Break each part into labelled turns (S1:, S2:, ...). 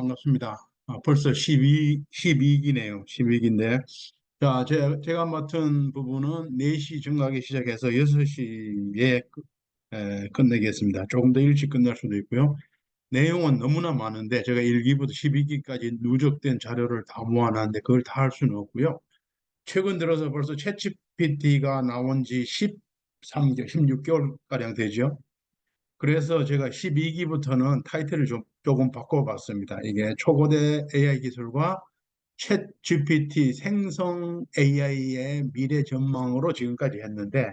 S1: 반갑습니다. 벌써 12기네요. 12기인데. 자, 제가 맡은 부분은 4시 정각에 시작해서 6시에 끝내겠습니다. 조금 더 일찍 끝날 수도 있고요. 내용은 너무나 많은데, 제가 1기부터 12기까지 누적된 자료를 다 모아놨는데, 그걸 다 할 수는 없고요. 최근 들어서 벌써 챗GPT가 나온 지 13개월, 16개월가량 되죠. 그래서 제가 12기부터는 타이틀을 조금 바꿔봤습니다. 이게 초거대 AI 기술과 챗 GPT 생성 AI의 미래 전망으로 지금까지 했는데,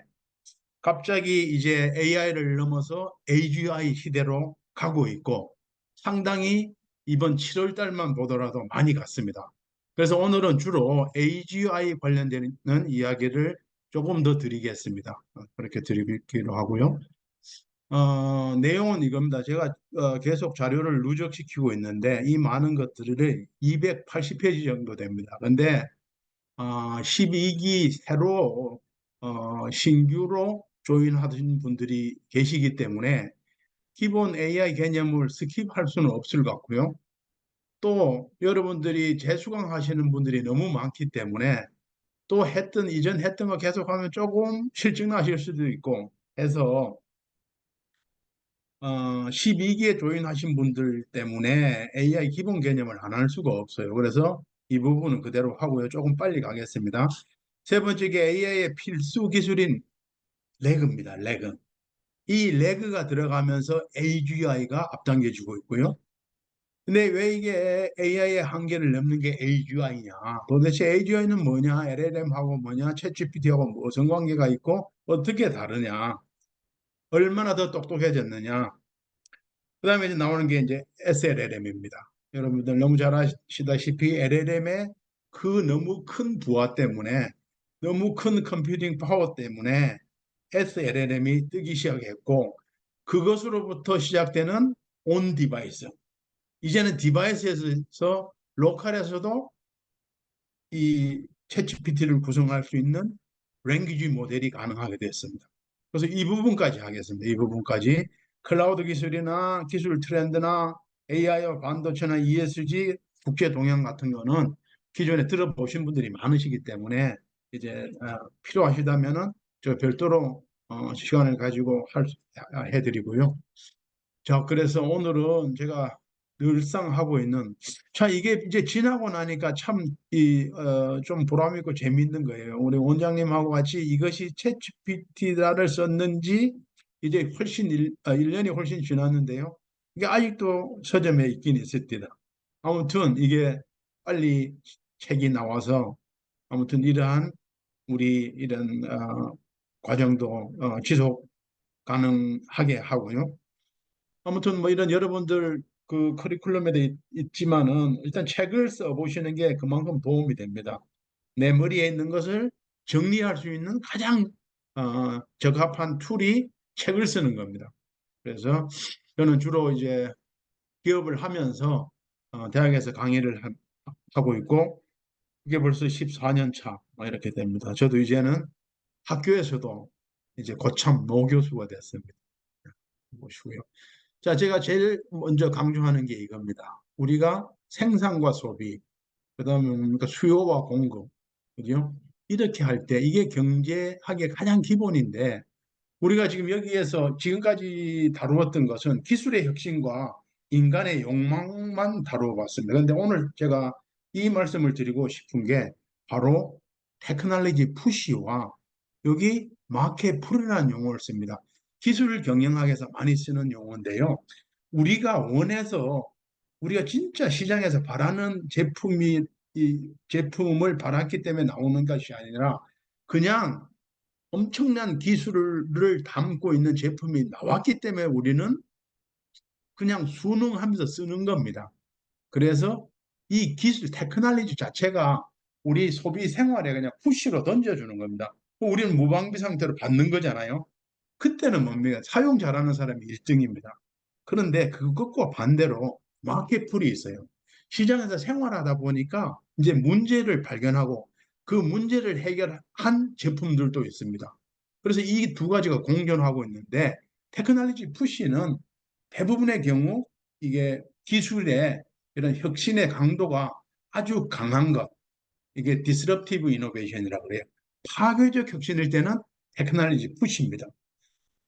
S1: 갑자기 이제 AI를 넘어서 AGI 시대로 가고 있고, 상당히 이번 7월 달만 보더라도 많이 갔습니다. 그래서 오늘은 주로 AGI 관련되는 이야기를 조금 더 드리겠습니다. 그렇게 드리기로 하고요. 내용은 이겁니다. 제가 계속 자료를 누적시키고 있는데 이 많은 것들을 280페이지 정도 됩니다. 근데 12기 새로 신규로 조인하신 분들이 계시기 때문에 기본 AI 개념을 스킵할 수는 없을 것 같고요. 또 여러분들이 재수강 하시는 분들이 너무 많기 때문에 또 이전 했던 거 계속하면 조금 실증 나실 수도 있고 해서 12기에 조인하신 분들 때문에 AI 기본 개념을 안 할 수가 없어요. 그래서 이 부분은 그대로 하고요. 조금 빨리 가겠습니다. 세 번째 게 AI의 필수 기술인 레그입니다. 레그. 이 레그가 들어가면서 AGI가 앞당겨지고 있고요. 근데 왜 이게 AI의 한계를 넘는 게 AGI냐? 도대체 AGI는 뭐냐? LLM하고 뭐냐? 챗GPT하고 무슨 관계가 있고 어떻게 다르냐? 얼마나 더 똑똑해졌느냐? 그 다음에 이제 나오는 게 이제 SLLM입니다. 여러분들 너무 잘 아시다시피 LLM의 그 너무 큰 부하 때문에, 너무 큰 컴퓨팅 파워 때문에 SLLM이 뜨기 시작했고, 그것으로부터 시작되는 온 디바이스. 이제는 디바이스에서 로컬에서도 이 챗GPT를 구성할 수 있는 랭귀지 모델이 가능하게 됐습니다. 그래서 이 부분까지 하겠습니다. 이 부분까지 클라우드 기술이나 기술 트렌드나 AI와 반도체나 ESG 국제 동향 같은 거는 기존에 들어보신 분들이 많으시기 때문에 이제 필요하시다면은 저 별도로 시간을 가지고 해드리고요. 자, 그래서 오늘은 제가 늘상 하고 있는, 자, 이게 이제 지나고 나니까 참, 좀 보람 있고 재밌는 거예요. 우리 원장님하고 같이 이것이 챗GPT를 썼는지 이제 1년이 훨씬 지났는데요. 이게 아직도 서점에 있긴 있습니다. 아무튼 이게 빨리 책이 나와서 아무튼 이러한 우리 이런 과정도 지속 가능하게 하고요. 아무튼 뭐 이런 여러분들 그 커리큘럼에 있지만은 일단 책을 써보시는 게 그만큼 도움이 됩니다. 내 머리에 있는 것을 정리할 수 있는 가장 적합한 툴이 책을 쓰는 겁니다. 그래서 저는 주로 이제 기업을 하면서 대학에서 강의를 하고 있고 이게 벌써 14년 차 이렇게 됩니다. 저도 이제는 학교에서도 이제 고참 노교수가 됐습니다. 보시고요. 자, 제가 제일 먼저 강조하는 게 이겁니다. 우리가 생산과 소비, 그다음에 뭡니까? 수요와 공급, 그죠? 이렇게 할 때 이게 경제학의 가장 기본인데 우리가 지금 여기에서 지금까지 다루었던 것은 기술의 혁신과 인간의 욕망만 다루어 봤습니다. 그런데 오늘 제가 이 말씀을 드리고 싶은 게 바로 테크놀로지 푸시와 여기 마켓 풀이라는 용어를 씁니다. 기술 경영학에서 많이 쓰는 용어인데요. 우리가 원해서 우리가 진짜 시장에서 바라는 이 제품을 바랐기 때문에 나오는 것이 아니라 그냥 엄청난 기술을 담고 있는 제품이 나왔기 때문에 우리는 그냥 순응하면서 쓰는 겁니다. 그래서 이 기술, 테크놀로지 자체가 우리 소비 생활에 그냥 푸시로 던져주는 겁니다. 우리는 무방비 상태로 받는 거잖아요. 그때는 뭡니까? 사용 잘하는 사람이 1등입니다. 그런데 그것과 반대로 마켓풀이 있어요. 시장에서 생활하다 보니까 이제 문제를 발견하고 그 문제를 해결한 제품들도 있습니다. 그래서 이 두 가지가 공존하고 있는데 테크놀로지 푸시는 대부분의 경우 이게 기술의 이런 혁신의 강도가 아주 강한 것. 이게 디스럽티브 이노베이션이라고 그래요. 파괴적 혁신일 때는 테크놀로지 푸시입니다.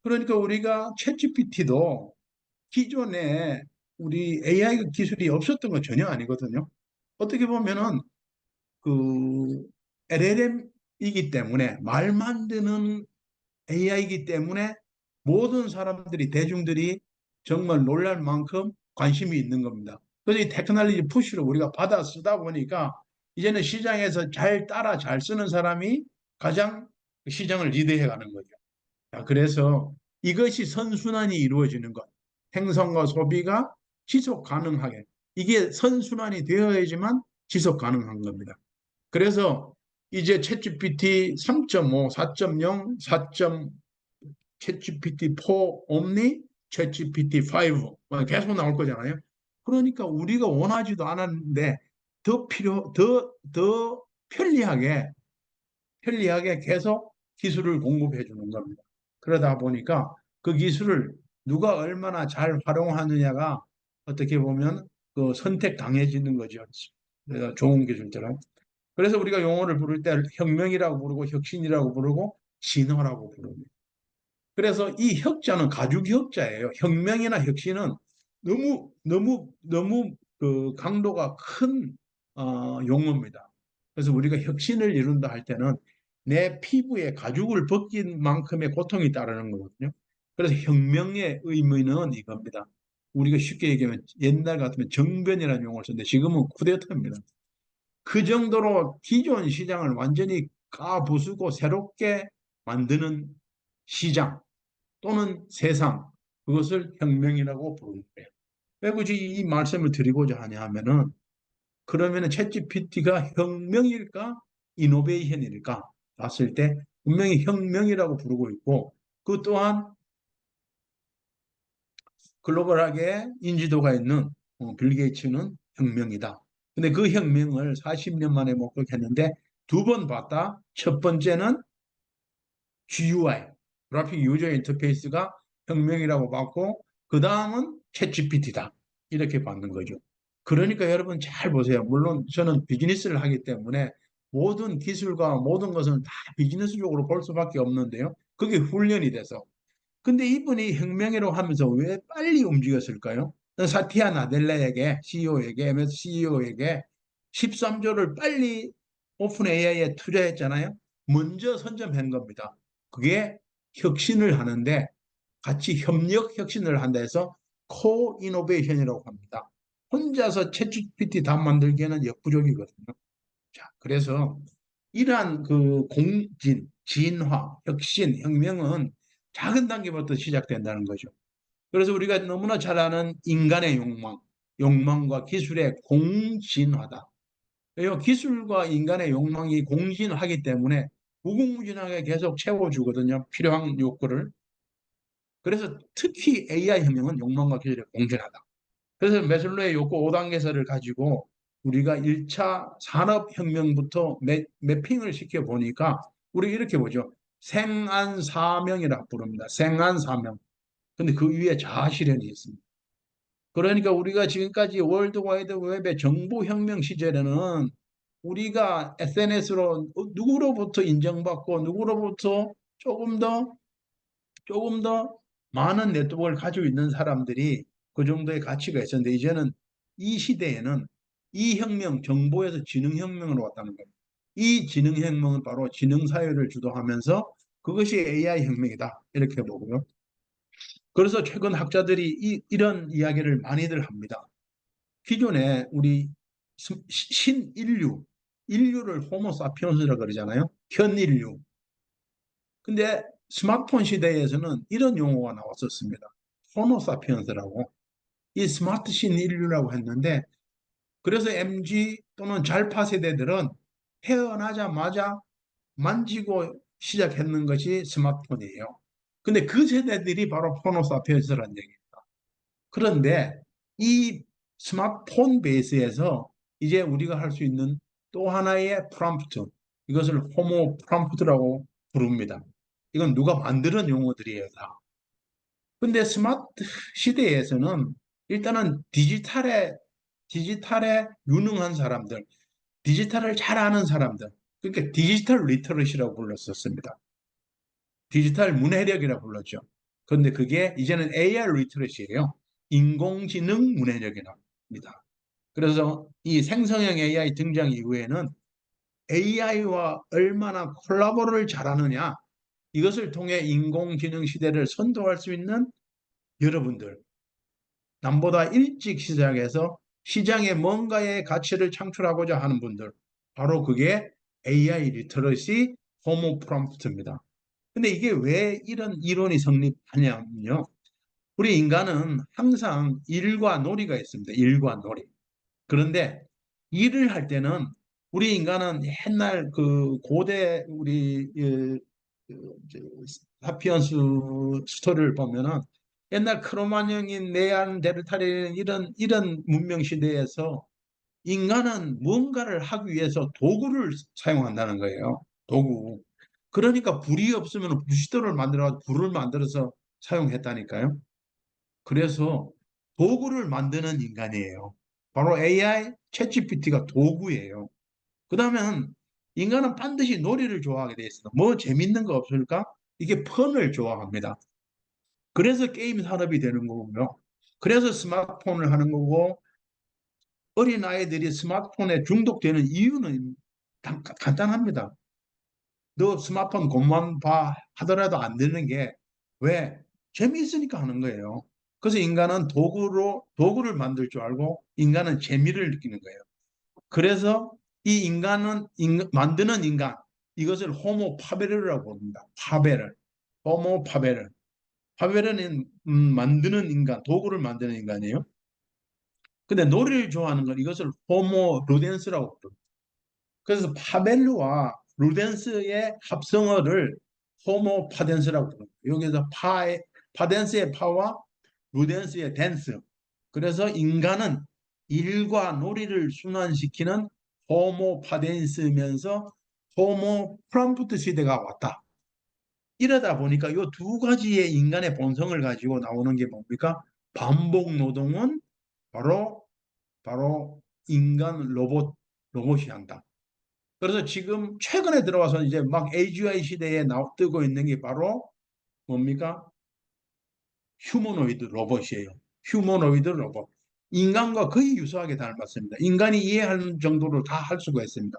S1: 그러니까 우리가 챗GPT도 기존에 우리 AI 기술이 없었던 건 전혀 아니거든요. 어떻게 보면은 그 LLM이기 때문에 말 만드는 AI이기 때문에 모든 사람들이 대중들이 정말 놀랄 만큼 관심이 있는 겁니다. 그래서 이 테크놀로지 푸시를 우리가 받아 쓰다 보니까 이제는 시장에서 잘 따라 잘 쓰는 사람이 가장 시장을 리드해 가는 거죠. 자, 그래서 이것이 선순환이 이루어지는 것. 생산과 소비가 지속 가능하게. 이게 선순환이 되어야지만 지속 가능한 겁니다. 그래서 이제 챗GPT 3.5, 4.0, 4. 챗GPT 4 옴니, 챗GPT 5 계속 나올 거잖아요. 그러니까 우리가 원하지도 않았는데 더 편리하게 계속 기술을 공급해 주는 겁니다. 그러다 보니까 그 기술을 누가 얼마나 잘 활용하느냐가 어떻게 보면 그 선택 강해지는 거죠. 좋은 기술들은. 그래서 우리가 용어를 부를 때 혁명이라고 부르고 혁신이라고 부르고 진화라고 부릅니다. 그래서 이 혁자는 가죽 혁자예요. 혁명이나 혁신은 너무 그 강도가 큰 용어입니다. 그래서 우리가 혁신을 이룬다 할 때는 내 피부에 가죽을 벗긴 만큼의 고통이 따르는 거거든요. 그래서 혁명의 의미는 이겁니다. 우리가 쉽게 얘기하면 옛날 같으면 정변이라는 용어를 썼는데 지금은 쿠데타입니다. 그 정도로 기존 시장을 완전히 까부수고 새롭게 만드는 시장 또는 세상, 그것을 혁명이라고 부르는 거예요. 왜 굳이 이 말씀을 드리고자 하냐 하면은 그러면은 챗GPT가 혁명일까 이노베이션일까 봤을 때 분명히 혁명이라고 부르고 있고 그 또한 글로벌하게 인지도가 있는 빌 게이츠는 혁명이다. 근데 그 혁명을 40년 만에 목격했는데 두 번 봤다. 첫 번째는 GUI, 그래픽 유저 인터페이스가 혁명이라고 봤고 그 다음은 챗GPT다. 이렇게 받는 거죠. 그러니까 여러분 잘 보세요. 물론 저는 비즈니스를 하기 때문에 모든 기술과 모든 것은 다 비즈니스적으로 볼 수밖에 없는데요. 그게 훈련이 돼서. 근데 이분이 혁명이라고 하면서 왜 빨리 움직였을까요? 사티아 나델라에게 CEO에게 MS CEO에게 13조를 빨리 오픈 AI에 투자했잖아요. 먼저 선점한 겁니다. 그게 혁신을 하는데 같이 협력 혁신을 한다 해서 코-이노베이션이라고 합니다. 혼자서 챗GPT 다 만들기에는 역부족이거든요. 자, 그래서 이러한 그 공진, 진화, 혁신, 혁명은 작은 단계부터 시작된다는 거죠. 그래서 우리가 너무나 잘 아는 인간의 욕망과 기술의 공진화다. 기술과 인간의 욕망이 공진하기 때문에 무궁무진하게 계속 채워주거든요. 필요한 욕구를. 그래서 특히 AI 혁명은 욕망과 기술의 공진하다. 그래서 메슬로의 욕구 5단계설을 가지고 우리가 1차 산업혁명부터 매핑을 시켜보니까 우리 이렇게 보죠. 생안사명이라고 부릅니다. 생안사명. 근데 그 위에 자아실현이 있습니다. 그러니까 우리가 지금까지 월드와이드 웹의 정보혁명 시절에는 우리가 SNS로 누구로부터 인정받고 누구로부터 조금 더 많은 네트워크를 가지고 있는 사람들이 그 정도의 가치가 있었는데 이제는 이 시대에는 이 혁명, 정보에서 지능혁명으로 왔다는 겁니다. 이 지능혁명은 바로 지능사회를 주도하면서 그것이 AI 혁명이다. 이렇게 보고요. 그래서 최근 학자들이 이런 이야기를 많이들 합니다. 기존에 우리 인류를 호모사피언스라고 그러잖아요. 현인류. 근데 스마트폰 시대에서는 이런 용어가 나왔었습니다. 호모사피언스라고. 이 스마트신 인류라고 했는데 그래서 MG 또는 잘파 세대들은 태어나자마자 만지고 시작했는 것이 스마트폰이에요. 근데 그 세대들이 바로 호모사피언스라는 얘기입니다. 그런데 이 스마트폰 베이스에서 이제 우리가 할 수 있는 또 하나의 프롬프트, 이것을 호모 프롬프트라고 부릅니다. 이건 누가 만드는 용어들이에요, 다. 근데 스마트 시대에서는 일단은 디지털의 디지털에 유능한 사람들, 디지털을 잘 아는 사람들, 그러니까 디지털 리터러시라고 불렀었습니다. 디지털 문해력이라고 불렀죠. 그런데 그게 이제는 AI 리터러시예요. 인공지능 문해력이랍니다. 그래서 이 생성형 AI 등장 이후에는 AI와 얼마나 콜라보를 잘하느냐, 이것을 통해 인공지능 시대를 선도할 수 있는 여러분들, 남보다 일찍 시작해서 시장에 뭔가의 가치를 창출하고자 하는 분들, 바로 그게 AI 리터러시 호모 프롬프트입니다. 근데 이게 왜 이런 이론이 성립하냐면요. 우리 인간은 항상 일과 놀이가 있습니다. 일과 놀이. 그런데 일을 할 때는 우리 인간은 옛날 그 고대 우리 사피언스 스토리를 보면은 옛날 크로마뇽인 네안데르탈인 이런 문명 시대에서 인간은 무언가를 하기 위해서 도구를 사용한다는 거예요. 도구. 그러니까 불이 없으면 부싯돌을 만들어 불을 만들어서 사용했다니까요. 그래서 도구를 만드는 인간이에요. 바로 AI, 챗GPT가 도구예요. 그다음엔 인간은 반드시 놀이를 좋아하게 돼 있어요. 뭐 재밌는 거 없을까? 이게 펀을 좋아합니다. 그래서 게임 산업이 되는 거고요. 그래서 스마트폰을 하는 거고 어린 아이들이 스마트폰에 중독되는 이유는 간단합니다. 너 스마트폰 것만 봐 하더라도 안 되는 게 왜? 재미있으니까 하는 거예요. 그래서 인간은 도구를 만들 줄 알고 인간은 재미를 느끼는 거예요. 그래서 이 인간은 만드는 인간 이것을 호모 파베르라고 부릅니다. 파베르, 호모 파베르. 파베르는 만드는 인간, 도구를 만드는 인간이에요. 근데 놀이를 좋아하는 건 이것을 호모 루덴스라고 부릅니다. 그래서 파벨루와 루덴스의 합성어를 호모 파덴스라고 부릅니다. 여기서 파덴스의 파와 루덴스의 댄스. 그래서 인간은 일과 놀이를 순환시키는 호모 파덴스면서 호모 프롬프트 시대가 왔다. 이러다 보니까 이 두 가지의 인간의 본성을 가지고 나오는 게 뭡니까? 반복 노동은 바로 인간 로봇이 한다. 그래서 지금 최근에 들어와서 이제 막 AGI 시대에 뜨고 있는 게 바로 뭡니까? 휴머노이드 로봇이에요. 휴머노이드 로봇. 인간과 거의 유사하게 닮았습니다. 인간이 이해하는 정도로 다 할 수가 있습니다.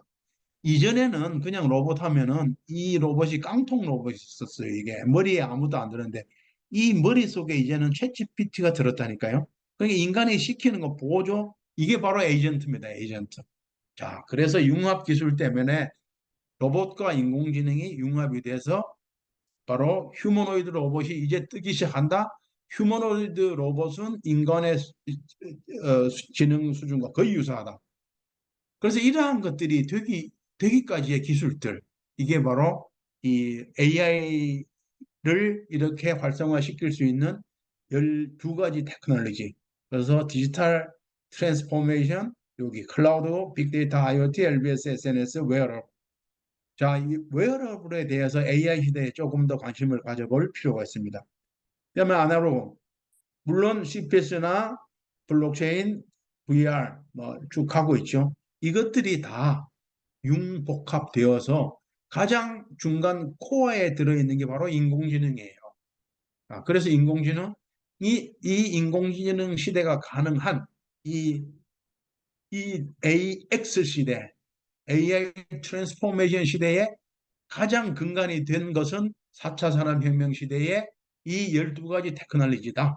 S1: 이전에는 그냥 로봇 하면은 이 로봇이 깡통 로봇이 있었어요. 이게 머리에 아무도 안 들었는데 이 머릿속에 이제는 챗GPT가 들었다니까요. 그러니까 인간이 시키는 거 보조 이게 바로 에이전트입니다. 에이전트. 자, 그래서 융합 기술 때문에 로봇과 인공지능이 융합이 돼서 바로 휴머노이드 로봇이 이제 뜨기 시작한다. 휴머노이드 로봇은 인간의 지능 수준과 거의 유사하다. 그래서 이러한 것들이 되기까지의 기술들, 이게 바로 이 AI를 이렇게 활성화시킬 수 있는 12가지 테크놀로지. 그래서 디지털 트랜스포메이션, 여기 클라우드, 빅데이터, IoT, LBS, SNS, 웨어러블. 자, 이 웨어러블에 대해서 AI 시대에 조금 더 관심을 가져볼 필요가 있습니다. 그러면 안으로 물론 CPS나 블록체인, VR 뭐 쭉 하고 있죠. 이것들이 다 융복합되어서 가장 중간 코어에 들어있는 게 바로 인공지능이에요. 그래서 이 인공지능 시대가 가능한 이, 이 AX 시대, AI 트랜스포메이션 시대에 가장 근간이 된 것은 4차 산업혁명 시대의 이 12가지 테크놀로지다.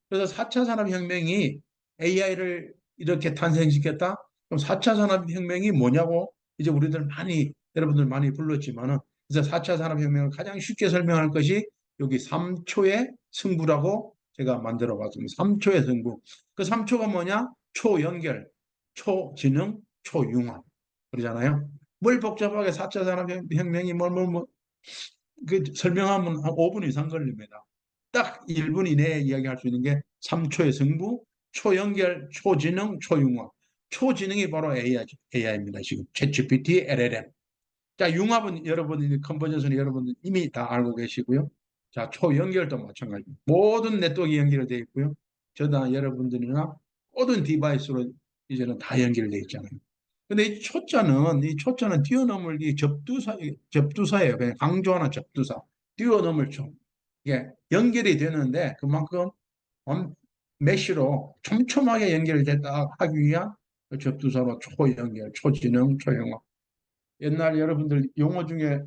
S1: 그래서 4차 산업혁명이 AI를 이렇게 탄생시켰다? 그럼 4차 산업혁명이 뭐냐고 이제 여러분들 많이 불렀지만은 그래서 4차 산업혁명을 가장 쉽게 설명할 것이 여기 3초의 승부라고 제가 만들어 봤습니다. 3초의 승부. 그 3초가 뭐냐? 초연결, 초지능, 초융합. 그러잖아요. 뭘 복잡하게 4차 산업혁명이 그 설명하면 한 5분 이상 걸립니다. 딱 1분 이내에 이야기할 수 있는 게 3초의 승부, 초연결, 초지능, 초융합. 초지능이 바로 AI입니다. 지금 챗GPT, LLM. 자, 융합은 컨버전스는 여러분 이미 다 알고 계시고요. 자, 초연결도 마찬가지입니다. 모든 네트워크 연결되어 있고요. 저나 여러분들이나 모든 디바이스로 이제는 다 연결돼 있잖아요. 근데 이 초자는 뛰어넘을 이 접두사예요. 그냥 강조하는 접두사. 뛰어넘을 초. 이게 연결이 되는데 그만큼 완- 메쉬로 촘촘하게 연결됐다 하기 위한 그 접두사로 초연결, 초지능, 초영어. 옛날 여러분들 용어 중에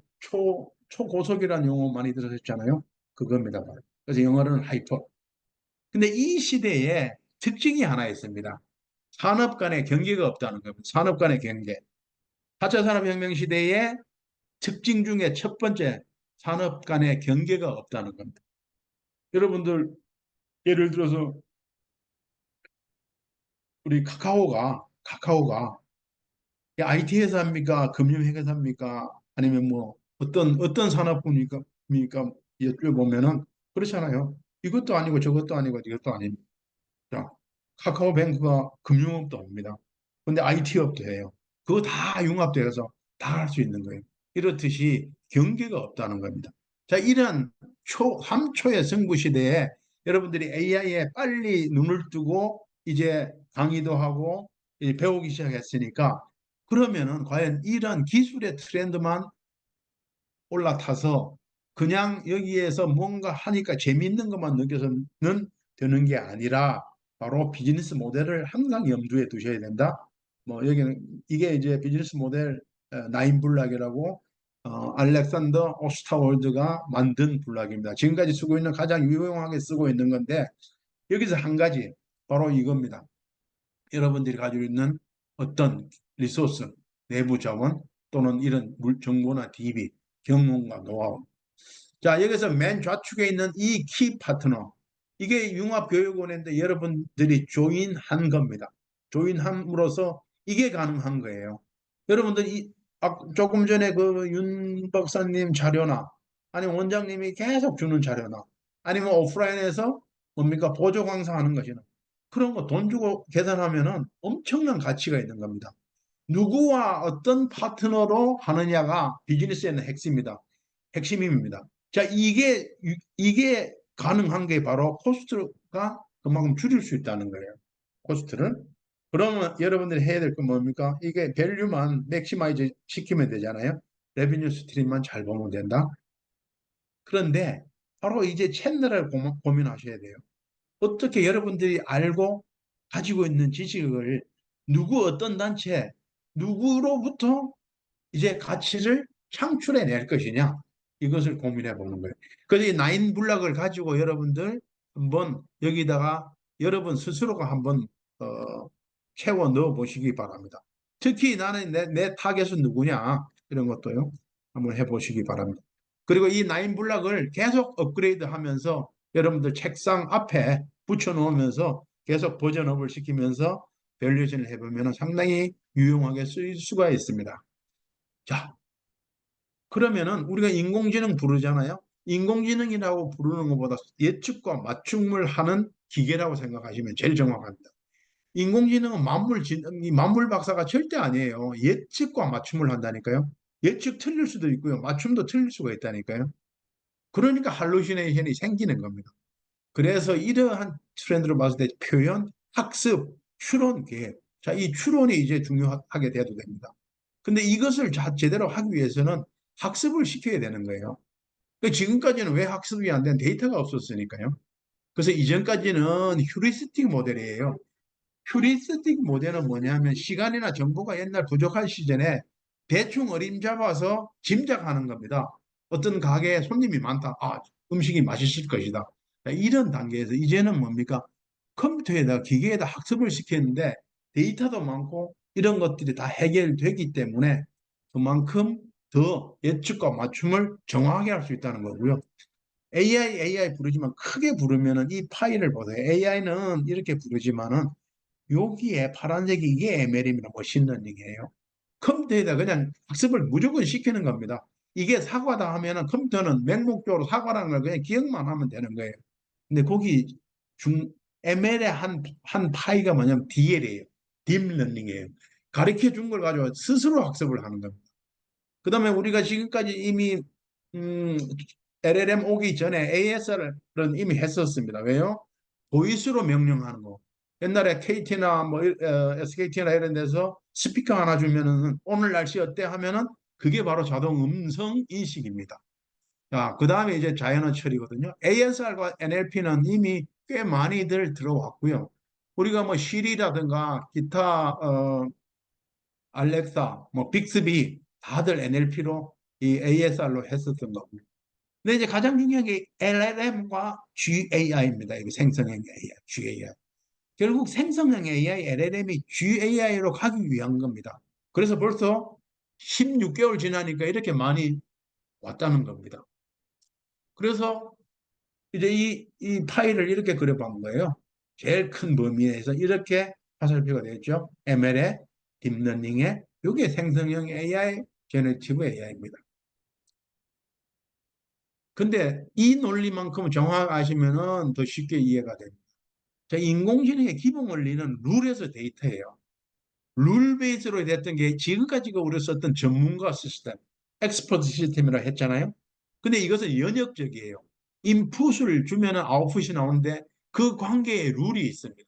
S1: 초고속이라는 용어 많이 들으셨잖아요. 그겁니다. 바로. 그래서 영어로는 하이퍼. 근데 이 시대에 특징이 하나 있습니다. 산업 간의 경계가 없다는 겁니다. 산업 간의 경계. 4차 산업혁명 시대의 특징 중에 첫 번째, 산업 간의 경계가 없다는 겁니다. 여러분들 예를 들어서 우리 카카오가 IT 회사입니까? 금융 회사입니까? 아니면 뭐 어떤 산업군입니까? 여쭤보면은 그렇잖아요. 이것도 아니고 저것도 아니고 이것도 아닙니다. 자, 카카오뱅크가 금융업도 합니다. 근데 IT업도 해요. 그거 다 융합되어서 다 할 수 있는 거예요. 이렇듯이 경계가 없다는 겁니다. 자, 이런 3초의 승부 시대에 여러분들이 AI에 빨리 눈을 뜨고 이제 강의도 하고 이제 배우기 시작했으니까 그러면은 과연 이런 기술의 트렌드만 올라타서 그냥 여기에서 뭔가 하니까 재미있는 것만 느껴서는 되는 게 아니라 바로 비즈니스 모델을 항상 염두에 두셔야 된다. 뭐 여기는 이게 이제 비즈니스 모델 나인 블락이라고 알렉산더 오스타월드가 만든 블락입니다. 지금까지 쓰고 있는 가장 유용하게 쓰고 있는 건데 여기서 한 가지 바로 이겁니다. 여러분들이 가지고 있는 어떤 리소스, 내부 자원 또는 이런 정보나 DB, 경험과 노하우. 자, 여기서 맨 좌측에 있는 이 키 파트너. 이게 융합교육원인데 여러분들이 조인한 겁니다. 조인함으로써 이게 가능한 거예요. 여러분들 조금 전에 그 윤 박사님 자료나 아니면 원장님이 계속 주는 자료나 아니면 오프라인에서 뭡니까 보조 강사하는 것이나 그런 거 돈 주고 계산하면은 엄청난 가치가 있는 겁니다. 누구와 어떤 파트너로 하느냐가 비즈니스에는 핵심입니다. 자, 이게 가능한 게 바로 코스트가 그만큼 줄일 수 있다는 거예요. 코스트를. 그러면 여러분들이 해야 될 건 뭡니까? 이게 밸류만 맥시마이즈 시키면 되잖아요. 레비뉴 스트림만 잘 보면 된다. 그런데 바로 이제 채널을 고민하셔야 돼요. 어떻게 여러분들이 알고 가지고 있는 지식을 누구 어떤 단체, 누구로부터 이제 가치를 창출해 낼 것이냐 이것을 고민해 보는 거예요. 그래서 이 나인 블락을 가지고 여러분들 한번 여기다가 여러분 스스로가 한번 채워 넣어 보시기 바랍니다. 특히 나는 내 타겟은 누구냐 이런 것도요 한번 해보시기 바랍니다. 그리고 이 나인 블락을 계속 업그레이드 하면서 여러분들 책상 앞에 붙여 놓으면서 계속 버전업을 시키면서 밸류에이션을 해보면 상당히 유용하게 쓰일 수가 있습니다. 자, 그러면은 우리가 인공지능 부르잖아요. 인공지능이라고 부르는 것보다 예측과 맞춤을 하는 기계라고 생각하시면 제일 정확합니다. 인공지능은 이 만물 박사가 절대 아니에요. 예측과 맞춤을 한다니까요. 예측 틀릴 수도 있고요. 맞춤도 틀릴 수가 있다니까요. 그러니까 할루시네이션이 생기는 겁니다. 그래서 이러한 트렌드로 봤을 때 표현, 학습, 추론, 계획. 자, 이 추론이 이제 중요하게 돼도 됩니다. 근데 이것을 제대로 하기 위해서는 학습을 시켜야 되는 거예요. 그러니까 지금까지는 왜 학습이 안 된 데이터가 없었으니까요. 그래서 이전까지는 휴리스틱 모델이에요. 휴리스틱 모델은 뭐냐면 시간이나 정보가 옛날 부족한 시절에 대충 어림잡아서 짐작하는 겁니다. 어떤 가게에 손님이 많다. 아, 음식이 맛있을 것이다. 이런 단계에서 이제는 뭡니까? 컴퓨터에다 기계에다 학습을 시켰는데 데이터도 많고 이런 것들이 다 해결되기 때문에 그만큼 더 예측과 맞춤을 정확하게 할 수 있다는 거고요. AI 부르지만 크게 부르면은 이 파일을 보세요. AI는 이렇게 부르지만은 여기에 파란색이 이게 ML입니다. 머신러닝이에요. 컴퓨터에다 그냥 학습을 무조건 시키는 겁니다. 이게 사과다 하면은 컴퓨터는 맹목적으로 사과라는 걸 그냥 기억만 하면 되는 거예요. 근데 거기 중 ML의 한 파이가 뭐냐면 DL이에요. 딥러닝이에요. 가르쳐 준 걸 가지고 스스로 학습을 하는 겁니다. 그다음에 우리가 지금까지 이미 음, LLM 오기 전에 ASR은 이미 했었습니다. 왜요? 보이스로 명령하는 거. 옛날에 KT나 뭐 SKT나 이런 데서 스피커 하나 주면은 오늘 날씨 어때 하면은 그게 바로 자동 음성 인식입니다. 자, 그 다음에 이제 자연어 처리거든요. ASR과 NLP는 이미 꽤 많이들 들어왔고요. 우리가 뭐 시리라든가 기타 알렉사, 뭐 빅스비 다들 NLP로 이 ASR로 했었던 거고. 근데 이제 가장 중요한 게 LLM과 GAI입니다. 이게 생성형 AI, GAI. 결국 생성형 AI, LLM이 GAI로 가기 위한 겁니다. 그래서 벌써 16개월 지나니까 이렇게 많이 왔다는 겁니다. 그래서 이제 이 파일을 이렇게 그려본 거예요. 제일 큰 범위 내에서 이렇게 화살표가 되었죠. ML의 딥러닝의 이게 생성형 AI, 제너티브 AI입니다. 근데 이 논리만큼 정확하시면은 더 쉽게 이해가 됩니다. 자, 인공지능의 기본 원리는 룰에서 데이터예요. 룰 베이스로 됐던 게 지금까지가 우리가 썼던 전문가 시스템, 엑스퍼트 시스템이라 했잖아요. 근데 이것은 연역적이에요. 인풋을 주면 아웃풋이 나오는데 그 관계에 룰이 있습니다.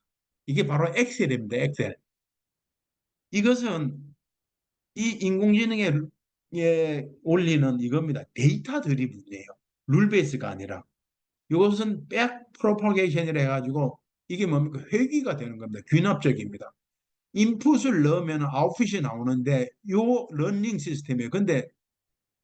S1: 이게 바로 엑셀입니다. 엑셀. 이것은 이 인공지능의 원리는 이겁니다. 데이터 드리븐이에요. 룰 베이스가 아니라. 이것은 백 프로퍼게이션이라 해가지고 이게 뭡니까? 회귀가 되는 겁니다. 귀납적입니다. 인풋을 넣으면 아웃풋이 나오는데 요 러닝 시스템이에요.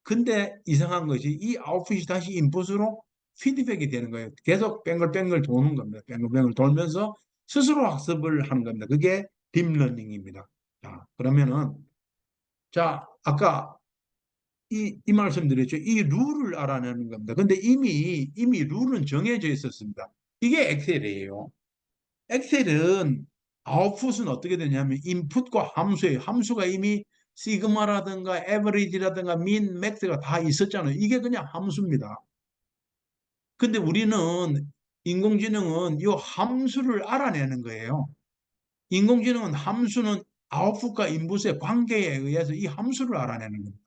S1: 근데 이상한 것이 이 아웃풋이 다시 인풋으로 피드백이 되는 거예요. 계속 뱅글뱅글 도는 겁니다. 뱅글뱅글 돌면서 스스로 학습을 하는 겁니다. 그게 딥러닝입니다. 자, 그러면은 자, 아까 이 말씀 드렸죠. 이 룰을 알아내는 겁니다. 근데 이미 룰은 정해져 있었습니다. 이게 엑셀이에요. 엑셀은 아웃풋은 어떻게 되냐면 인풋과 함수예요. 함수가 이미 시그마라든가 에버리지라든가 민, 맥스가 다 있었잖아요. 이게 그냥 함수입니다. 근데 우리는 인공지능은 이 함수를 알아내는 거예요. 인공지능은 함수는 아웃풋과 인풋의 관계에 의해서 이 함수를 알아내는 겁니다.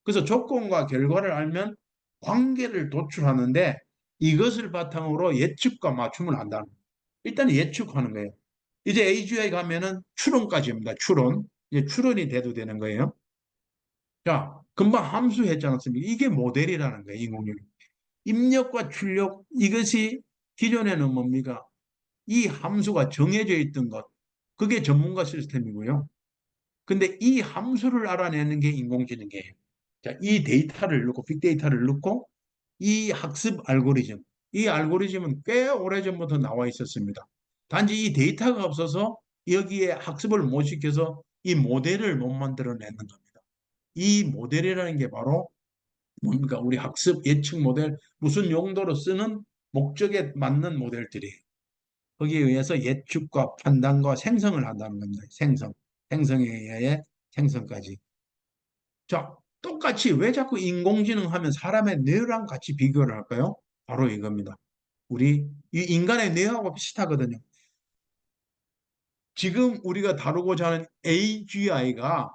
S1: 그래서 조건과 결과를 알면 관계를 도출하는데 이것을 바탕으로 예측과 맞춤을 한다는 거예요. 일단 예측하는 거예요. 이제 AGI 가면은 추론까지입니다. 추론. 이제 추론이 돼도 되는 거예요. 자, 금방 함수했지 않았습니까? 이게 모델이라는 거예요, 인공지능. 입력과 출력, 이것이 기존에는 뭡니까? 이 함수가 정해져 있던 것. 그게 전문가 시스템이고요. 근데 이 함수를 알아내는 게 인공지능이에요. 자, 이 데이터를 넣고, 빅데이터를 넣고, 이 학습 알고리즘, 이 알고리즘은 꽤 오래전부터 나와 있었습니다. 단지 이 데이터가 없어서 여기에 학습을 못 시켜서 이 모델을 못 만들어내는 겁니다. 이 모델이라는 게 바로 뭡니까? 우리 학습 예측 모델, 무슨 용도로 쓰는 목적에 맞는 모델들이 거기에 의해서 예측과 판단과 생성을 한다는 겁니다. 생성에 의해 생성까지. 자, 똑같이 왜 자꾸 인공지능 하면 사람의 뇌랑 같이 비교를 할까요? 바로 이겁니다. 우리 이 인간의 뇌하고 비슷하거든요. 지금 우리가 다루고자 하는 AGI가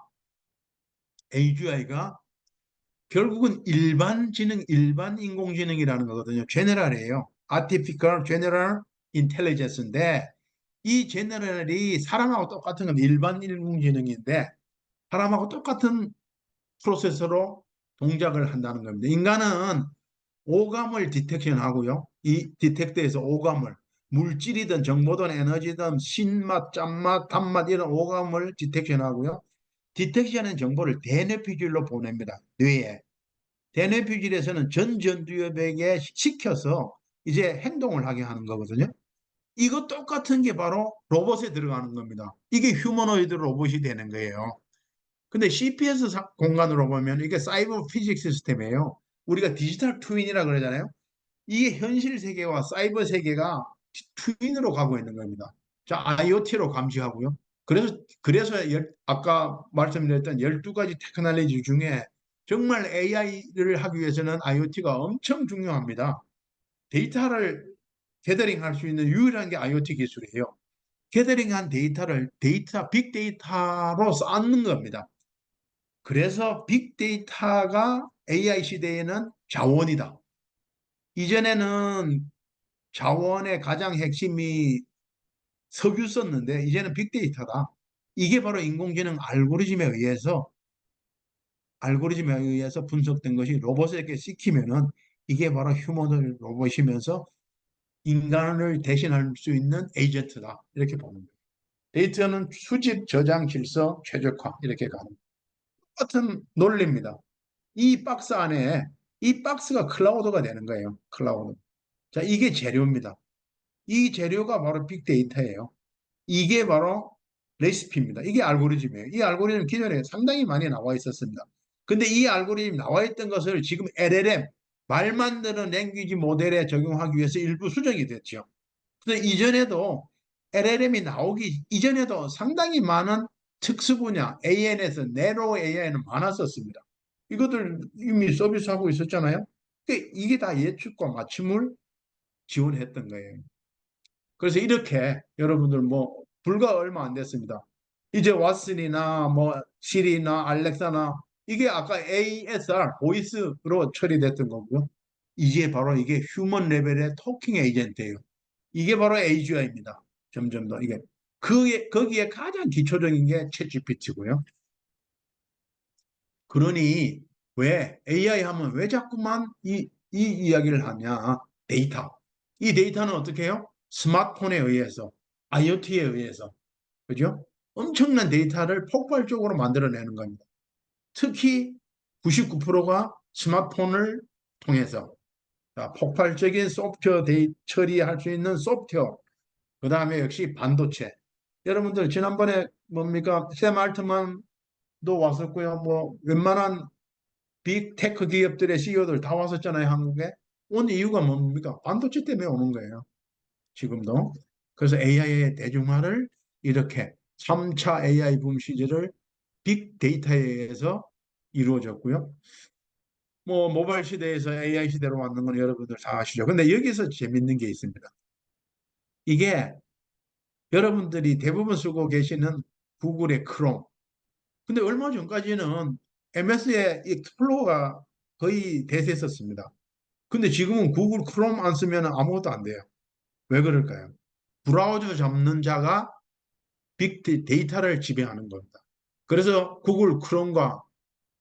S1: 결국은 일반 지능, 일반 인공지능이라는 거거든요. 제너럴이에요. Artificial General Intelligence인데 이 제너럴이 사람하고 똑같은 건 일반 인공지능인데 사람하고 똑같은 프로세서로 동작을 한다는 겁니다. 인간은 오감을 디텍션 하고요. 이 디텍터에서 오감을 물질이든 정보든 에너지든 신맛, 짠맛, 단맛 이런 오감을 디텍션 하고요. 디텍션한 정보를 대뇌피질로 보냅니다. 뇌에. 대뇌피질에서는 전두엽에게 시켜서 이제 행동을 하게 하는 거거든요. 이거 똑같은 게 바로 로봇에 들어가는 겁니다. 이게 휴머노이드 로봇이 되는 거예요. 근데 CPS 공간으로 보면 이게 사이버 피직 시스템이에요. 우리가 디지털 트윈이라 그러잖아요. 이게 현실 세계와 사이버 세계가 트윈으로 가고 있는 겁니다. 자, IoT로 감지하고요. 그래서 아까 말씀드렸던 12가지 테크놀로지 중에 정말 AI를 하기 위해서는 IoT가 엄청 중요합니다. 데이터를 게더링 할 수 있는 유일한 게 IoT 기술이에요. 게더링한 데이터를 빅데이터로 쌓는 겁니다. 그래서 빅데이터가 AI 시대에는 자원이다. 이전에는 자원의 가장 핵심이 석유 썼는데 이제는 빅데이터다. 이게 바로 인공지능 알고리즘에 의해서 분석된 것이 로봇에게 찍히면은 이게 바로 휴머노id 로봇이면서 인간을 대신할 수 있는 에이전트다. 이렇게 보는 거예요. 데이터는 수집, 저장, 질서, 최적화 이렇게 가는 똑같은 논리입니다. 이 박스 안에 이 박스가 클라우드가 되는 거예요. 클라우드. 자, 이게 재료입니다. 이 재료가 바로 빅데이터예요. 이게 바로 레시피입니다. 이게 알고리즘이에요. 이 알고리즘 기존에 상당히 많이 나와 있었습니다. 근데 이 알고리즘 나와 있던 것을 지금 LLM, 말 만드는 랭귀지 모델에 적용하기 위해서 일부 수정이 됐죠. 근데 이전에도 LLM이 나오기 이전에도 상당히 많은 특수 분야, AN에서 네로 AI는 많았었습니다. 이것들 이미 서비스하고 있었잖아요. 이게 다 예측과 맞춤을 지원했던 거예요. 그래서 이렇게 여러분들 뭐 불과 얼마 안 됐습니다. 이제 왓슨이나 뭐 시리나 알렉사나 이게 아까 ASR 보이스로 처리됐던 거고요. 이제 바로 이게 휴먼 레벨의 토킹 에이전트예요. 이게 바로 AGI입니다. 점점 더 이게 그게 거기에 가장 기초적인 게 챗GPT고요. 그러니 왜 AI 하면 왜 자꾸만 이 이야기를 하냐? 데이터. 이 데이터는 어떻게 해요? 스마트폰에 의해서, IoT에 의해서, 그죠? 엄청난 데이터를 폭발적으로 만들어내는 겁니다. 특히 99%가 스마트폰을 통해서 자, 폭발적인 소프트웨어 처리할 수 있는 소프트웨어, 그 다음에 역시 반도체. 여러분들 지난번에 뭡니까? 샘 알트만도 왔었고요. 뭐 웬만한 빅테크 기업들의 CEO들 다 왔었잖아요, 한국에. 온 이유가 뭡니까? 반도체 때문에 오는 거예요. 지금도. 그래서 AI의 대중화를 이렇게 3차 AI 붐 시절을 빅데이터에 의해서 이루어졌고요. 뭐 모바일 시대에서 AI 시대로 만든 건 여러분들 다 아시죠. 근데 여기서 재밌는 게 있습니다. 이게 여러분들이 대부분 쓰고 계시는 구글의 크롬. 근데 얼마 전까지는 MS의 익스플로러가 거의 대세였습니다. 근데 지금은 구글 크롬 안 쓰면 아무것도 안 돼요. 왜 그럴까요? 브라우저 잡는 자가 빅데이터를 지배하는 겁니다. 그래서 구글 크롬과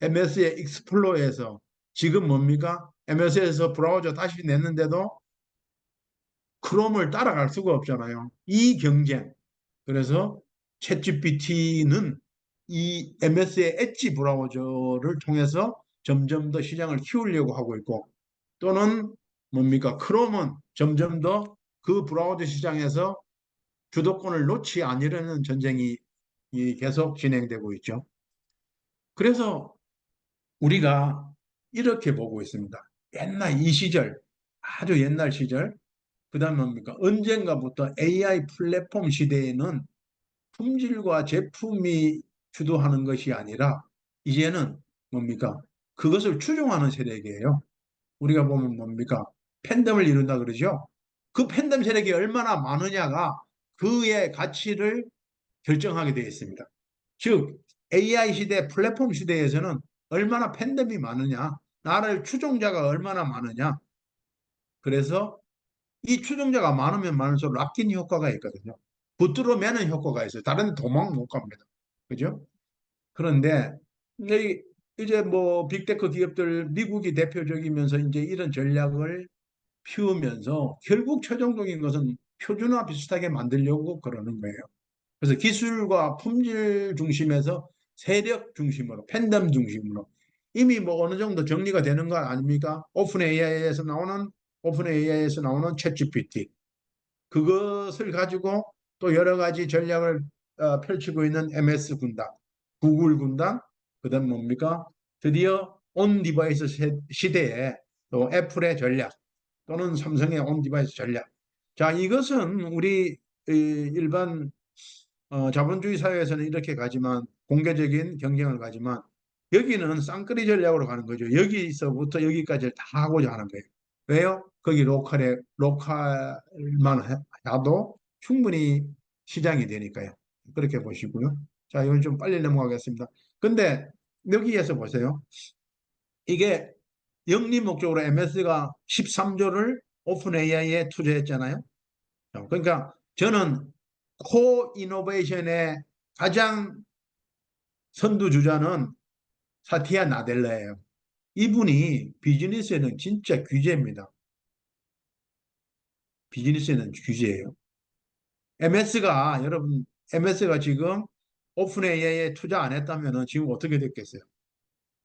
S1: MS의 익스플로러에서 지금 뭡니까? MS에서 브라우저 다시 냈는데도 크롬을 따라갈 수가 없잖아요. 이 경쟁. 그래서 챗GPT는 이 MS의 엣지 브라우저를 통해서 점점 더 시장을 키우려고 하고 있고 또는 뭡니까? 크롬은 점점 더 그 브라우저 시장에서 주도권을 놓지 않으려는 전쟁이 계속 진행되고 있죠. 그래서 우리가 이렇게 보고 있습니다. 옛날 이 시절, 아주 옛날 시절, 그 다음 뭡니까? 언젠가부터 AI 플랫폼 시대에는 품질과 제품이 주도하는 것이 아니라 이제는 뭡니까? 그것을 추종하는 세력이에요. 우리가 보면 뭡니까? 팬덤을 이룬다 그러죠. 그 팬덤 세력이 얼마나 많으냐가 그의 가치를 결정하게 되어 있습니다. 즉 AI 시대, 플랫폼 시대에서는 얼마나 팬덤이 많으냐, 나를 추종자가 얼마나 많으냐. 그래서 이 추종자가 많으면 많을수록 락인 효과가 있거든요. 붙들어 매는 효과가 있어요. 다른 데 도망 못 갑니다. 그죠? 그런데 이제 뭐 빅테크 기업들 미국이 대표적이면서 이제 이런 전략을 피우면서 결국 최종적인 것은 표준화 비슷하게 만들려고 그러는 거예요. 그래서 기술과 품질 중심에서 세력 중심으로, 팬덤 중심으로 이미 뭐 어느 정도 정리가 되는 거 아닙니까? 오픈 AI에서 나오는 챗GPT 그것을 가지고 또 여러 가지 전략을 펼치고 있는 MS 군단, 구글 군단, 그다음 뭡니까? 드디어 온 디바이스 시대에 또 애플의 전략 또는 삼성의 온 디바이스 전략. 자, 이것은 우리 일반 자본주의 사회에서는 이렇게 가지만 공개적인 경쟁을 가지만 여기는 쌍끌이 전략으로 가는 거죠. 여기서부터 여기까지 다 하고자 하는 거예요. 왜요? 거기 로컬만 해도 충분히 시장이 되니까요. 그렇게 보시고요. 자, 이건 좀 빨리 넘어가겠습니다. 근데 여기에서 보세요. 이게 영리 목적으로 MS가 13조를 오픈 AI에 투자했잖아요. 그러니까 저는 코이노베이션의 가장 선두주자는 사티아 나델라예요. 이분이 비즈니스에는 진짜 규제입니다. 비즈니스에는 규제예요. MS가 지금 오픈 AI에 투자 안 했다면 지금 어떻게 됐겠어요?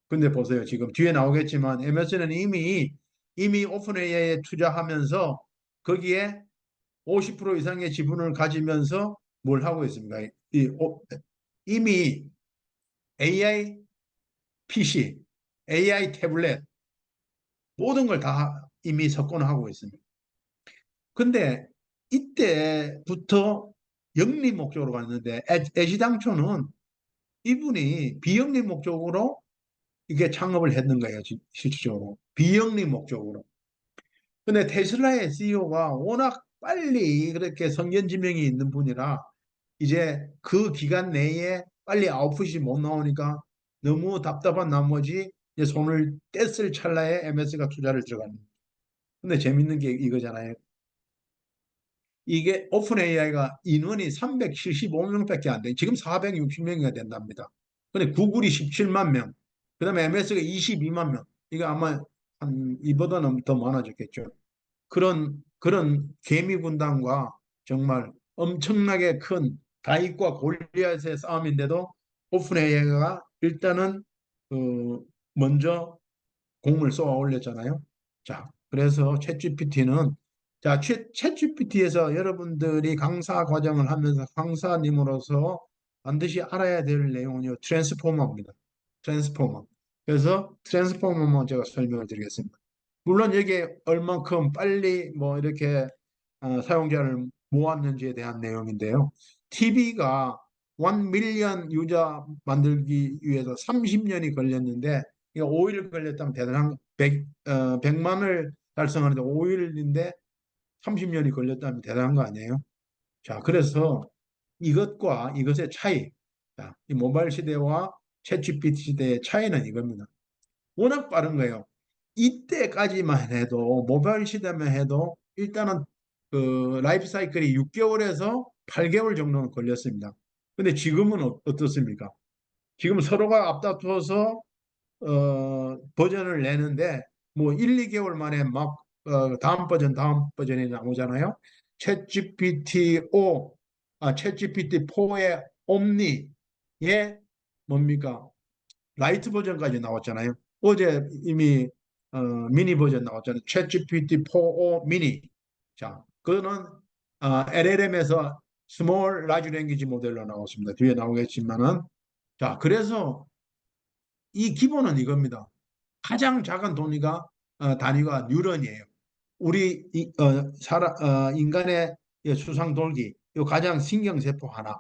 S1: 근데 보세요. 지금 뒤에 나오겠지만 MS는 이미 오픈 AI에 투자하면서 거기에 50% 이상의 지분을 가지면서 뭘 하고 있습니까? 이미 AI PC, AI 태블릿 모든 걸 다 이미 석권하고 있습니다. 근데 이때부터 영리 목적으로 갔는데 애시당초는 이분이 비영리 목적으로 이게 창업을 했는 거예요. 실질적으로. 비영리 목적으로. 근데 테슬라의 CEO가 워낙 빨리 그렇게 성견지명이 있는 분이라 이제 그 기간 내에 빨리 아웃풋이 못 나오니까 너무 답답한 나머지 이제 손을 뗐을 찰나에 MS가 투자를 들어갑니다. 근데 재밌는 게 이거잖아요. 이게 오픈 AI가 인원이 375명밖에 안 돼. 지금 460명이 된답니다. 근데 구글이 17만 명, 그다음에 MS가 22만 명. 이거 아마 한 이보다는 더 많아졌겠죠. 그런 개미 군단과 정말 엄청나게 큰 다윗과 골리앗의 싸움인데도 오픈 AI가 일단은 먼저 공을 쏘아 올렸잖아요. 자, 그래서 챗GPT는 자, 챗GPT에서 여러분들이 강사 과정을 하면서 강사님으로서 반드시 알아야 될 내용은요, 트랜스포머입니다. 트랜스포머. 그래서 트랜스포머만 제가 설명을 드리겠습니다. 물론 여기에 얼만큼 빨리 뭐 이렇게 사용자를 모았는지에 대한 내용인데요. TV가 1 밀리언 유저 만들기 위해서 30년이 걸렸는데 이거 5일 걸렸다면 대단한 100만을 달성하는데 5일인데 30년이 걸렸다면 대단한 거 아니에요? 자, 그래서 이것과 이것의 차이, 자, 이 모바일 시대와 챗GPT 시대의 차이는 이겁니다. 워낙 빠른 거예요. 이때까지만 해도 모바일 시대만 해도 일단은 그 라이프 사이클이 6개월에서 8개월 정도는 걸렸습니다. 근데 지금은 어떻습니까? 지금 서로가 앞다투어서 버전을 내는데 뭐 1, 2개월 만에 막 다음 버전이 나오잖아요. 챗GPT4의 옴니에 뭡니까? 라이트 버전까지 나왔잖아요. 어제 이미 미니 버전 나왔잖아요. 챗GPT 4o 미니. 자, 그거는 LLM에서 스몰 라지 랭귀지 모델로 나왔습니다. 뒤에 나오겠지만은 자, 그래서 이 기본은 이겁니다. 가장 작은 단위가 뉴런이에요. 우리 인간의 수상 돌기, 이 가장 신경세포 하나.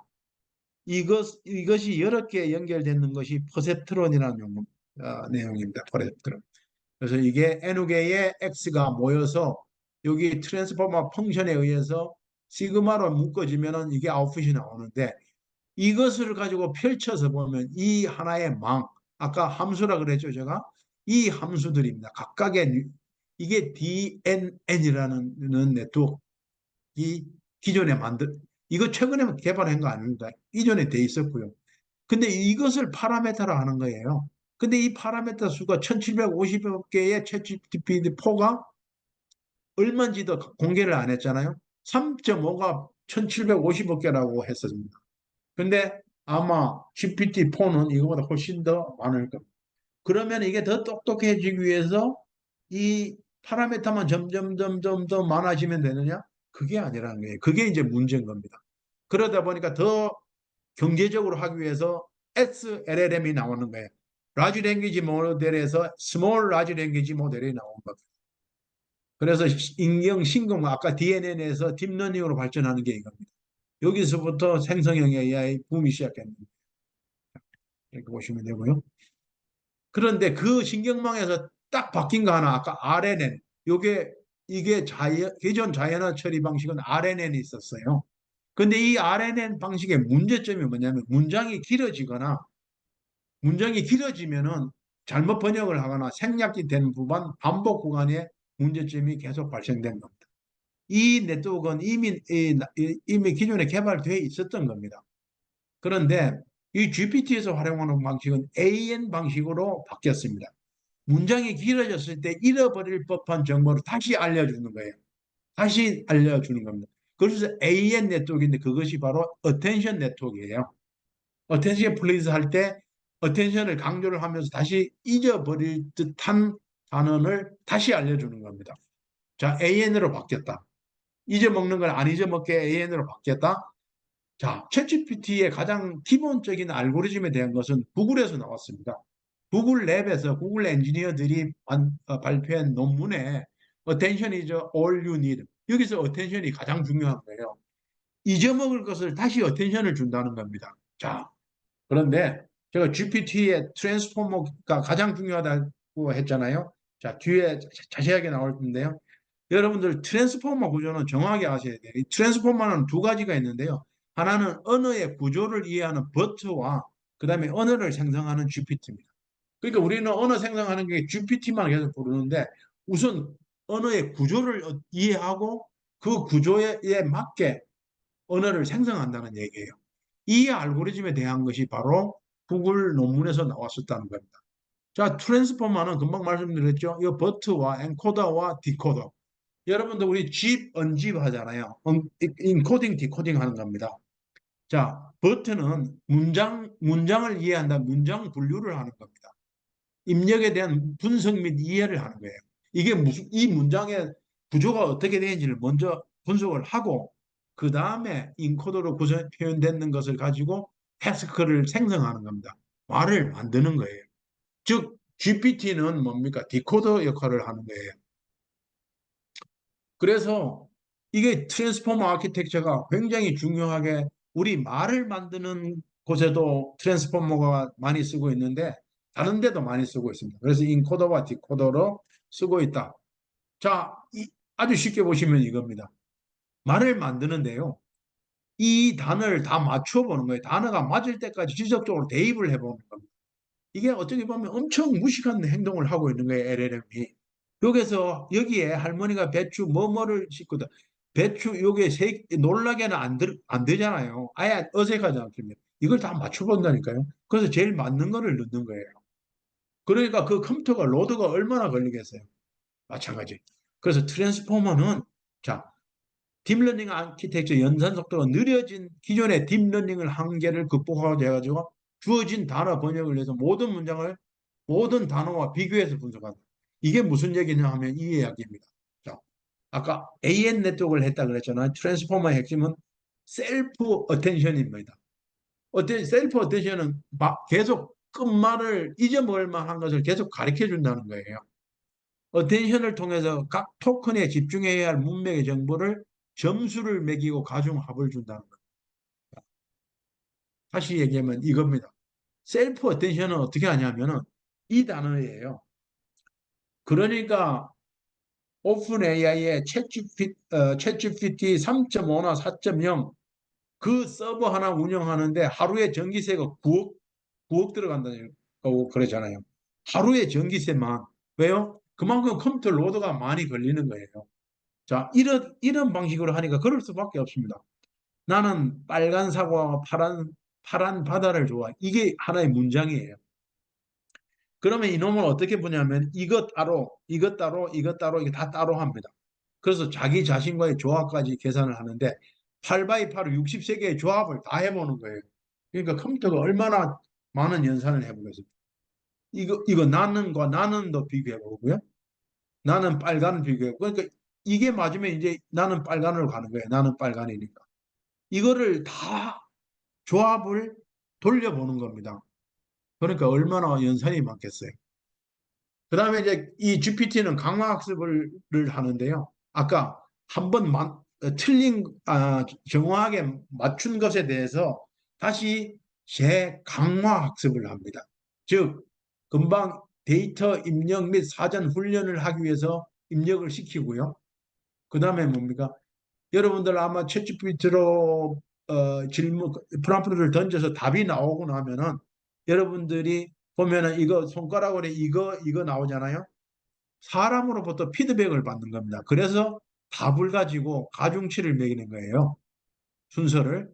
S1: 이것이 여러 개 연결되는 것이 퍼셉트론이라는 내용입니다. 퍼셉트론. 그래서 이게 N개의 X가 모여서 여기 트랜스포머 펑션에 의해서 시그마로 묶어지면은 이게 아웃풋이 나오는데 이것을 가지고 펼쳐서 보면 이 하나의 아까 함수라 그랬죠, 제가? 이 함수들입니다. 각각의 이게 DNN이라는 네트워크, 이 기존에 이거 최근에 개발한 거 아닙니다. 이전에 돼 있었고요. 근데 이것을 파라메타로 하는 거예요. 근데 이 파라메타 수가 1750개의 챗GPT4가 얼마인지도 공개를 안 했잖아요. 3.5가 1750개라고 했었습니다. 근데 아마 GPT-4는 이거보다 훨씬 더 많을 겁니다. 그러면 이게 더 똑똑해지기 위해서 이 파라메타만 점점 더 많아지면 되느냐? 그게 아니라는 거예요. 그게 이제 문제인 겁니다. 그러다 보니까 더 경제적으로 하기 위해서 SLLM이 나오는 거예요. 라지 랭귀지 모델에서 스몰 라지 랭귀지 모델이 나온 겁니다. 그래서 신경 아까 DNN에서 딥러닝으로 발전하는 게 이겁니다. 여기서부터 생성형 AI 붐이 시작했습니다. 이렇게 보시면 되고요. 그런데 그 신경망에서 딱 바뀐 거 하나 아까 RNN 이게 기존 자연어 처리 방식은 RNN이 있었어요. 근데 이 RNN 방식의 문제점이 뭐냐면 문장이 길어지면은 잘못 번역을 하거나 생략이 되는 부분 반복 구간에 문제점이 계속 발생된 겁니다. 이 네트워크는 이미 기존에 개발되어 있었던 겁니다. 그런데 이 GPT에서 활용하는 방식은 AN 방식으로 바뀌었습니다. 문장이 길어졌을 때 잃어버릴 법한 정보를 다시 알려주는 거예요. 다시 알려주는 겁니다. 그래서 AN 네트워크인데 그것이 바로 attention 네트워크예요. attention please 할 때 attention을 강조를 하면서 다시 잊어버릴 듯한 단어를 다시 알려주는 겁니다. 자, AN으로 바뀌었다. 잊어먹는 걸 안 잊어먹게 AN으로 바뀌었다. 자, 챗GPT의 가장 기본적인 알고리즘에 대한 것은 구글에서 나왔습니다. 구글 랩에서 구글 엔지니어들이 발표한 논문에 attention is all you need. 여기서 attention이 가장 중요한 거예요. 잊어먹을 것을 다시 attention을 준다는 겁니다. 자, 그런데 제가 GPT의 트랜스포머가 가장 중요하다고 했잖아요. 자, 뒤에 자세하게 나올 텐데요. 여러분들 트랜스포머 구조는 정확히 아셔야 돼요. 이 트랜스포머는 두 가지가 있는데요. 하나는 언어의 구조를 이해하는 버트와 그다음에 언어를 생성하는 GPT입니다. 그러니까 우리는 언어 생성하는 게 GPT만 계속 부르는데 우선 언어의 구조를 이해하고 그 구조에 맞게 언어를 생성한다는 얘기예요. 이 알고리즘에 대한 것이 바로 구글 논문에서 나왔었다는 겁니다. 자, 트랜스포머는 금방 말씀드렸죠. 이 버트와 엔코더와 디코더. 여러분들 우리 집, 언집 하잖아요. 인코딩, 디코딩 하는 겁니다. 자, 버트는 문장을 이해한다. 문장 분류를 하는 겁니다. 입력에 대한 분석 및 이해를 하는 거예요. 이게 이 문장의 구조가 어떻게 되는지를 먼저 분석을 하고, 그 다음에 인코더로 표현되는 것을 가지고 해스크를 생성하는 겁니다. 말을 만드는 거예요. 즉, GPT는 뭡니까? 디코더 역할을 하는 거예요. 그래서 이게 트랜스포머 아키텍처가 굉장히 중요하게 우리 말을 만드는 곳에도 트랜스포머가 많이 쓰고 있는데 다른 데도 많이 쓰고 있습니다. 그래서 인코더와 디코더로 쓰고 있다. 자, 아주 쉽게 보시면 이겁니다. 말을 만드는데요. 이 단어를 다 맞춰보는 거예요. 단어가 맞을 때까지 지속적으로 대입을 해보는 겁니다. 이게 어떻게 보면 엄청 무식한 행동을 하고 있는 거예요, LLM이. 여기서 여기에 할머니가 배추 뭐뭐를 싣거든. 배추 요게 놀라게는 안 되잖아요. 아예 어색하지 않습니까? 이걸 다 맞춰본다니까요. 그래서 제일 맞는 거를 넣는 거예요. 그러니까 그 컴퓨터가 로드가 얼마나 걸리겠어요. 마찬가지. 그래서 트랜스포머는 자 딥러닝 아키텍처 연산 속도가 느려진 기존의 딥러닝을 한계를 극복하고 돼가지고 주어진 단어 번역을 해서 모든 문장을 모든 단어와 비교해서 분석한다. 이게 무슨 얘기냐 하면 이 이야기입니다. 자, 아까 AN 네트워크를 했다 그랬잖아요. 트랜스포머의 핵심은 셀프 어텐션입니다. 셀프 어텐션은 계속 끝말을 잊어먹을 만한 것을 계속 가르쳐 준다는 거예요. 어텐션을 통해서 각 토큰에 집중해야 할 문맥의 정보를 점수를 매기고 가중합을 준다는 거예요. 다시 얘기하면 이겁니다. 셀프 어텐션은 어떻게 하냐면은 이 단어예요. 그러니까 오픈 AI의 챗GPT 3.5나 4.0 그 서버 하나 운영하는데 하루에 전기세가 9억 들어간다고 그러잖아요. 하루에 전기세만. 왜요? 그만큼 컴퓨터 로드가 많이 걸리는 거예요. 자, 이런 방식으로 하니까 그럴 수밖에 없습니다. 나는 빨간 사과와 파란 바다를 좋아해. 이게 하나의 문장이에요. 그러면 이놈을 어떻게 보냐면 이것 따로, 이것 따로, 이것 따로, 이게 다 따로 합니다. 그래서 자기 자신과의 조합까지 계산을 하는데 8x8 63개의 조합을 다 해보는 거예요. 그러니까 컴퓨터가 얼마나 많은 연산을 해보겠습니까? 이거 나는과 나는도 비교해보고요. 나는 빨간 비교해보고. 그러니까 이게 맞으면 이제 나는 빨간으로 가는 거예요. 나는 빨간이니까. 이거를 다 조합을 돌려보는 겁니다. 그러니까 얼마나 연산이 많겠어요. 그 다음에 이제 이 GPT는 강화학습을 하는데요. 아까 한번 틀린, 정확하게 맞춘 것에 대해서 다시 재강화학습을 합니다. 즉, 금방 데이터 입력 및 사전 훈련을 하기 위해서 입력을 시키고요. 그 다음에 뭡니까? 여러분들 아마 챗GPT로 질문 프롬프트를 던져서 답이 나오고 나면은 여러분들이 보면은 이거 손가락으로 이거 나오잖아요. 사람으로부터 피드백을 받는 겁니다. 그래서 답을 가지고 가중치를 매기는 거예요. 순서를.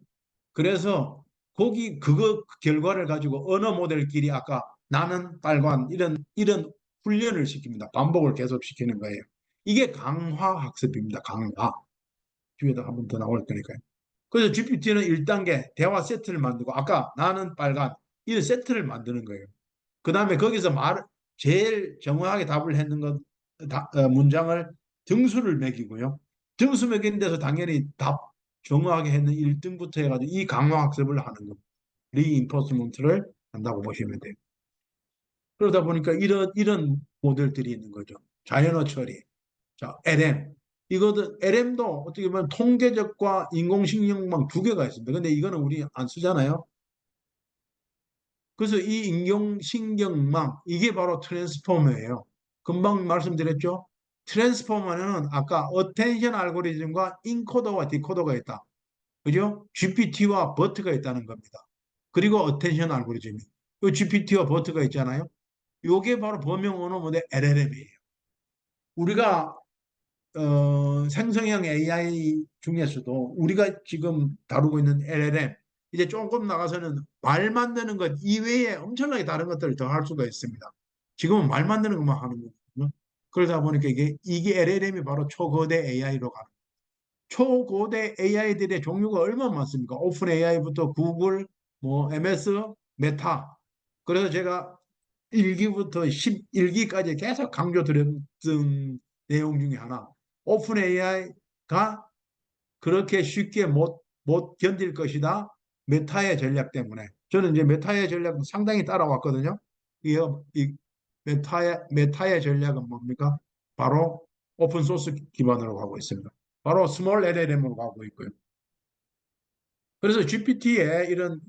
S1: 그래서 거기 그거 결과를 가지고 언어 모델끼리 아까 나는 빨관 이런 훈련을 시킵니다. 반복을 계속 시키는 거예요. 이게 강화 학습입니다. 강화. 뒤에도 한 번 더 나올 거니까요. 그래서 GPT는 1단계 대화 세트를 만들고 아까 나는 빨간 이런 세트를 만드는 거예요. 그 다음에 거기서 제일 정확하게 답을 했는 것 문장을 등수를 매기고요. 등수 매기는 데서 당연히 답 정확하게 했는 1등부터 해가지고 이 강화 학습을 하는 겁니다. 리인포스먼트를 한다고 보시면 돼요. 그러다 보니까 이런 모델들이 있는 거죠. 자연어 처리. 자, LM. 이거는 LM도 어떻게 보면 통계적과 인공신경망 두 개가 있습니다. 근데 이거는 우리 안 쓰잖아요. 그래서 이 인공신경망 이게 바로 트랜스포머예요. 금방 말씀드렸죠. 트랜스포머는 아까 어텐션 알고리즘과 인코더와 디코더가 있다. 그죠? GPT와 버트가 있다는 겁니다. 그리고 어텐션 알고리즘이. 이 GPT와 버트가 있잖아요. 이게 바로 범용 언어 모델 LLM이에요. 우리가 생성형 AI 중에서도 우리가 지금 다루고 있는 LLM 이제 조금 나가서는 말 만드는 것 이외에 엄청나게 다른 것들을 더 할 수가 있습니다. 지금은 말 만드는 것만 하는 거거든요. 그러다 보니까 이게 LLM이 바로 초거대 AI로 가는 초고대 AI들의 종류가 얼마나 많습니까? 오픈 AI부터 구글, 뭐 MS, 메타. 그래서 제가 1기부터 11기까지 계속 강조드렸던 내용 중에 하나. 오픈 AI가 그렇게 쉽게 못 견딜 것이다. 메타의 전략 때문에. 저는 이제 메타의 전략 상당히 따라왔거든요. 이 메타의 전략은 뭡니까? 바로 오픈 소스 기반으로 가고 있습니다. 바로 스몰 LLM으로 가고 있고요. 그래서 GPT의 이런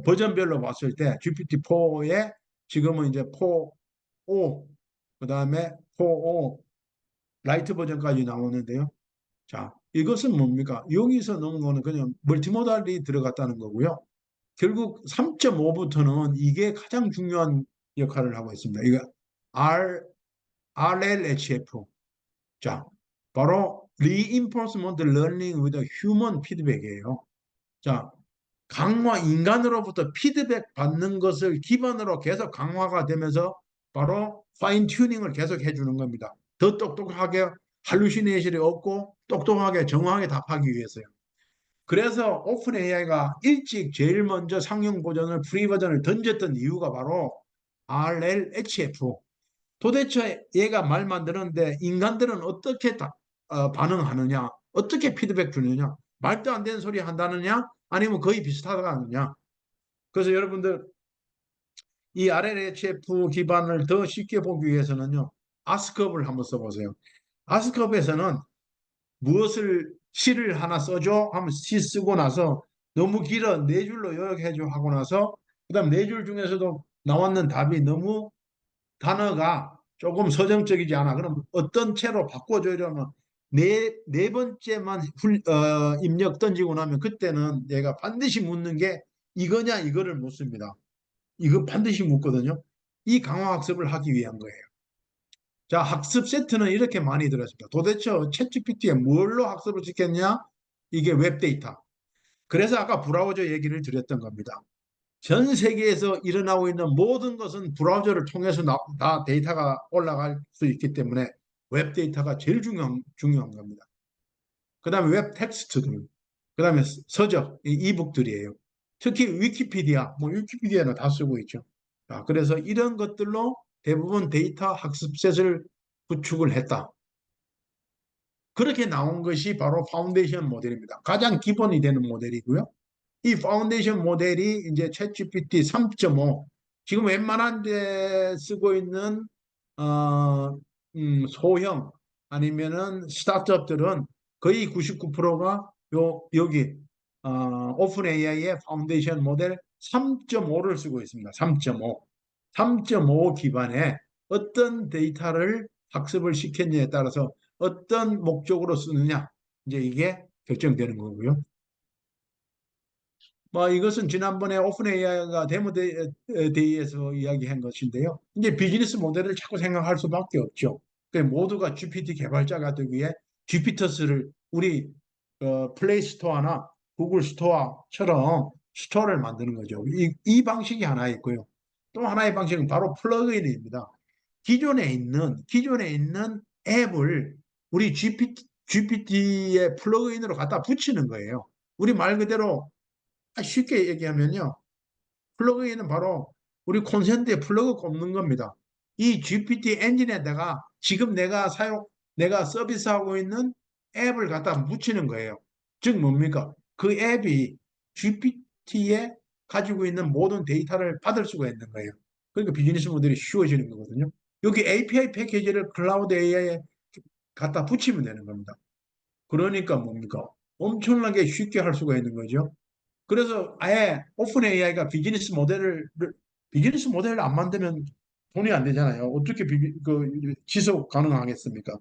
S1: 버전별로 봤을 때 GPT-4에 지금은 이제 4.5 그다음에 4.5 라이트 버전까지 나오는데요. 자, 이것은 뭡니까? 여기서 넣은 거는 그냥 멀티모달이 들어갔다는 거고요. 결국 3.5부터는 이게 가장 중요한 역할을 하고 있습니다. 이거 RLHF. 자, 바로 Reinforcement Learning with Human Feedback이에요. 자, 인간으로부터 피드백 받는 것을 기반으로 계속 강화가 되면서 바로 파인 튜닝을 계속 해주는 겁니다. 더 똑똑하게 할루시네이션이 없고 똑똑하게 정확하게 답하기 위해서요. 그래서 오픈 AI가 일찍 제일 먼저 상용 버전을 프리 버전을 던졌던 이유가 바로 RLHF. 도대체 얘가 말 만드는데 인간들은 어떻게 반응하느냐, 어떻게 피드백 주느냐, 말도 안 되는 소리 한다느냐, 아니면 거의 비슷하다느냐. 그래서 여러분들 이 RLHF 기반을 더 쉽게 보기 위해서는요, 아스컵을 한번 써보세요. 아스컵에서는 무엇을 시를 하나 써줘 하면 시 쓰고 나서 너무 길어 네 줄로 요약해줘 하고 나서 그다음 네 줄 중에서도 나왔는 답이 너무 단어가 조금 서정적이지 않아. 그럼 어떤 채로 바꿔줘야하면 네 번째만 입력 던지고 나면 그때는 내가 반드시 묻는 게 이거냐 이거를 묻습니다. 이거 반드시 묻거든요. 이 강화 학습을 하기 위한 거예요. 자, 학습 세트는 이렇게 많이 들었습니다. 도대체 챗GPT에 뭘로 학습을 시켰냐? 이게 웹데이터. 그래서 아까 브라우저 얘기를 드렸던 겁니다. 전 세계에서 일어나고 있는 모든 것은 브라우저를 통해서 다 데이터가 올라갈 수 있기 때문에 웹 데이터가 제일 중요한 겁니다. 그 다음에 웹 텍스트들, 그 다음에 서적, 이북들이에요. 특히 위키피디아, 뭐 위키피디아는 다 쓰고 있죠. 자, 그래서 이런 것들로 대부분 데이터 학습셋을 구축을 했다. 그렇게 나온 것이 바로 파운데이션 모델입니다. 가장 기본이 되는 모델이고요. 이 파운데이션 모델이 이제 챗GPT 3.5 지금 웬만한 데 쓰고 있는 소형 아니면은 스타트업들은 거의 99%가 여기 오픈 AI의 파운데이션 모델 3.5를 쓰고 있습니다. 3.5. 3.5 기반에 어떤 데이터를 학습을 시켰냐에 따라서 어떤 목적으로 쓰느냐 이제 이게 결정되는 거고요. 뭐 이것은 지난번에 오픈 AI가 데모데이에서 이야기한 것인데요. 이제 비즈니스 모델을 자꾸 생각할 수밖에 없죠. 그 모두가 GPT 개발자가 되기 위해 주피터스를 우리 플레이 스토어나 구글 스토어처럼 스토어를 만드는 거죠. 이 방식이 하나 있고요. 또 하나의 방식은 바로 플러그인입니다. 기존에 있는 앱을 우리 GPT의 플러그인으로 갖다 붙이는 거예요. 우리 말 그대로 쉽게 얘기하면요. 플러그인은 바로 우리 콘센트에 플러그 꼽는 겁니다. 이 GPT 엔진에다가 지금 내가 서비스하고 있는 앱을 갖다 붙이는 거예요. 즉 뭡니까? 그 앱이 GPT에 가지고 있는 모든 데이터를 받을 수가 있는 거예요. 그러니까 비즈니스 모델이 쉬워지는 거거든요. 여기 API 패키지를 클라우드 AI에 갖다 붙이면 되는 겁니다. 그러니까 뭡니까? 엄청나게 쉽게 할 수가 있는 거죠. 그래서 아예 오픈 AI가 비즈니스 모델을 안 만들면 돈이 안 되잖아요. 어떻게 지속 가능하겠습니까?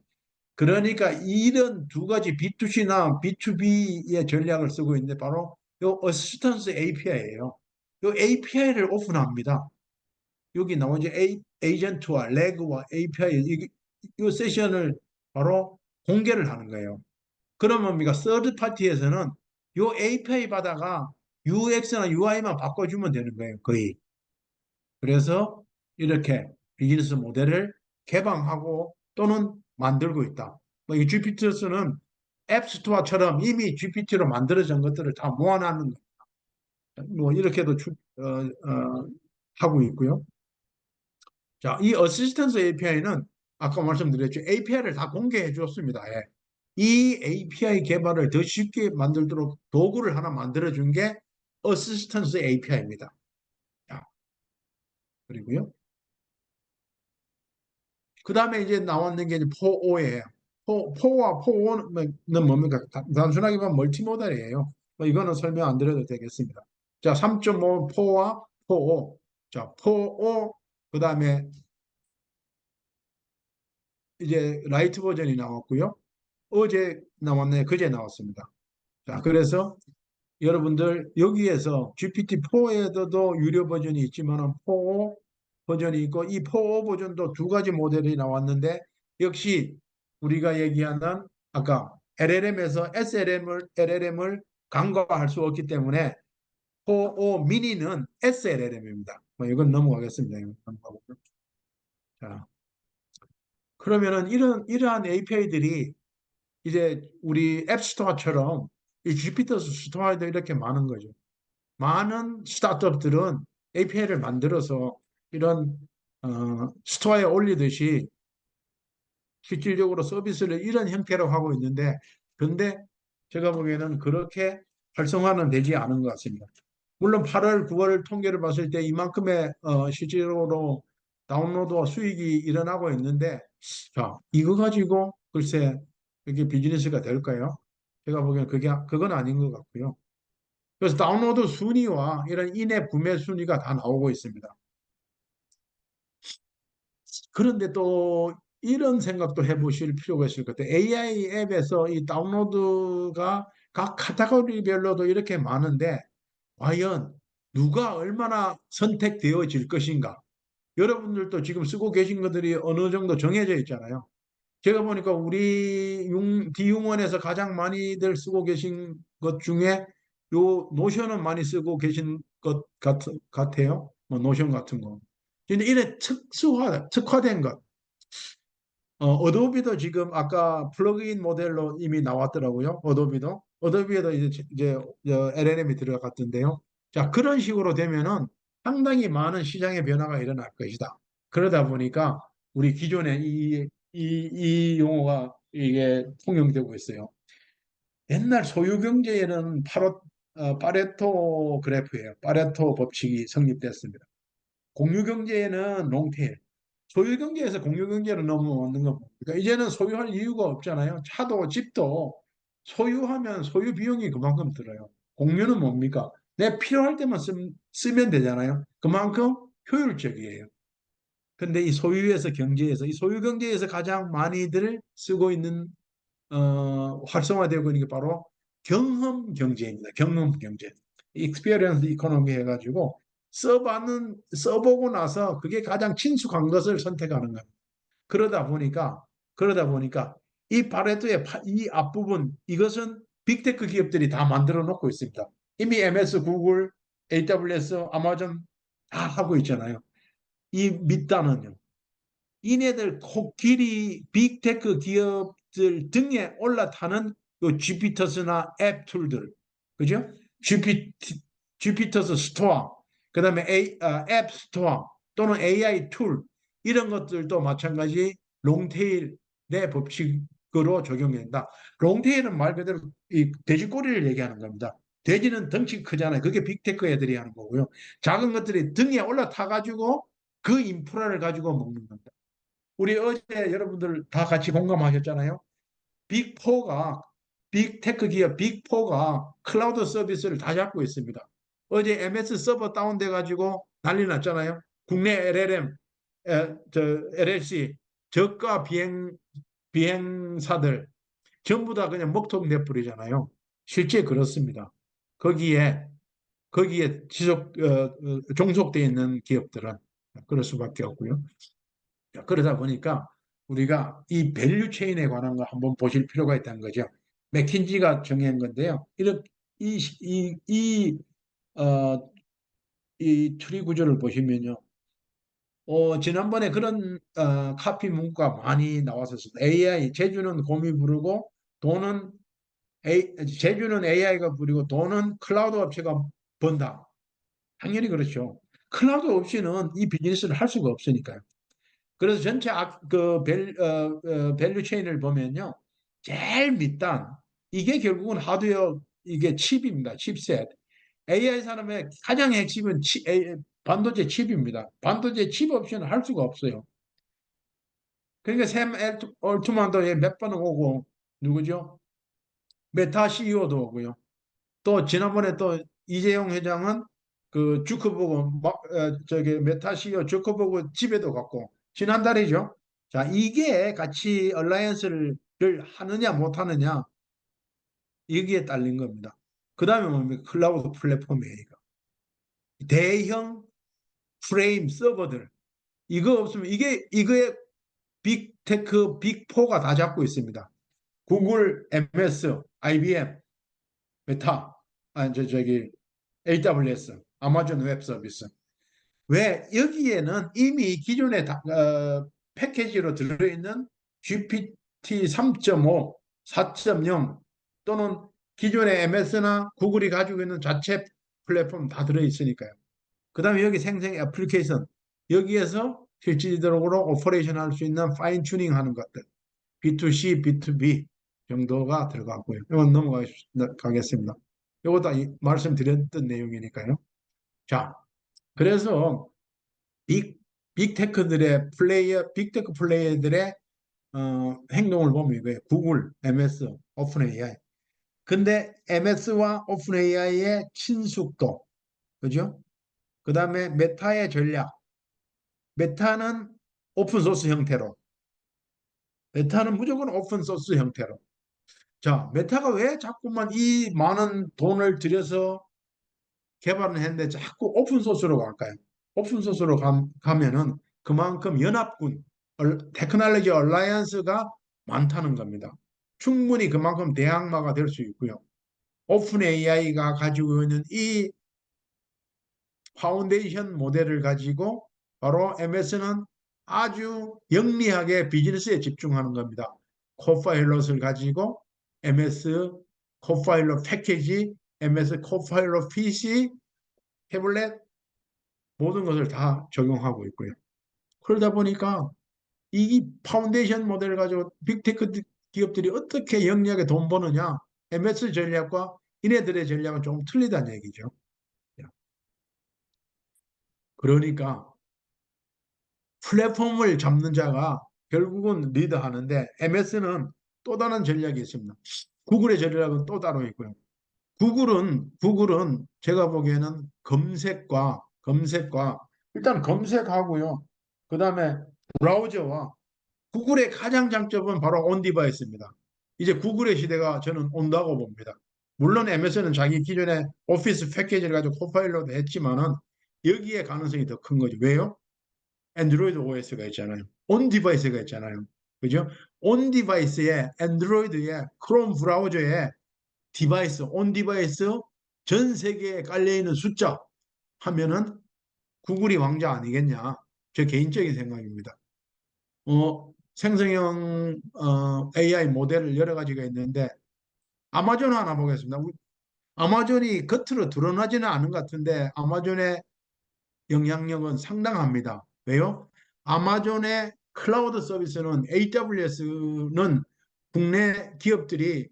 S1: 그러니까 이런 두 가지 B2C나 B2B의 전략을 쓰고 있는데 바로 요 어시스턴스 API예요. 요 API를 오픈합니다. 여기 나오죠. 에이전트와 레그와 API 이 세션을 바로 공개를 하는 거예요. 그러면 뭡니까? 서드 파티에서는 요 API 받아가 UX나 UI만 바꿔주면 되는 거예요. 거의. 그래서 이렇게 비즈니스 모델을 개방하고 또는 만들고 있다. 뭐이 GPT는 앱스토어처럼 이미 GPT로 만들어진 것들을 다 모아놨는 뭐 이렇게도 하고 있고요. 자, 이 어시스턴스 API는 아까 말씀드렸죠. API를 다 공개해 줬습니다. 예. 이 API 개발을 더 쉽게 만들도록 도구를 하나 만들어 준 게 어시스턴스 API입니다. 자, 그리고요. 그 다음에 이제 나왔는 게 이제 4O예요. 4와 4O는 뭡니까? 단순하게 보면 멀티모달이에요. 뭐 이거는 설명 안 드려도 되겠습니다. 자, 3.5 4와 4O. 자, 4O 그 다음에 이제 라이트 버전이 나왔고요. 어제 나왔네, 그제 나왔습니다. 자, 그래서 여러분들 여기에서 GPT-4에도 유료 버전이 있지만 4O 버전이 있고 이 4O 버전도 두 가지 모델이 나왔는데 역시 우리가 얘기하는 아까 LLM에서 LLM을 간과할 수 없기 때문에 4O 미니는 SLLM입니다. 뭐 이건 넘어가겠습니다. 이건 넘어가고. 자, 그러면은 이러한 API들이 이제 우리 앱스토어처럼 이 주피터 스토어에도 이렇게 많은 거죠. 많은 스타트업들은 API를 만들어서 이런 스토어에 올리듯이 실질적으로 서비스를 이런 형태로 하고 있는데, 근데 제가 보기에는 그렇게 활성화는 되지 않은 것 같습니다. 물론 8월, 9월 통계를 봤을 때 이만큼의 실제로 다운로드와 수익이 일어나고 있는데, 자, 이거 가지고 글쎄 이게 비즈니스가 될까요? 제가 보기엔 그건 아닌 것 같고요. 그래서 다운로드 순위와 이런 인앱 구매 순위가 다 나오고 있습니다. 그런데 또 이런 생각도 해보실 필요가 있을 것 같아요. AI 앱에서 이 다운로드가 각 카테고리별로도 이렇게 많은데 과연 누가 얼마나 선택되어질 것인가? 여러분들도 지금 쓰고 계신 것들이 어느 정도 정해져 있잖아요. 제가 보니까 우리 D융원에서 가장 많이들 쓰고 계신 것 중에 요 노션은 많이 쓰고 계신 것 같아요. 뭐 노션 같은 거. 근데 이래 특화된 것. 어도비도 지금 아까 플러그인 모델로 이미 나왔더라고요. 어도비에도 이제 LLM이 들어갔던데요. 자, 그런 식으로 되면은 상당히 많은 시장의 변화가 일어날 것이다. 그러다 보니까 우리 기존에 이 용어가 이게 통용되고 있어요. 옛날 소유 경제에는 파레토 그래프예요. 파레토 법칙이 성립됐습니다. 공유 경제에는 롱테일, 소유 경제에서 공유 경제로 넘어오는 거 보니까 이제는 소유할 이유가 없잖아요. 차도 집도 소유하면 소유 비용이 그만큼 들어요. 공유는 뭡니까? 내 필요할 때만 쓰면 되잖아요. 그만큼 효율적이에요. 근데 이 소유 경제에서 가장 많이들 쓰고 있는 활성화되고 있는 게 바로 경험 경제입니다. 경험 경제. 익스피리언스 이코노미 해가지고 써보고 나서 그게 가장 친숙한 것을 선택하는 겁니다. 그러다 보니까 그러다 보니까 이 파레토의 이 앞부분 이것은 빅테크 기업들이 다 만들어 놓고 있습니다. 이미 MS, 구글, AWS, 아마존 다 하고 있잖아요. 이 밑단은요. 이네들 코끼리 빅테크 기업들 등에 올라타는 그 주피터스나 앱 툴들, 그죠? 주피터스 스토어, 그다음에 앱 스토어 또는 AI 툴 이런 것들도 마찬가지 롱테일의 법칙으로 적용된다. 롱테일은 말 그대로 이 돼지꼬리를 얘기하는 겁니다. 돼지는 덩치 크잖아요. 그게 빅테크 애들이 하는 거고요. 작은 것들이 등에 올라타 가지고 그 인프라를 가지고 먹는 겁니다. 우리 어제 여러분들 다 같이 공감하셨잖아요. 빅4가 빅테크 기업 빅4가 클라우드 서비스를 다 잡고 있습니다. 어제 MS 서버 다운돼 가지고 난리 났잖아요. 국내 LLM, LLC 저가 비행사들 전부 다 그냥 먹통 내버리잖아요. 실제 그렇습니다. 거기에 지속 종속돼 있는 기업들은 그럴 수밖에 없고요. 그러다 보니까 우리가 이 밸류 체인에 관한 거 한번 보실 필요가 있다는 거죠. 맥킨지가 정한 건데요. 이렇게 어, 이 추리 구조를 보시면요. 지난번에 그런 카피 문구가 많이 나왔었습니다. AI, 제주는 곰이 부르고 돈은 제주는 AI가 부리고 돈은 클라우드 업체가 번다. 당연히 그렇죠. 클라우드 없이는 이 비즈니스를 할 수가 없으니까요. 그래서 전체 밸류 체인을 보면요. 제일 밑단 이게 결국은 하드웨어 이게 칩입니다. 칩셋. AI 산업의 가장 핵심은 반도체 칩입니다. 반도체 칩 없이는 할 수가 없어요. 그러니까 샘 얼트만도 몇 번 오고 누구죠? 메타 CEO도 오고요. 또 지난번에 또 이재용 회장은 그 주커버그 저기 메타 CEO 주커버그 집에도 갔고 지난달이죠. 자, 이게 같이 얼라이언스를 하느냐 못 하느냐 여기에 딸린 겁니다. 그다음에 뭡니까? 클라우드 플랫폼이에요. 이거. 대형 프레임 서버들 이거 없으면 이거의 빅테크 빅4가 다 잡고 있습니다. 구글, MS, IBM, 메타, 저기 AWS, 아마존 웹 서비스. 왜 여기에는 이미 기존의 패키지로 들어있는 GPT 3.5, 4.0 또는 기존의 MS나 구글이 가지고 있는 자체 플랫폼 다 들어있으니까요. 그 다음에 여기 생성 애플리케이션 여기에서 실질적으로 오퍼레이션 할 수 있는 파인 튜닝 하는 것들 B2C, B2B 정도가 들어가고요. 이건 넘어가겠습니다. 이것도 말씀드렸던 내용이니까요. 자, 그래서 빅, 빅테크들의 빅테크 플레이어들의 행동을 보면 이거예요. 구글, MS, 오픈 AI. 근데 MS와 오픈 AI의 친숙도, 그죠? 그 다음에 메타의 전략. 메타는 오픈 소스 형태로. 메타는 무조건 오픈 소스 형태로. 자, 메타가 왜 자꾸만 이 많은 돈을 들여서 개발을 했는데 자꾸 오픈 소스로 갈까요? 오픈 소스로 가면은 그만큼 연합군, 테크놀로지 얼라이언스가 많다는 겁니다. 충분히 그만큼 대항마가 될 수 있고요. 오픈 AI가 가지고 있는 이 파운데이션 모델을 가지고 바로 MS는 아주 영리하게 비즈니스에 집중하는 겁니다. 코파일럿을 가지고 MS 코파일럿 패키지, MS 코파일럿 PC, 태블릿 모든 것을 다 적용하고 있고요. 그러다 보니까 이 파운데이션 모델을 가지고 빅테크 기업들이 어떻게 영리하게 돈 버느냐, MS 전략과 이네들의 전략은 조금 틀리다는 얘기죠. 그러니까 플랫폼을 잡는 자가 결국은 리드하는데 MS는 또 다른 전략이 있습니다. 구글의 전략은 또 따로 있고요. 구글은 제가 보기에는 검색과 일단 검색하고요. 그다음에 브라우저와 구글의 가장 장점은 바로 온 디바이스입니다. 이제 구글의 시대가 저는 온다고 봅니다. 물론 MS는 자기 기존의 오피스 패키지를 가지고 코파일럿 했지만은 여기에 가능성이 더 큰 거죠. 왜요? 안드로이드 OS가 있잖아요. 온 디바이스가 있잖아요. 그죠? 온 디바이스에 안드로이드에 크롬 브라우저에 디바이스, 온 디바이스 전 세계에 깔려 있는 숫자 하면은 구글이 왕자 아니겠냐? 제 개인적인 생각입니다. 생성형 AI 모델을 여러 가지가 있는데 아마존 하나 보겠습니다. 아마존이 겉으로 드러나지는 않은 것 같은데 아마존의 영향력은 상당합니다. 왜요? 아마존의 클라우드 서비스는 AWS는 국내 기업들이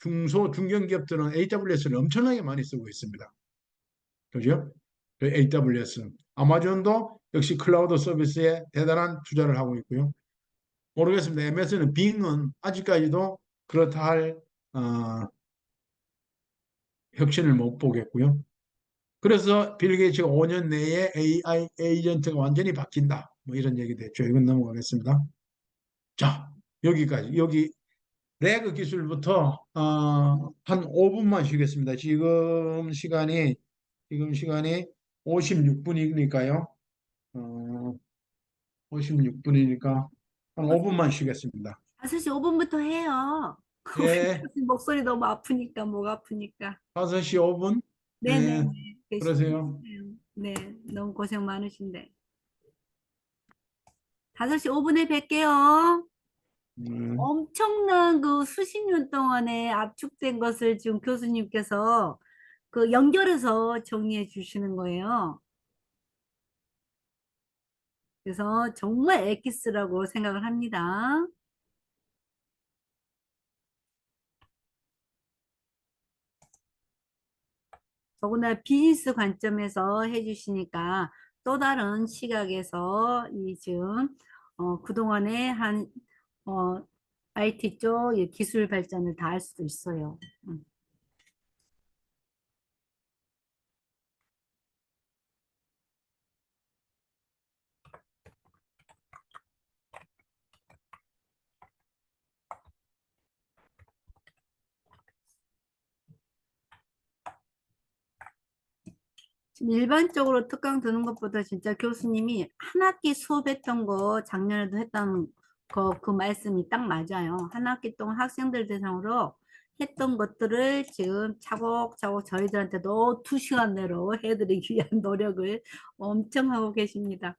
S1: 중소 중견 기업들은 AWS를 엄청나게 많이 쓰고 있습니다. 그죠? 그 AWS. 아마존도 역시 클라우드 서비스에 대단한 투자를 하고 있고요. 모르겠습니다. MS는 빙은 아직까지도 그렇다 할 혁신을 못 보겠고요. 그래서 빌 게이츠가 5년 내에 AI 에이전트가 완전히 바뀐다. 뭐 이런 얘기도 했죠. 이건 넘어가겠습니다. 자, 여기까지. 여기 레그 기술부터 한 5분만 쉬겠습니다. 지금 시간이 56분이니까요. 56분이니까 한 5분만 쉬겠습니다.
S2: 5시 5분부터 해요.
S1: 예,
S2: 우리 목소리 너무 아프니까, 목 아프니까.
S1: 5시 5분? 예,
S2: 네네네.
S1: 그러세요.
S2: 네, 너무 고생 많으신데. 5시 5분에 뵐게요.
S1: 음,
S2: 엄청난 그 수십 년 동안에 압축된 것을 지금 교수님께서 그 연결해서 정리해 주시는 거예요. 그래서 정말 엑기스라고 생각을 합니다. 더구나 비즈니스 관점에서 해주시니까 또 다른 시각에서 이 지금 그동안에 한 IT 쪽 기술 발전을 다 할 수도 있어요. 음. 지금 일반적으로 특강 드는 것보다 진짜 교수님이 한 학기 수업했던 거 작년에도 했던 거 그 말씀이 딱 맞아요. 한 학기 동안 학생들 대상으로 했던 것들을 지금 차곡차곡 저희들한테도 2시간 내로 해드리기 위한 노력을 엄청 하고 계십니다.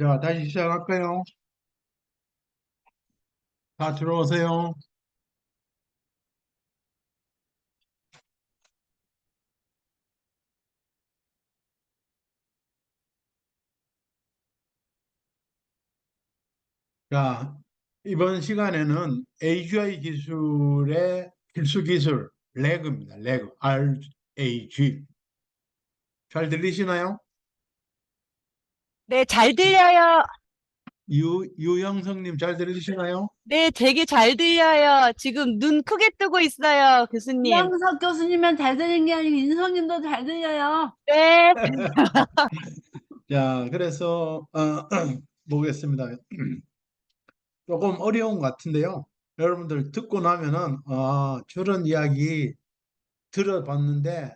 S1: 자, 다시 시작할까요? 다 들어오세요. 자, 이번 시간에는 AGI 기술의 필수 기술, 래그입니다. 래그, RAG. 잘 들리시나요?
S3: 네, 잘 들려요.
S1: 유영성님 잘 들리시나요?
S3: 네, 되게 잘 들려요. 지금 눈 크게 뜨고 있어요, 교수님.
S2: 이영석 교수님은 잘 들리는 게 아니고 인성님도 잘 들려요.
S3: 네,
S1: 자, 그래서 보겠습니다. 조금 어려운 것 같은데요. 여러분들 듣고 나면은 저런 이야기 들어봤는데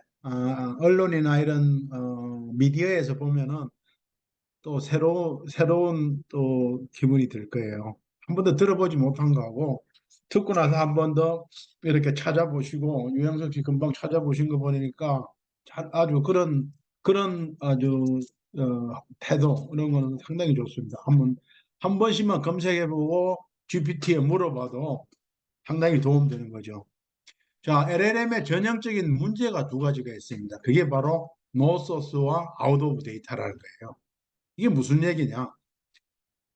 S1: 언론이나 이런 미디어에서 보면은 또 새로운 또 기분이 들 거예요. 한 번도 들어보지 못한 거하고 듣고 나서 한 번 더 이렇게 찾아보시고 유영석 씨 금방 찾아보신 거 보니까 아주 그런 아주 태도 이런 거는 상당히 좋습니다. 한 번씩만 검색해보고 GPT에 물어봐도 상당히 도움되는 거죠. 자, LLM의 전형적인 문제가 두 가지가 있습니다. 그게 바로 no source와 out of data라는 거예요. 이게 무슨 얘기냐?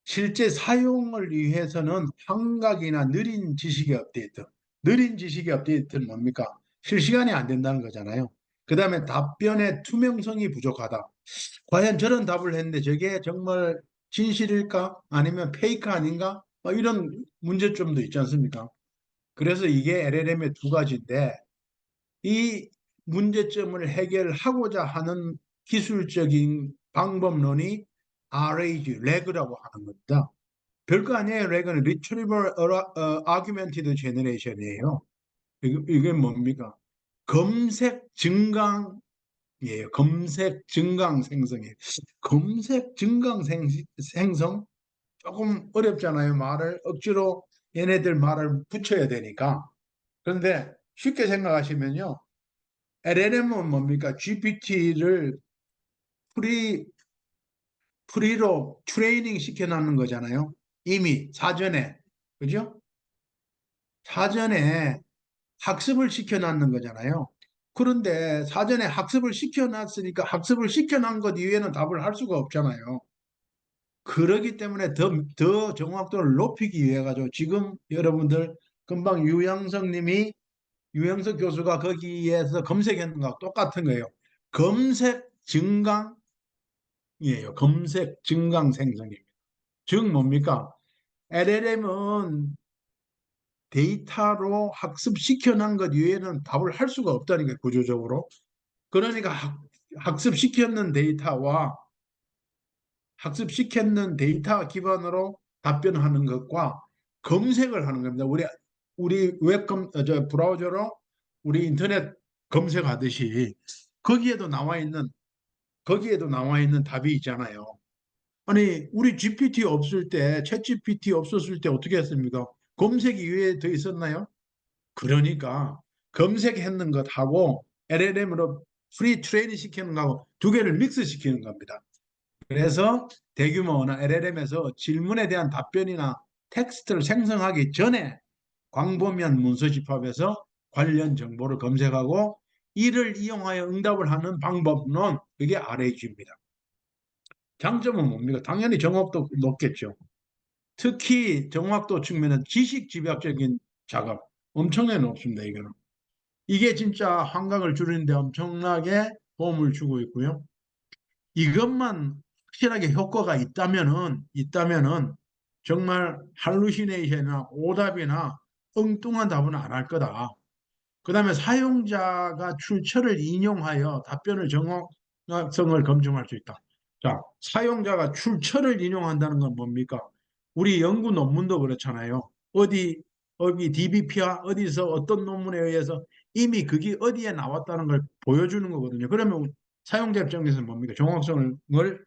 S1: 실제 사용을 위해서는 환각이나 느린 지식의 업데이트. 느린 지식의 업데이트는 뭡니까? 실시간이 안 된다는 거잖아요. 그 다음에 답변의 투명성이 부족하다. 과연 저런 답을 했는데 저게 정말 진실일까? 아니면 페이크 아닌가? 이런 문제점도 있지 않습니까? 그래서 이게 LLM의 두 가지인데 이 문제점을 해결하고자 하는 기술적인 방법론이 RAG, 래그라고 하는 겁니다. 별거 아니에요. 래그는 Retrieval Augmented Generation이에요. 이게 뭡니까? 검색 증강이에요. 검색 증강 생성이에요. 검색 증강 생성? 조금 어렵잖아요. 말을 억지로 얘네들 말을 붙여야 되니까. 그런데 쉽게 생각하시면요. LLM은 뭡니까? GPT를 프리, 프리로 트레이닝 시켜놓는 거잖아요. 이미 사전에. 그죠? 사전에 학습을 시켜놨는 거잖아요. 그런데 사전에 학습을 시켜놨으니까 학습을 시켜놓은 것 이외에는 답을 할 수가 없잖아요. 그러기 때문에 더 정확도를 높이기 위해 가지고 지금 여러분들 금방 유영석 교수가 거기에서 검색했는 거하고 똑같은 거예요. 검색 증강 이에요. 검색 증강 생성입니다. 즉 뭡니까? LLM은 데이터로 학습시켜 놓은 것 이외에는 답을 할 수가 없다는 게 구조적으로. 그러니까 학습시켰는 데이터와 학습시켰는 데이터 기반으로 답변하는 것과 검색을 하는 겁니다. 우리 저 브라우저로 우리 인터넷 검색하듯이 거기에도 나와 있는 거기에도 나와 있는 답이 있잖아요. 아니, 우리 GPT 없을 때, 챗 GPT 없었을 때 어떻게 했습니까? 검색 이외에 더 있었나요? 그러니까 검색했는 것하고 LLM으로 프리 트레이닝 시키는 거하고 두 개를 믹스 시키는 겁니다. 그래서 대규모 언어 LLM에서 질문에 대한 답변이나 텍스트를 생성하기 전에 광범위한 문서 집합에서 관련 정보를 검색하고 이를 이용하여 응답을 하는 방법론, 그게 RAG입니다. 장점은 뭡니까? 당연히 정확도 높겠죠. 특히 정확도 측면은 지식 집약적인 작업 엄청나게 높습니다. 이게 진짜 환각을 줄이는데 엄청나게 도움을 주고 있고요. 이것만 확실하게 효과가 있다면은 정말 할루시네이션이나 오답이나 엉뚱한 답은 안 할 거다. 그다음에 사용자가 출처를 인용하여 답변을 정확성을 검증할 수 있다. 자, 사용자가 출처를 인용한다는 건 뭡니까? 우리 연구 논문도 그렇잖아요. 어디 DBP와 어디서 어떤 논문에 의해서 이미 그게 어디에 나왔다는 걸 보여주는 거거든요. 그러면 사용자 입장에서는 뭡니까? 정확성을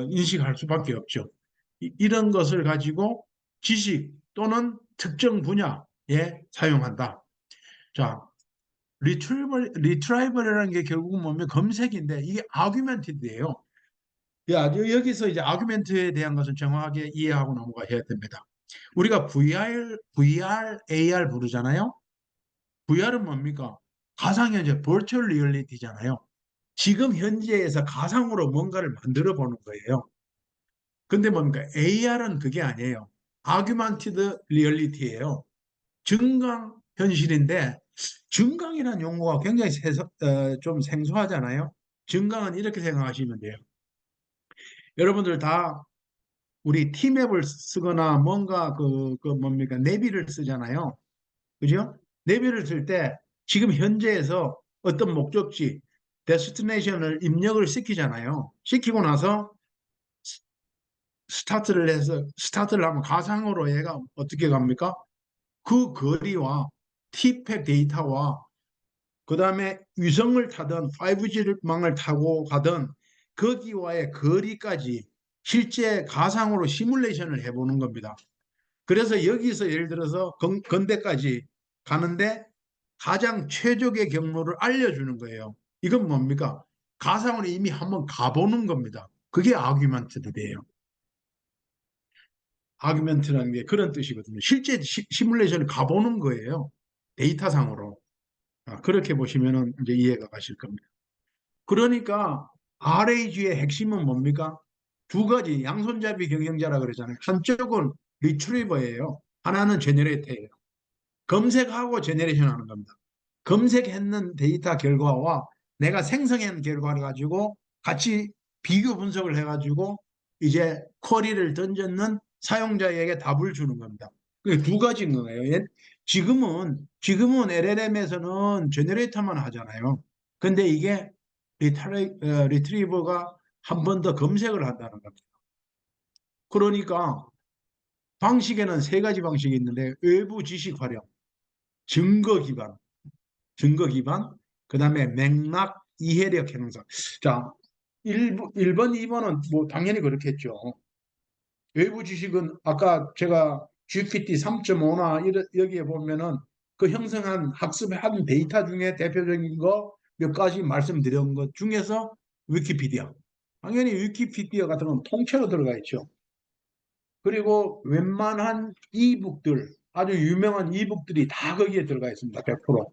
S1: 인식할 수밖에 없죠. 이런 것을 가지고 지식 또는 특정 분야에 사용한다. 자, 리트라이벌이라는 게 결국은 뭐냐면 검색인데 이게 아규멘티드예요. 여기서 이제 아규멘트에 대한 것은 정확하게 이해하고 넘어가셔야 됩니다. 우리가 VR, AR 부르잖아요. VR은 뭡니까? 가상현실, 버추얼 리얼리티잖아요. 지금 현재에서 가상으로 뭔가를 만들어 보는 거예요. 근데 뭡니까? AR은 그게 아니에요. 아규먼티드 리얼리티예요. 증강 현실인데 증강이라는 용어가 굉장히 좀 생소하잖아요. 증강은 이렇게 생각하시면 돼요. 여러분들 다 우리 T맵을 쓰거나 뭔가 그 뭡니까? 내비를 쓰잖아요. 그죠? 내비를 쓸 때 지금 현재에서 어떤 목적지, 데스티네이션을 입력을 시키잖아요. 시키고 나서 스타트를 하면 가상으로 얘가 어떻게 갑니까? 그 거리와 티팩 데이터와 그 다음에 위성을 타든 5G망을 타고 가든 거기와의 거리까지 실제 가상으로 시뮬레이션을 해보는 겁니다. 그래서 여기서 예를 들어서 건대까지 가는데 가장 최적의 경로를 알려주는 거예요. 이건 뭡니까? 가상으로 이미 한번 가보는 겁니다. 그게 아규먼트들이에요. 아규멘트라는 게 그런 뜻이거든요. 실제 시뮬레이션을 가보는 거예요. 데이터상으로. 그렇게 보시면 이제 이해가 가실 겁니다. 그러니까 RAG의 핵심은 뭡니까? 두 가지 양손잡이 경영자라 그러잖아요. 한쪽은 리트리버예요. 하나는 제너레이터예요. 검색하고 제너레이션 하는 겁니다. 검색했는 데이터 결과와 내가 생성한 결과를 가지고 같이 비교 분석을 해가지고 이제 쿼리를 던졌는 사용자에게 답을 주는 겁니다. 그게 두 가지인 거예요. 지금은 LLM에서는 제너레이터만 하잖아요. 근데 이게 리트리버가 한 번 더 검색을 한다는 겁니다. 그러니까 방식에는 세 가지 방식이 있는데 외부 지식 활용, 증거 기반, 그 다음에 맥락, 이해력 형성. 자, 1번, 2번은 뭐 당연히 그렇겠죠. 외부 지식은 아까 제가 GPT 3.5나 여기에 보면은 그 형성한 학습한 데이터 중에 대표적인 거 몇 가지 말씀드린 것 중에서 위키피디아. 당연히 위키피디아 같은 건 통째로 들어가 있죠. 그리고 웬만한 이북들, 아주 유명한 이북들이 다 거기에 들어가 있습니다. 100%.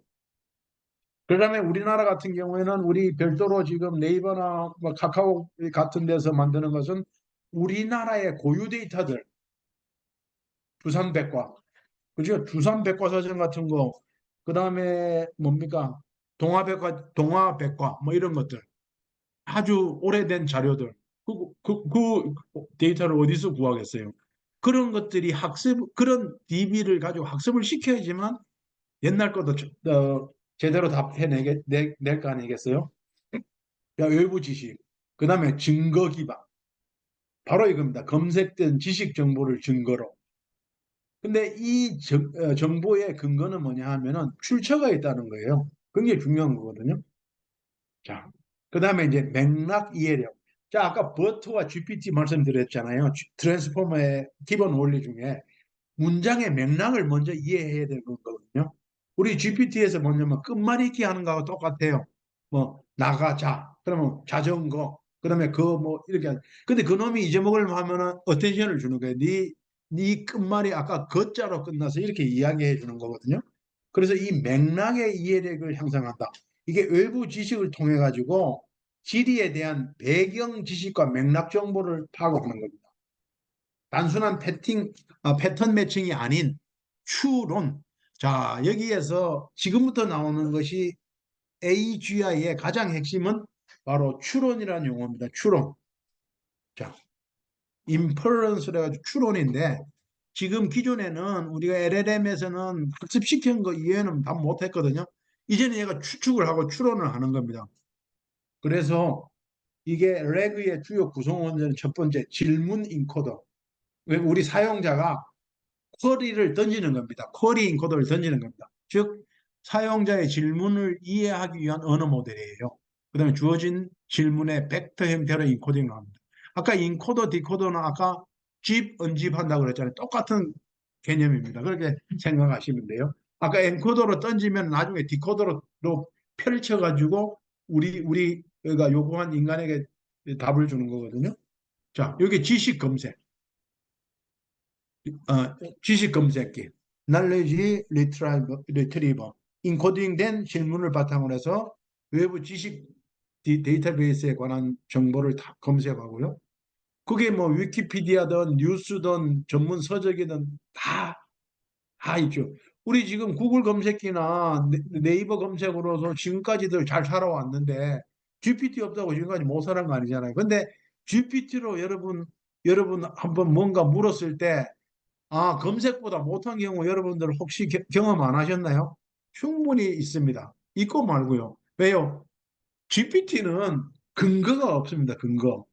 S1: 그다음에 우리나라 같은 경우에는 우리 별도로 지금 네이버나 뭐 카카오 같은 데서 만드는 것은 우리나라의 고유 데이터들, 두산백과, 그죠? 두산백과사전 같은 거, 그다음에 뭡니까? 동화백과 뭐 이런 것들, 아주 오래된 자료들, 그 데이터를 어디서 구하겠어요? 그런 것들이 그런 DB를 가지고 학습을 시켜야지만 옛날 것도 제대로 낼 거 아니겠어요? 외부 지식, 그 다음에 증거 기반. 바로 이겁니다. 검색된 지식 정보를 증거로. 근데 이 정보의 근거는 뭐냐 하면은 출처가 있다는 거예요. 굉장히 중요한 거거든요. 자, 그 다음에 이제 맥락 이해력. 자, 아까 버트와 GPT 말씀드렸잖아요. 트랜스포머의 기본 원리 중에 문장의 맥락을 먼저 이해해야 되는 거거든요. 우리 GPT에서 뭐냐면 끝말잇기 하는 거하고 똑같아요. 뭐 나가자. 그러면 자전거. 그다음에 그 뭐 이렇게. 근데 그놈이 잊어먹을 하면은 어텐션을 주는 거예요. 네 끝말이 아까 거자로 끝나서 이렇게 이야기해 주는 거거든요. 그래서 이 맥락의 이해력을 향상한다. 이게 외부 지식을 통해 가지고 지리에 대한 배경 지식과 맥락 정보를 파악하는 겁니다. 단순한 패턴 매칭이 아닌 추론. 자, 여기에서 지금부터 나오는 것이 AGI의 가장 핵심은 바로 추론이라는 용어입니다. 추론. 자, 인퍼런스라 가지고 추론인데 지금 기존에는 우리가 LLM에서는 학습시킨 거 이외에는 다 못했거든요. 이제는 얘가 추측을 하고 추론을 하는 겁니다. 그래서 이게 레그의 주요 구성원은 첫 번째 질문 인코더. 우리 사용자가 쿼리를 던지는 겁니다. 쿼리 인코더를 던지는 겁니다. 즉 사용자의 질문을 이해하기 위한 언어 모델이에요. 그 다음에 주어진 질문의 벡터 형태로 인코딩을 합니다. 아까 인코더, 디코더는 아까 집, 언집 한다고 그랬잖아요. 똑같은 개념입니다. 그렇게 생각하시면 돼요. 아까 엔코더로 던지면 나중에 디코더로 펼쳐가지고 우리가 요구한 인간에게 답을 주는 거거든요. 자, 여기 지식 검색, 지식 검색기, knowledge retriever, 인코딩된 질문을 바탕으로 해서 외부 지식 데이터베이스에 관한 정보를 다 검색하고요. 그게 뭐 위키피디아든 뉴스든 전문 서적이든 다 있죠. 우리 지금 구글 검색기나 네이버 검색으로서 지금까지들 잘 살아왔는데 GPT 없다고 지금까지 못 살은 거 아니잖아요. 근데 GPT로 여러분 한번 뭔가 물었을 때 검색보다 못한 경우 여러분들 혹시 경험 안 하셨나요? 충분히 있습니다. 있고 말고요. 왜요? GPT는 근거가 없습니다. 근거.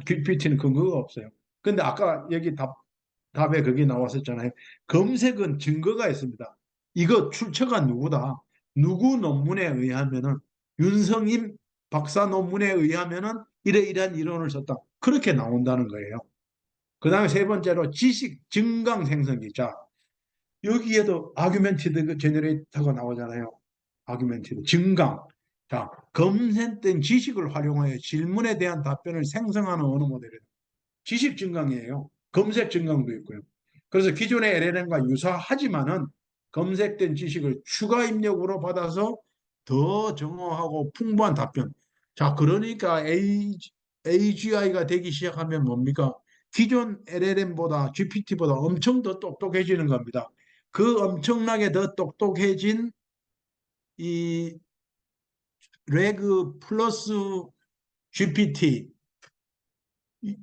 S1: GPT는 근거가 없어요. 근데 아까 여기 답에 거기 나왔었잖아요. 검색은 증거가 있습니다. 이거 출처가 누구다. 누구 논문에 의하면은 윤성임 박사 논문에 의하면은 이러이러한 이론을 썼다. 그렇게 나온다는 거예요. 그 다음에 세 번째로 지식 증강 생성기. 자, 여기에도 아규멘티드 제너레이터가 나오잖아요. 아규멘티드 증강. 자, 검색된 지식을 활용하여 질문에 대한 답변을 생성하는 언어 모델이에요. 지식 증강이에요. 검색 증강도 있고요. 그래서 기존의 LLM과 유사하지만은 검색된 지식을 추가 입력으로 받아서 더 정확하고 풍부한 답변. 자, 그러니까 AGI가 되기 시작하면 뭡니까? 기존 LLM보다 GPT보다 엄청 더 똑똑해지는 겁니다. 그 엄청나게 더 똑똑해진 이 레그 플러스 GPT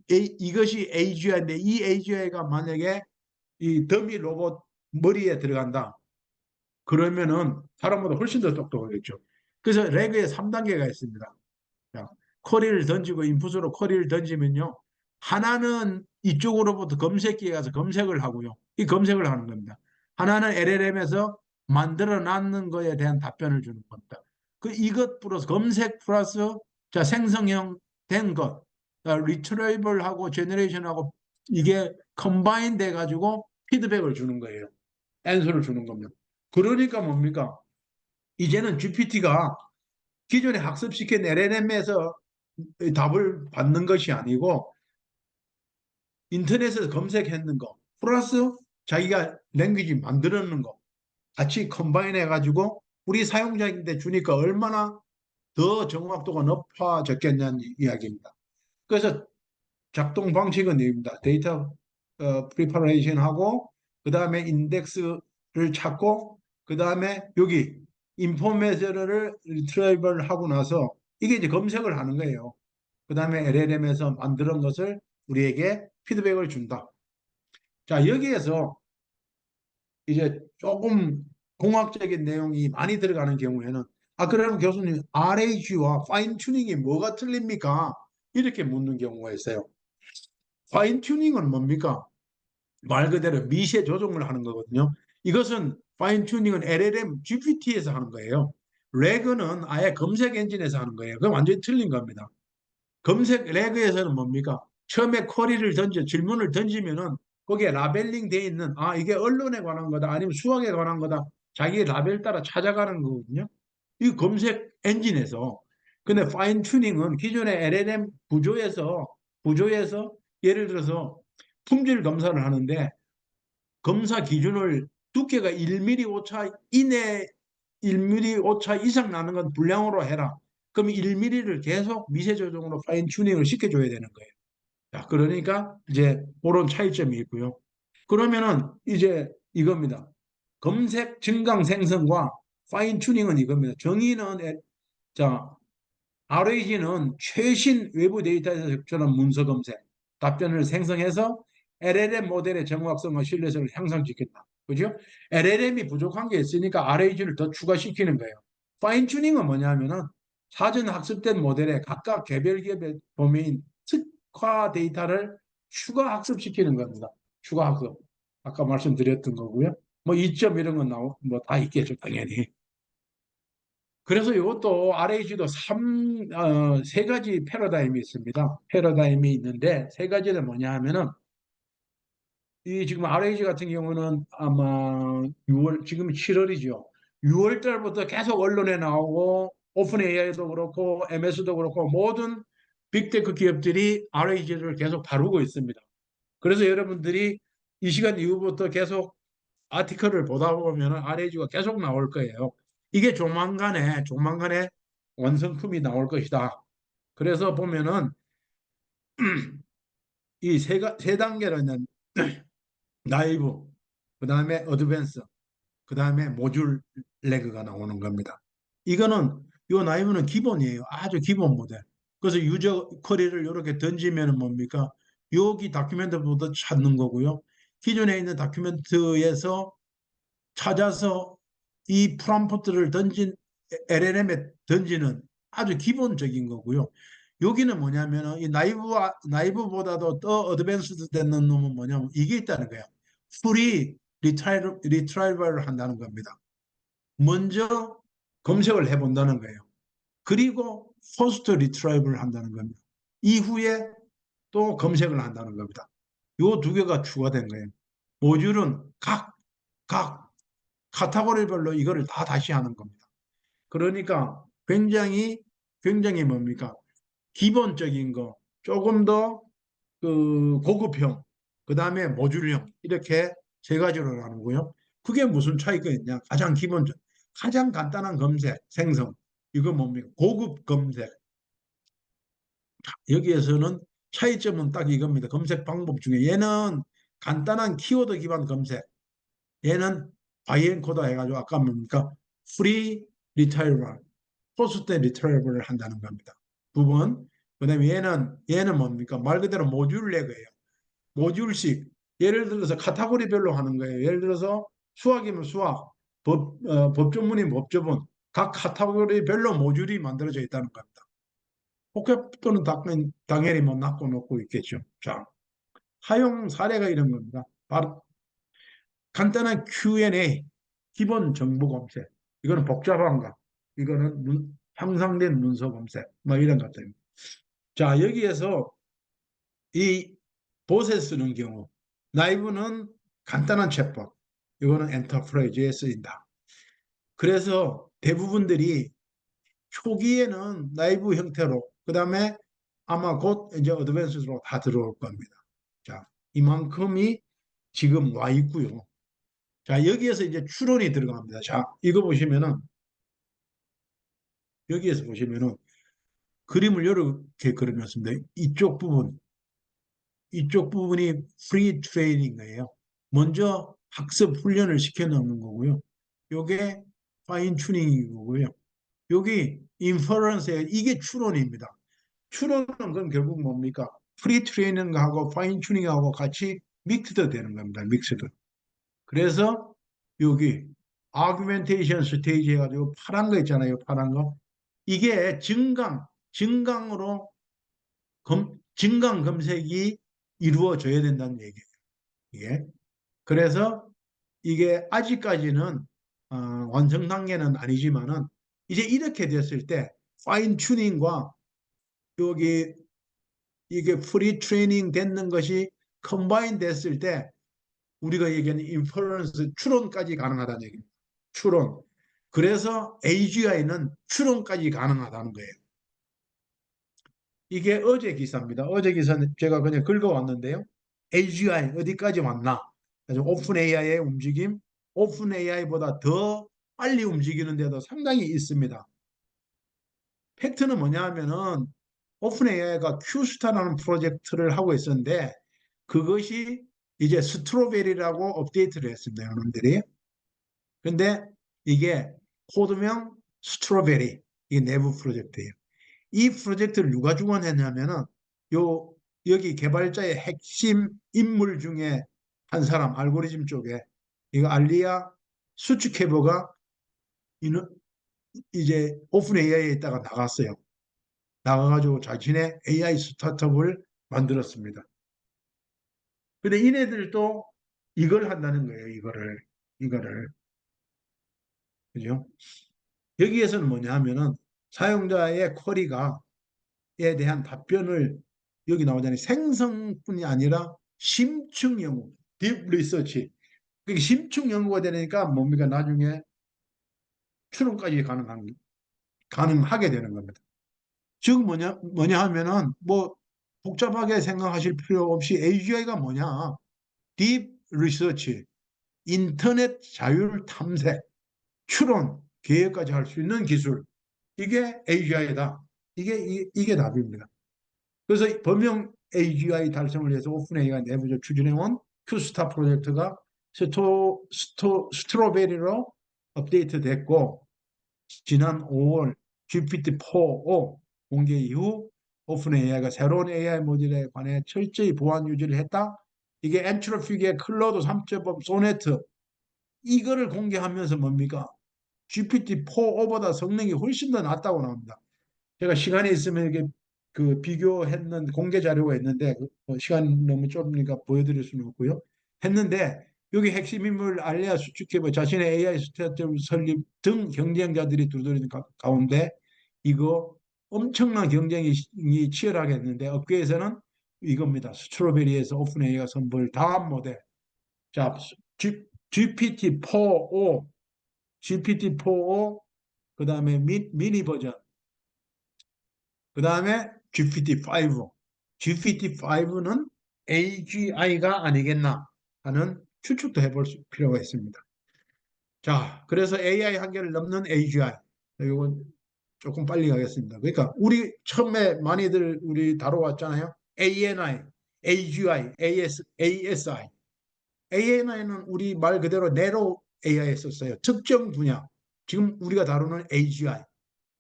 S1: 이것이 AGI인데 이 AGI가 만약에 이 더미 로봇 머리에 들어간다. 그러면은 사람보다 훨씬 더 똑똑하겠죠. 그래서 레그에 3단계가 있습니다. 자, 쿼리를 던지고 인풋으로 쿼리를 던지면요. 하나는 이쪽으로부터 검색기에 가서 검색을 하고요. 이 검색을 하는 겁니다. 하나는 LLM에서 만들어 놨는 거에 대한 답변을 주는 겁니다. 이것 플러스 검색 플러스 자 생성형 된 것, 리트레이블하고 제너레이션하고 이게 컴바인 돼 가지고 피드백을 주는 거예요. 앤서를 주는 겁니다. 그러니까 뭡니까? 이제는 GPT가 기존에 학습시킨 LLM에서 답을 받는 것이 아니고 인터넷에서 검색했는 거 플러스 자기가 랭귀지 만들었는 거 같이 컴바인 해가지고 우리 사용자인데 주니까 얼마나 더 정확도가 높아졌겠냐는 이야기입니다. 그래서 작동 방식은 이겁니다. 데이터 프리퍼레이션 하고 그 다음에 인덱스를 찾고 그 다음에 여기 인포메이션을 리트리버를 하고 나서 이게 이제 검색을 하는 거예요. 그 다음에 LLM에서 만드는 것을 우리에게 피드백을 준다. 자, 여기에서 이제 조금 공학적인 내용이 많이 들어가는 경우에는 그러면 교수님 RAG와 파인 튜닝이 뭐가 틀립니까? 이렇게 묻는 경우가 있어요. 파인 튜닝은 뭡니까? 말 그대로 미세 조정을 하는 거거든요. 이것은 파인 튜닝은 LLM GPT에서 하는 거예요. 레그는 아예 검색 엔진에서 하는 거예요. 그건 완전히 틀린 겁니다. 검색 레그에서는 뭡니까? 처음에 쿼리를 질문을 던지면은 거기에 라벨링 돼 있는 이게 언론에 관한 거다 아니면 수학에 관한 거다 자기 라벨 따라 찾아가는 거거든요. 이 검색 엔진에서. 근데 파인 튜닝은 기존의 LLM 구조에서 예를 들어서 품질 검사를 하는데 검사 기준을 두께가 1mm 오차 이내 1mm 오차 이상 나는 건 불량으로 해라. 그럼 1mm를 계속 미세 조정으로 파인 튜닝을 시켜줘야 되는 거예요. 자, 그러니까 이제 그런 차이점이 있고요. 그러면은 이제 이겁니다. 검색 증강 생성과 파인 튜닝은 이겁니다. 정의는 자 RAG는 최신 외부 데이터에서 적절한 문서 검색, 답변을 생성해서 LLM 모델의 정확성과 신뢰성을 향상시킨다. 그죠? LLM이 부족한 게 있으니까 RAG를 더 추가시키는 거예요. 파인 튜닝은 뭐냐면은 사전 학습된 모델에 각각 개별 범위인 특화 데이터를 추가 학습시키는 겁니다. 추가 학습. 아까 말씀드렸던 거고요. 뭐 이점 이런 건 뭐다 있겠죠, 당연히. 그래서 이것도 RAG도 세 가지 패러다임이 있습니다. 패러다임이 있는데 세 가지는 뭐냐 하면은 이 지금 RAG 같은 경우는 아마 6월 지금 7월이죠. 6월 달부터 계속 언론에 나오고 오픈 AI도 그렇고 MS도 그렇고 모든 빅테크 기업들이 RAG를 계속 다루고 있습니다. 그래서 여러분들이 이 시간 이후부터 계속 아티클을 보다 보면 RAG가 계속 나올 거예요. 이게 조만간에 완성품이 나올 것이다. 그래서 보면은 이 세 단계로는 나이브, 그 다음에 어드밴스, 그 다음에 모듈 레그가 나오는 겁니다. 이거는 요 나이브는 기본이에요. 아주 기본 모델. 그래서 유저 쿼리를 이렇게 던지면 뭡니까? 여기 다큐멘트부터 찾는 거고요. 기존에 있는 다큐멘트에서 찾아서 이 프롬프트를 던진 LLM에 던지는 아주 기본적인 거고요. 여기는 뭐냐면 이 나이브보다도 더 어드밴스드 되는 놈은 뭐냐면 이게 있다는 거예요. 풀이 리트라이벌을 한다는 겁니다. 먼저 검색을 해본다는 거예요. 그리고 포스트 리트라이벌을 한다는 겁니다. 이후에 또 검색을 한다는 겁니다. 요 두 개가 추가된 거예요. 모듈은 각 카테고리별로 이거를 다 다시 하는 겁니다. 그러니까 굉장히 뭡니까? 기본적인 거, 조금 더 그 고급형, 그 다음에 모듈형 이렇게 세 가지로 나누고요. 그게 무슨 차이가 있냐? 가장 간단한 검색, 생성. 이거 뭡니까? 고급 검색. 여기에서는 차이점은 딱 이겁니다. 검색 방법 중에 얘는 간단한 키워드 기반 검색, 얘는 바이엔코더 해가지고 아까 뭡니까? 프리 리타이어블, 포스트 리타이어블을 한다는 겁니다. 두 번. 그다음에 얘는 뭡니까? 말 그대로 모듈 레그예요. 모듈식. 예를 들어서 카테고리별로 하는 거예요. 예를 들어서 수학이면 수학, 법조문이면 법조문. 각 카테고리별로 모듈이 만들어져 있다는 겁니다. 복합도는 당연히 뭐 낮고 높고 있겠죠. 자, 사용 사례가 이런 겁니다. 바로 간단한 Q&A, 기본 정보 검색. 이거는 복잡한 거. 이거는 향상된 문서 검색. 뭐 이런 것들. 자, 여기에서 이 봇에 쓰는 경우, 나이브는 간단한 챗봇. 이거는 엔터프라이즈에 쓰인다. 그래서 대부분들이 초기에는 나이브 형태로, 그 다음에 아마 곧 이제 어드밴스로 다 들어올 겁니다. 자, 이만큼이 지금 와 있고요. 자, 여기에서 이제 추론이 들어갑니다. 자, 이거 보시면은, 여기에서 보시면은, 그림을 이렇게 그려놨습니다. 이쪽 부분이 프리 트레이닝이에요. 먼저 학습 훈련을 시켜 놓는 거고요. 요게 파인 튜닝이고요. 여기 인퍼런스에 이게 추론입니다. 추론은 그럼 결국 뭡니까? 프리 트레이닝하고 파인 튜닝하고 같이 믹스드 되는 겁니다. 믹스드. 그래서 여기 아규멘테이션 스테이지 해가지고 파란 거 있잖아요. 파란 거. 이게 증강으로 증강 검색이 이루어져야 된다는 얘기예요. 이게. 그래서 이게 아직까지는 완성 단계는 아니지만은 이제 이렇게 됐을 때 파인 튜닝과 여기 이게 프리 트레이닝 됐는 것이 컴바인 됐을 때 우리가 얘기하는 인퍼런스 추론까지 가능하다는 얘기입니다. 추론. 그래서 AGI는 추론까지 가능하다는 거예요. 이게 어제 기사입니다. 어제 기사는 제가 그냥 긁어왔는데요. AGI 어디까지 왔나? 그래서 오픈 AI의 움직임, 오픈 AI보다 더 빨리 움직이는 데도 상당히 있습니다. 팩트는 뭐냐 하면은 오픈 AI가 큐스타라는 프로젝트를 하고 있었는데 그것이 이제 스트로베리라고 업데이트를 했습니다. 여러분들이. 근데 이게 코드명 스트로베리, 이게 내부 프로젝트예요. 이 프로젝트를 누가 주관했냐면은 여기 개발자의 핵심 인물 중에 한 사람, 알고리즘 쪽에 이거 알리아 수츠케버가 이제 오픈 AI에 있다가 나갔어요. 나가가지고 자신의 AI 스타트업을 만들었습니다. 근데 이네들도 이걸 한다는 거예요. 이거를. 그죠? 여기에서는 뭐냐 하면은 사용자의 쿼리에 대한 답변을 여기 나오잖아요. 생성뿐이 아니라 심층 연구, 딥 리서치. 그게 심층 연구가 되니까 뭡니까? 나중에 추론까지 가능하게 되는 겁니다. 즉 뭐냐 하면은 뭐 복잡하게 생각하실 필요 없이 AGI가 뭐냐? 딥 리서치, 인터넷 자율 탐색, 추론, 계획까지 할 수 있는 기술. 이게 AGI다. 이게 답입니다. 그래서 범용 AGI 달성을 위해서 오픈AI가 내부적 추진해온 큐스타 프로젝트가 스트로베리로 업데이트 됐고, 지난 5월 GPT-4o 공개 이후 오픈AI가 새로운 AI 모델에 관해 철저히 보안 유지를 했다. 이게 엔트로피기의 클로드 3.5 소네트 이거를 공개하면서 뭡니까? GPT-4o보다 성능이 훨씬 더 낫다고 나옵니다. 제가 시간이 있으면 이게 그 비교했는 공개 자료가 있는데 시간이 너무 좁으니까 보여드릴 수는 없고요. 했는데 여기 핵심 인물 알리아 수축해버 자신의 AI 스타트업 설립 등 경쟁자들이 두드리는 가운데 이거 엄청난 경쟁이 치열하게 했는데 업계에서는 이겁니다. 스트로베리에서 오픈 AI가 선보일 다음 모델. 자, GPT-4o, GPT-4o, 그 다음에 미니 버전, 그 다음에 GPT-5. GPT-5는 AGI가 아니겠나 하는 추측도 해볼 필요가 있습니다. 자, 그래서 AI 한계를 넘는 AGI. 이건 조금 빨리 가겠습니다. 그러니까 우리 처음에 많이들 우리 다뤄왔잖아요. ANI, AGI, ASI. ANI는 우리 말 그대로 내로 AI 썼어요. 특정 분야. 지금 우리가 다루는 AGI.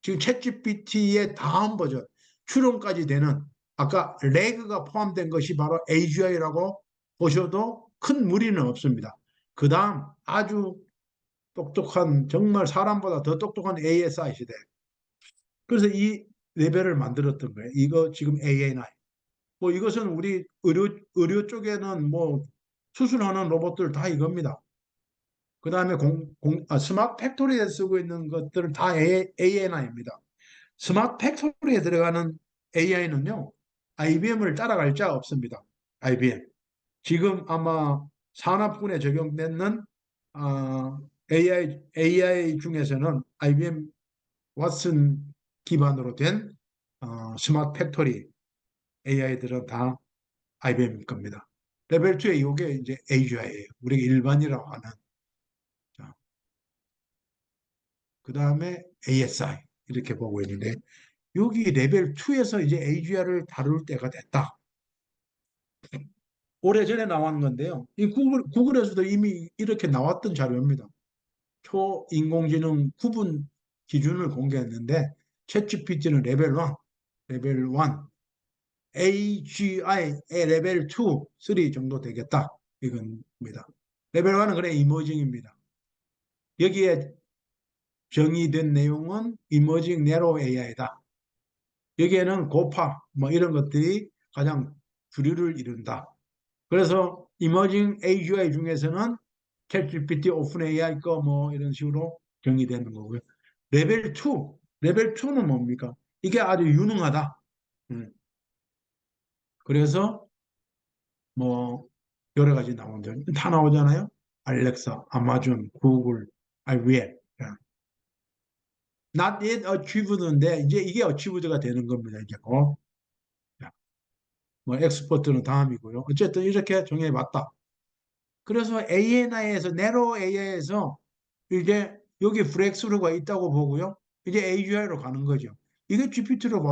S1: 지금 챗GPT의 다음 버전, 추론까지 되는 아까 레그가 포함된 것이 바로 AGI라고 보셔도 큰 무리는 없습니다. 그 다음 아주 똑똑한 정말 사람보다 더 똑똑한 ASI 시대. 그래서 이 레벨을 만들었던 거예요. 이거 지금 ANI. 뭐 이것은 우리 의료 쪽에는 뭐 수술하는 로봇들 다 이겁니다. 그 다음에 스마트 팩토리에 쓰고 있는 것들은 다 ANI입니다. 스마트 팩토리에 들어가는 AI는요, IBM을 따라갈 자 없습니다. IBM. 지금 아마 산업군에 적용되는 AI 중에서는 IBM 왓슨 기반으로 된 스마트 팩토리 AI들은 다 IBM 겁니다. 레벨 2에 이게 이제 AGI예요. 우리가 일반이라고 하는. 그 다음에 ASI 이렇게 보고 있는데 여기 레벨 2에서 이제 AGI를 다룰 때가 됐다. 오래전에 나온 건데요. 이 구글에서도 이미 이렇게 나왔던 자료입니다. 초인공지능 구분 기준을 공개했는데 챗GPT는 레벨 1, AGI 레벨 2, 3 정도 되겠다. 이겁니다. 레벨 1은 그래 이머징입니다. 여기에 정의된 내용은 이머징 내로 AI다. 여기에는 고파 뭐 이런 것들이 가장 주류를 이룬다. 그래서 이머징 AGI 중에서는 챗GPT, 오픈AI 거 뭐 이런 식으로 정의되는 거고요. 레벨 2, 레벨 2는 뭡니까? 이게 아주 유능하다. 그래서 뭐 여러 가지 나온다. 다 나오잖아요. 알렉사, 아마존, 구글, IBM. Not yet achieved인데 이제 이게 achieved가 되는 겁니다. 이제 뭐 엑스퍼트는 다음이고요. 어쨌든 이렇게 정해봤다. 그래서 ANI에서 네로 AI에서 이제 여기 브렉스루가 있다고 보고요. 이제 AGI로 가는 거죠. 이게 GPT로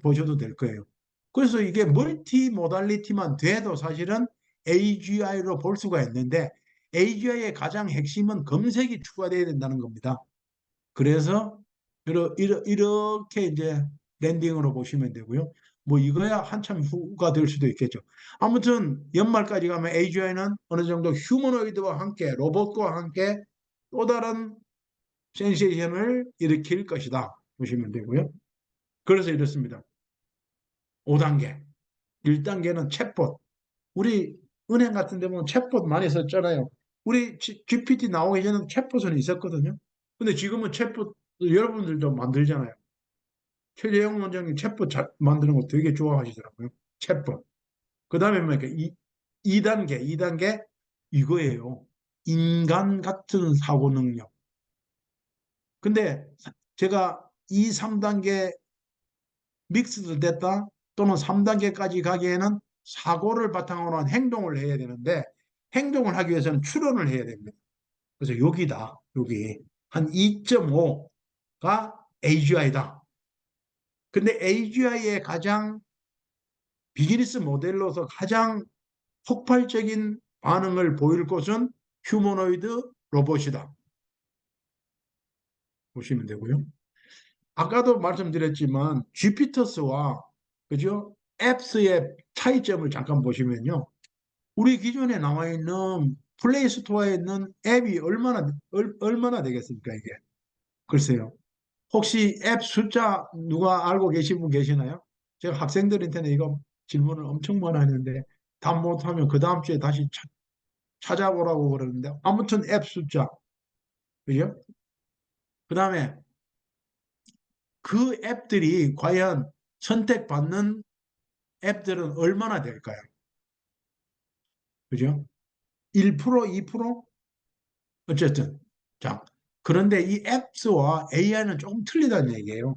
S1: 보셔도 될 거예요. 그래서 이게 멀티 모달리티만 돼도 사실은 AGI로 볼 수가 있는데 AGI의 가장 핵심은 검색이 추가되어야 된다는 겁니다. 그래서 이렇게 이제 랜딩으로 보시면 되고요. 뭐 이거야 한참 후가 될 수도 있겠죠. 아무튼 연말까지 가면 AGI는 어느 정도 휴머노이드와 함께 로봇과 함께 또 다른 센세이션을 일으킬 것이다 보시면 되고요. 그래서 이렇습니다. 5단계. 1단계는 챗봇. 우리 은행 같은 데 보면 챗봇 많이 썼잖아요. 우리 GPT 나오기 전에 챗봇은 있었거든요. 근데 지금은 챗봇 여러분들도 만들잖아요. 최재형 원장님 챗봇 만드는 거 되게 좋아하시더라고요. 챗봇. 그 다음에 뭡니까? 2단계 이거예요. 인간 같은 사고 능력. 근데 제가 2, 3단계 믹스드 됐다 또는 3단계까지 가기에는 사고를 바탕으로 한 행동을 해야 되는데 행동을 하기 위해서는 추론을 해야 됩니다. 그래서 여기다. 여기 한 2.5가 AGI다. 근데 AGI의 가장 비즈니스 모델로서 가장 폭발적인 반응을 보일 것은 휴머노이드 로봇이다. 보시면 되고요. 아까도 말씀드렸지만 주피터스와 그죠? 앱스의 차이점을 잠깐 보시면요. 우리 기존에 나와 있는 플레이 스토어에 있는 앱이 얼마나 되겠습니까, 이게? 글쎄요. 혹시 앱 숫자 누가 알고 계신 분 계시나요? 제가 학생들한테는 이거 질문을 엄청 많이 하는데 다 못하면 그 다음 주에 다시 찾아보라고 그러는데 아무튼 앱 숫자 그죠? 그 다음에 그 앱들이 과연 선택받는 앱들은 얼마나 될까요? 그죠? 1%, 2%? 어쨌든 자 그런데 이 앱스와 AI는 조금 틀리다는 얘기예요.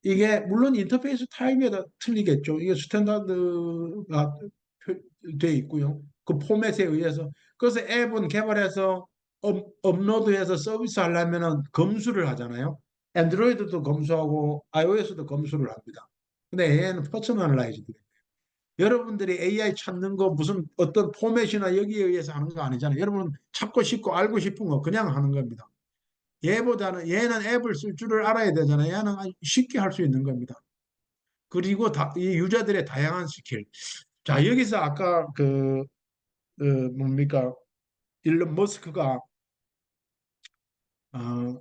S1: 이게 물론 인터페이스 타입에 다 틀리겠죠. 이게 스탠다드가 돼 있고요. 그 포맷에 의해서. 그래서 앱은 개발해서 업로드해서 서비스 하려면은 검수를 하잖아요. 안드로이드도 검수하고 iOS도 검수를 합니다. 근데 AI는 퍼스널라이즈드. 여러분들이 AI 찾는 거 무슨 어떤 포맷이나 여기에 의해서 하는 거 아니잖아요. 여러분 찾고 싶고 알고 싶은 거 그냥 하는 겁니다. 얘보다는 얘는 앱을 쓸 줄을 알아야 되잖아요. 얘는 쉽게 할 수 있는 겁니다. 그리고 이 유저들의 다양한 스킬. 자, 여기서 아까 뭡니까? 일론 머스크가 어,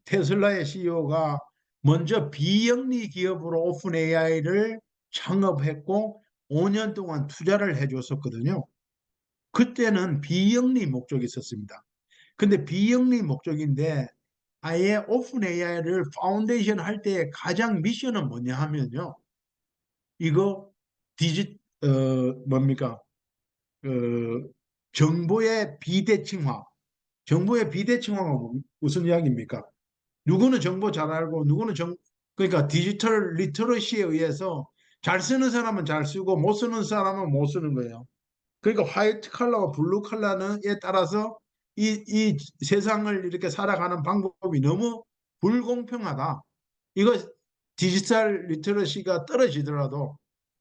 S1: 테슬라의 CEO가 먼저 비영리 기업으로 오픈 AI를 창업했고 5년 동안 투자를 해줬었거든요. 그때는 비영리 목적이 있었습니다. 근데 비영리 목적인데 아예 오픈 AI를 파운데이션 할 때 가장 미션은 뭐냐 하면요. 이거 뭡니까? 그 정보의 비대칭화. 정보의 비대칭화가 무슨 이야기입니까? 누구는 정보 잘 알고 누구는 그러니까 디지털 리터러시에 의해서 잘 쓰는 사람은 잘 쓰고 못 쓰는 사람은 못 쓰는 거예요. 그러니까 화이트 칼라와 블루 칼라는에 따라서 이 세상을 이렇게 살아가는 방법이 너무 불공평하다. 이거 디지털 리터러시가 떨어지더라도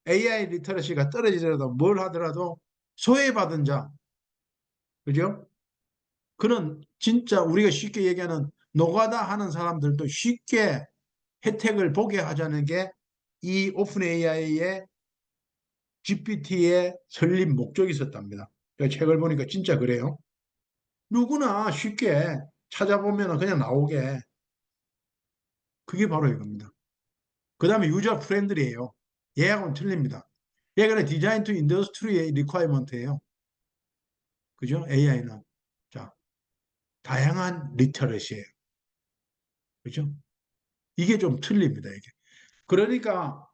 S1: AI 리터러시가 떨어지더라도 뭘 하더라도 소외받은 자, 그죠? 그런 진짜 우리가 쉽게 얘기하는 노가다 하는 사람들도 쉽게 혜택을 보게 하자는 게 이 오픈 AI의 GPT의 설립 목적이 있었답니다. 책을 보니까 진짜 그래요. 누구나 쉽게 찾아보면 그냥 나오게. 그게 바로 이겁니다. 그 다음에 유저 프렌들이에요. 얘하고는 틀립니다. 얘가 디자인 투 인더스트리의 리ኳ이먼트예요. 그죠? AI는. 자, 다양한 리터러시예요. 그죠? 이게 좀 틀립니다, 이게. 그러니까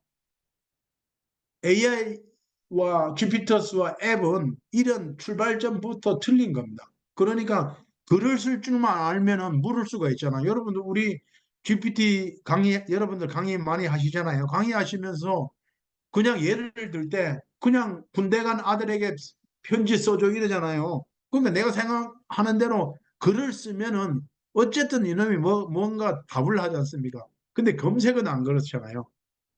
S1: AI와 주피터스와 앱은 이런 출발점부터 틀린 겁니다. 그러니까 글을 쓸 줄만 알면은 물을 수가 있잖아요. 여러분들 우리 GPT 강의 여러분들 강의 많이 하시잖아요. 강의하시면서 그냥 예를 들 때 그냥 군대 간 아들에게 편지 써줘 이러잖아요. 그러니까 내가 생각하는 대로 글을 쓰면은 어쨌든 이놈이 뭔가 답을 하지 않습니까? 근데 검색은 안 그렇잖아요.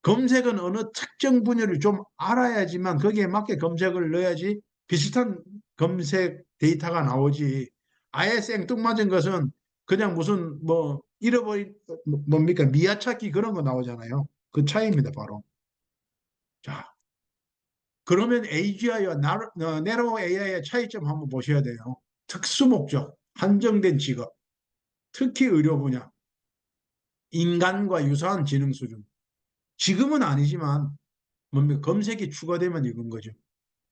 S1: 검색은 어느 특정 분야를 좀 알아야지만 거기에 맞게 검색을 넣어야지 비슷한 검색 데이터가 나오지. 아예 생뚱맞은 것은 그냥 무슨 뭐 잃어버린 뭡니까 미아 찾기 그런 거 나오잖아요. 그 차이입니다, 바로. 자, 그러면 AGI와 내로 AI의 차이점 한번 보셔야 돼요. 특수 목적, 한정된 직업, 특히 의료 분야, 인간과 유사한 지능 수준. 지금은 아니지만 뭡니까? 검색이 추가되면 이건 거죠.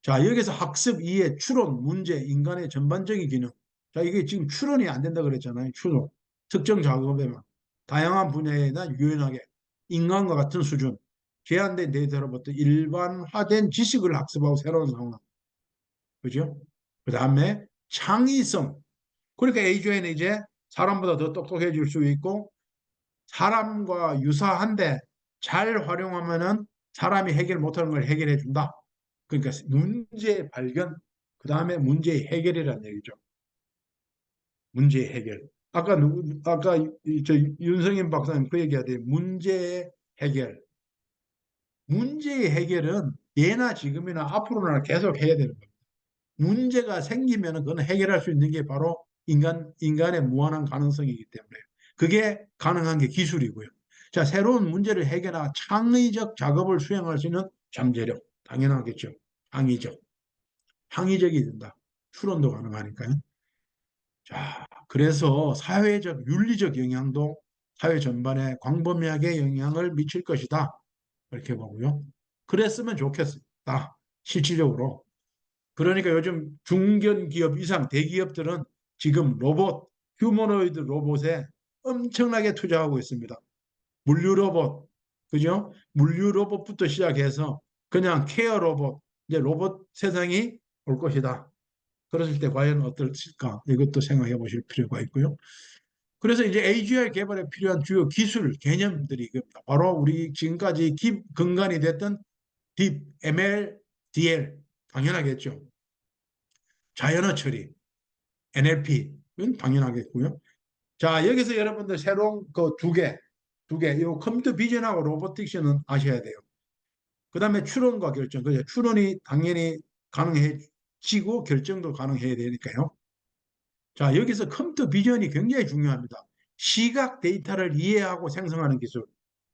S1: 자, 여기서 학습, 이해, 추론, 문제, 인간의 전반적인 기능. 자, 이게 지금 추론이 안 된다 그랬잖아요. 추론. 특정 작업에만. 다양한 분야에나 유연하게. 인간과 같은 수준. 제한된 데이터로부터 일반화된 지식을 학습하고 새로운 상황. 그죠? 그 다음에 창의성. 그러니까 AGI는 이제 사람보다 더 똑똑해질 수 있고 사람과 유사한데 잘 활용하면은 사람이 해결 못하는 걸 해결해 준다. 그러니까 문제 발견, 그 다음에 문제 해결이라는 얘기죠. 문제 해결. 아까 저 윤성인 박사님 그 얘기하듯이 문제 해결. 문제 해결은 예나 지금이나 앞으로나 계속 해야 되는 거예요. 문제가 생기면 그건 해결할 수 있는 게 바로 인간의 무한한 가능성이기 때문에 그게 가능한 게 기술이고요. 자, 새로운 문제를 해결하고 창의적 작업을 수행할 수 있는 잠재력. 당연하겠죠. 창의적. 창의적이 된다. 추론도 가능하니까요. 자, 그래서 사회적, 윤리적 영향도 사회 전반에 광범위하게 영향을 미칠 것이다. 이렇게 보고요. 그랬으면 좋겠다. 실질적으로. 그러니까 요즘 중견 기업 이상 대기업들은 지금 로봇, 휴머노이드 로봇에 엄청나게 투자하고 있습니다. 물류 로봇, 그죠? 물류 로봇부터 시작해서 그냥 케어 로봇, 이제 로봇 세상이 올 것이다. 그랬을 때 과연 어떨까? 이것도 생각해 보실 필요가 있고요. 그래서 이제 AGI 개발에 필요한 주요 기술, 개념들이 바로 우리 지금까지 근간이 됐던 딥, ML, DL, 당연하겠죠. 자연어 처리, NLP는 당연하겠고요. 자, 여기서 여러분들 새로운 그 두 개, 이 컴퓨터 비전하고 로보틱스는 아셔야 돼요. 그 다음에 추론과 결정, 그죠? 추론이 당연히 가능해지고 결정도 가능해야 되니까요. 자, 여기서 컴퓨터 비전이 굉장히 중요합니다. 시각 데이터를 이해하고 생성하는 기술.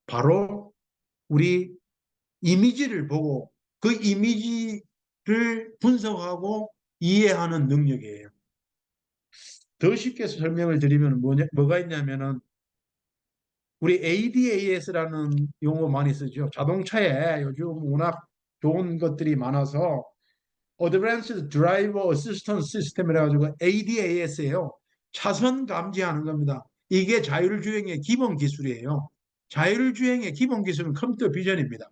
S1: 바로 우리 이미지를 보고 그 이미지를 분석하고 이해하는 능력이에요. 더 쉽게 설명을 드리면 뭐가 있냐면은 우리 ADAS라는 용어 많이 쓰죠. 자동차에 요즘 워낙 좋은 것들이 많아서 Advanced Driver Assistance System이라 가지고 ADAS예요. 차선 감지하는 겁니다. 이게 자율주행의 기본 기술이에요. 자율주행의 기본 기술은 컴퓨터 비전입니다.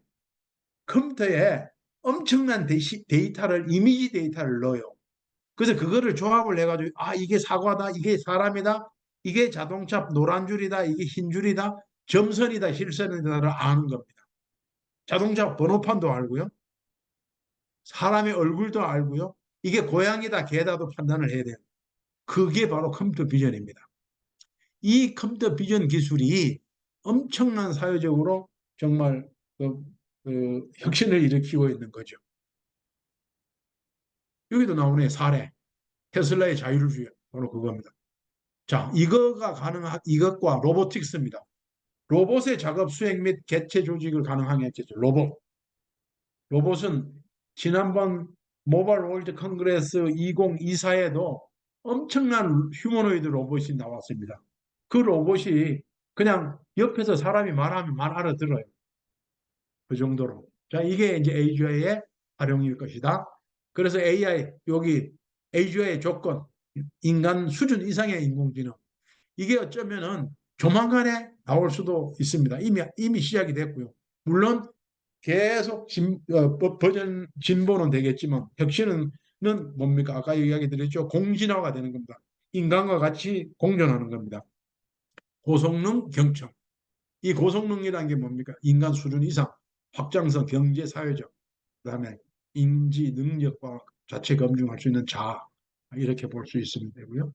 S1: 컴퓨터에 엄청난 데이터를 이미지 데이터를 넣어요. 그래서 그거를 조합을 해가지고 아 이게 사과다, 이게 사람이다, 이게 자동차 노란 줄이다, 이게 흰 줄이다, 점선이다, 실선이다를 아는 겁니다. 자동차 번호판도 알고요. 사람의 얼굴도 알고요. 이게 고양이다, 개다도 판단을 해야 돼요. 그게 바로 컴퓨터 비전입니다. 이 컴퓨터 비전 기술이 엄청난 사회적으로 정말 혁신을 일으키고 있는 거죠. 여기도 나오네, 사례. 테슬라의 자율주행, 바로 그겁니다. 자, 이것과 로보틱스입니다. 로봇의 작업 수행 및 개체 조직을 가능하게 했죠. 로봇은 지난번 모바일 월드 컨그레스 2024에도 엄청난 휴머노이드 로봇이 나왔습니다. 그 로봇이 그냥 옆에서 사람이 말하면 말 알아들어요. 그 정도로. 자, 이게 이제 AGI의 활용일 것이다. 그래서 여기 AGI의 조건, 인간 수준 이상의 인공지능. 이게 어쩌면은 조만간에 나올 수도 있습니다. 이미 시작이 됐고요. 물론 계속 버전 진보는 되겠지만 혁신은 뭡니까? 아까 이야기 드렸죠. 공진화가 되는 겁니다. 인간과 같이 공존하는 겁니다. 고성능 경청. 이 고성능이라는 게 뭡니까? 인간 수준 이상, 확장성, 경제, 사회적, 그다음에 인지 능력과 자체 검증할 수 있는 자아 이렇게 볼 수 있으면 되고요.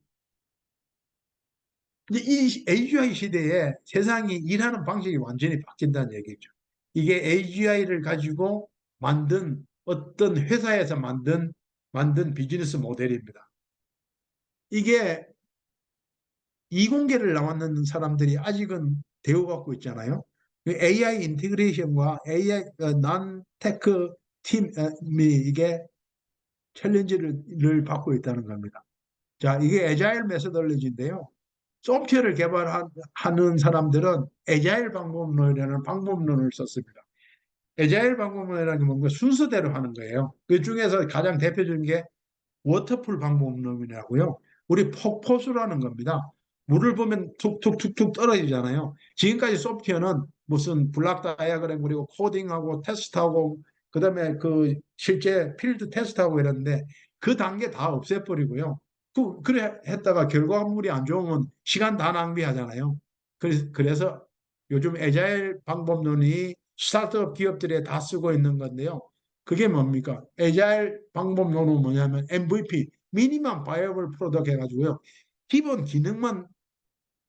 S1: 이제 이 AGI 시대에 세상이 일하는 방식이 완전히 바뀐다는 얘기죠. 이게 AGI를 가지고 만든 어떤 회사에서 만든 비즈니스 모델입니다. 이게 이공계를 나왔는 사람들이 아직은 대우받고 있잖아요. AI 인티그레이션과 AI non-테크 팀이 이게 챌린지를 받고 있다는 겁니다. 자, 이게 애자일 메소돌로지인데요. 소프트웨어를 개발하는 사람들은 애자일 방법론이라는 방법론을 썼습니다. 애자일 방법론이라는 게 뭔가 순서대로 하는 거예요. 그 중에서 가장 대표적인 게 워터풀 방법론이라고요. 우리 폭포수라는 겁니다. 물을 보면 툭툭툭툭 떨어지잖아요. 지금까지 소프트웨어는 무슨 블락 다이아그램 그리고 코딩하고 테스트하고 그다음에 그 실제 필드 테스트하고 이랬는데 그 단계 다 없애버리고요. 그래 했다가 결과물이 안 좋으면 시간 다 낭비하잖아요. 그래서 요즘 애자일 방법론이 스타트업 기업들에 다 쓰고 있는 건데요. 그게 뭡니까? 애자일 방법론은 뭐냐면 MVP, 미니멈 바이어블 프로덕트 해가지고요. 기본 기능만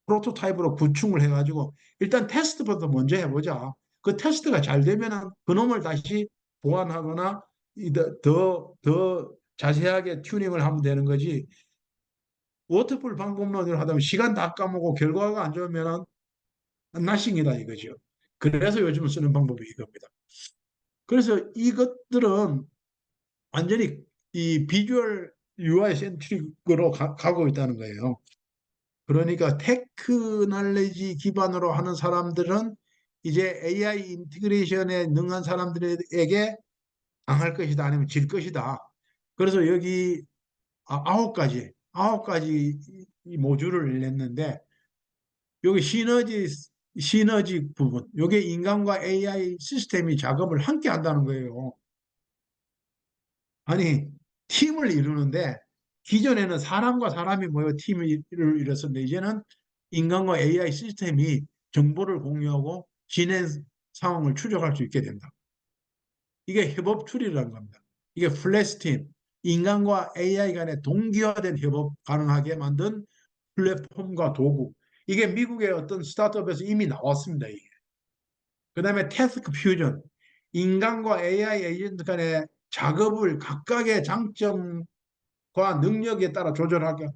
S1: 프로토타입으로 구축을 해가지고 일단 테스트부터 먼저 해보자. 그 테스트가 잘 되면은 그놈을 다시 보완하거나 더 자세하게 튜닝을 하면 되는 거지. 워터풀 방법론으로 하다 보면 시간 다 까먹고 결과가 안 좋으면은 나싱이다 이거죠. 그래서 요즘 쓰는 방법이 이겁니다. 그래서 이것들은 완전히 이 비주얼 UI 센트릭으로 가고 있다는 거예요. 그러니까 테크놀로지 기반으로 하는 사람들은 이제 AI 인티그레이션에 능한 사람들에게 당할 것이다 아니면 질 것이다. 그래서 여기 아홉 가지 이 모듈을 냈는데 여기 시너지 부분, 이게 인간과 AI 시스템이 작업을 함께 한다는 거예요. 아니, 팀을 이루는데 기존에는 사람과 사람이 모여 팀을 이뤘었는데 이제는 인간과 AI 시스템이 정보를 공유하고 진행 상황을 추적할 수 있게 된다. 이게 협업 툴이라는 겁니다. 이게 플래시팀, 인간과 AI 간의 동기화된 협업 가능하게 만든 플랫폼과 도구. 이게 미국의 어떤 스타트업에서 이미 나왔습니다. 이게. 그다음에 태스크 퓨전, 인간과 AI 에이전트 간의 작업을 각각의 장점과 능력에 따라 조절하고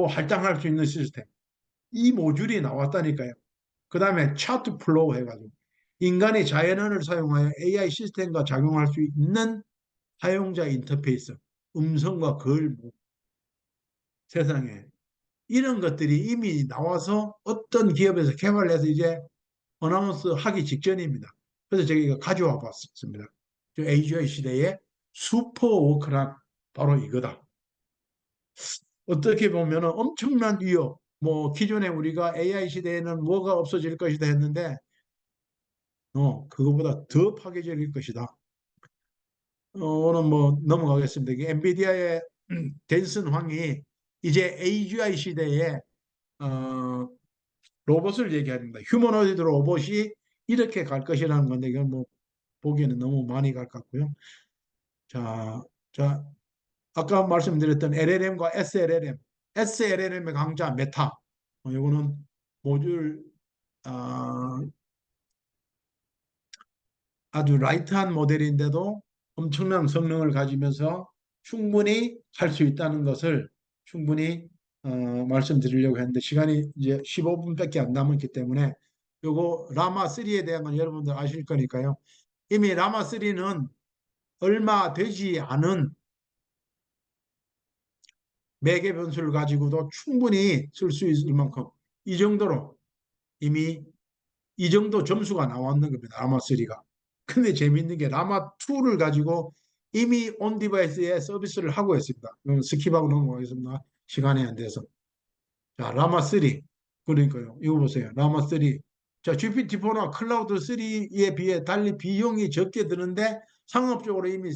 S1: 할당할 수 있는 시스템. 이 모듈이 나왔다니까요. 그다음에 차트 플로우 해가지고 인간이 자연언어를 사용하여 AI 시스템과 작용할 수 있는 사용자 인터페이스, 음성과 글, 세상에 이런 것들이 이미 나와서 어떤 기업에서 개발해서 이제 어나운스 하기 직전입니다. 그래서 저희가 가져와 봤습니다. AGI 시대의 슈퍼워크란 바로 이거다. 어떻게 보면 엄청난 위협, 뭐 기존에 우리가 AI 시대에는 뭐가 없어질 것이다 했는데 그거보다 더 파괴적일 것이다. 오늘 뭐 넘어가겠습니다. 이게 엔비디아의 댄슨 황이 이제 AGI 시대에 어, 로봇을 얘기합니다. 휴머노이드 로봇이 이렇게 갈 것이라는 건데 이건 뭐 보기에는 너무 많이 갈 것 같고요. 자, 자, 아까 말씀드렸던 LLM과 SLLM, SLLM의 강자 메타. 이거는 모듈 아, 아주 라이트한 모델인데도 엄청난 성능을 가지면서 충분히 할 수 있다는 것을 충분히 말씀드리려고 했는데 시간이 이제 15분밖에 안 남았기 때문에 요거 라마 3에 대한 건 여러분들 아실 거니까요. 이미 라마 3는 얼마 되지 않은 매개 변수를 가지고도 충분히 쓸 수 있을 만큼 이 정도로 이미 이 정도 점수가 나왔는 겁니다. 라마3가. 근데 재밌는 게 라마2를 가지고 이미 온 디바이스에 서비스를 하고 있습니다. 그럼 스킵하고 넘어가겠습니다. 시간이 안 돼서. 자, 라마3. 그러니까요. 이거 보세요. 라마3. 자, GPT-4나 클라우드3에 비해 달리 비용이 적게 드는데 상업적으로 이미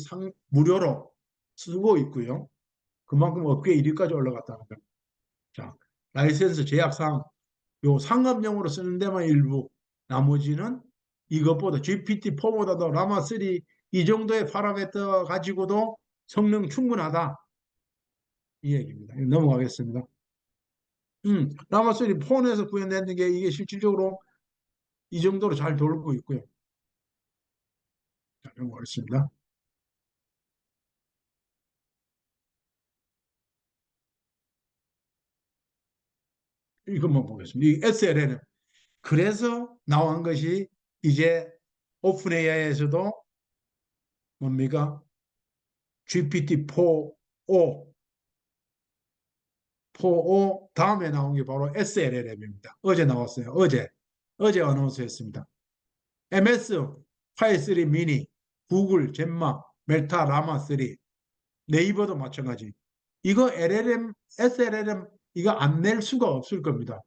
S1: 무료로 쓰고 있고요. 그만큼 업계 1위까지 올라갔다는 거예요. 자, 라이센스 제약상 요 상업용으로 쓰는 데만 일부, 나머지는 이것보다 GPT-4보다도 라마3 이 정도의 파라미터 가지고도 성능 충분하다. 이 얘기입니다. 넘어가겠습니다. 라마3 폰에서 구현되는 게 이게 실질적으로 이 정도로 잘 돌고 있고요. 자, 넘어가겠습니다. 이것만 보겠습니다. 이 SLN은 그래서 나온 것이 이제 오픈 AI에서도 뭡니까? GPT-4o 4o 다음에 나온 게 바로 SLLM입니다. 어제 나왔어요. 어제 어나운스했습니다. MS 파이3 미니, 구글 젠마, 멜타 라마 3, 네이버도 마찬가지. 이거 LLM, SLLM 이거 안 낼 수가 없을 겁니다.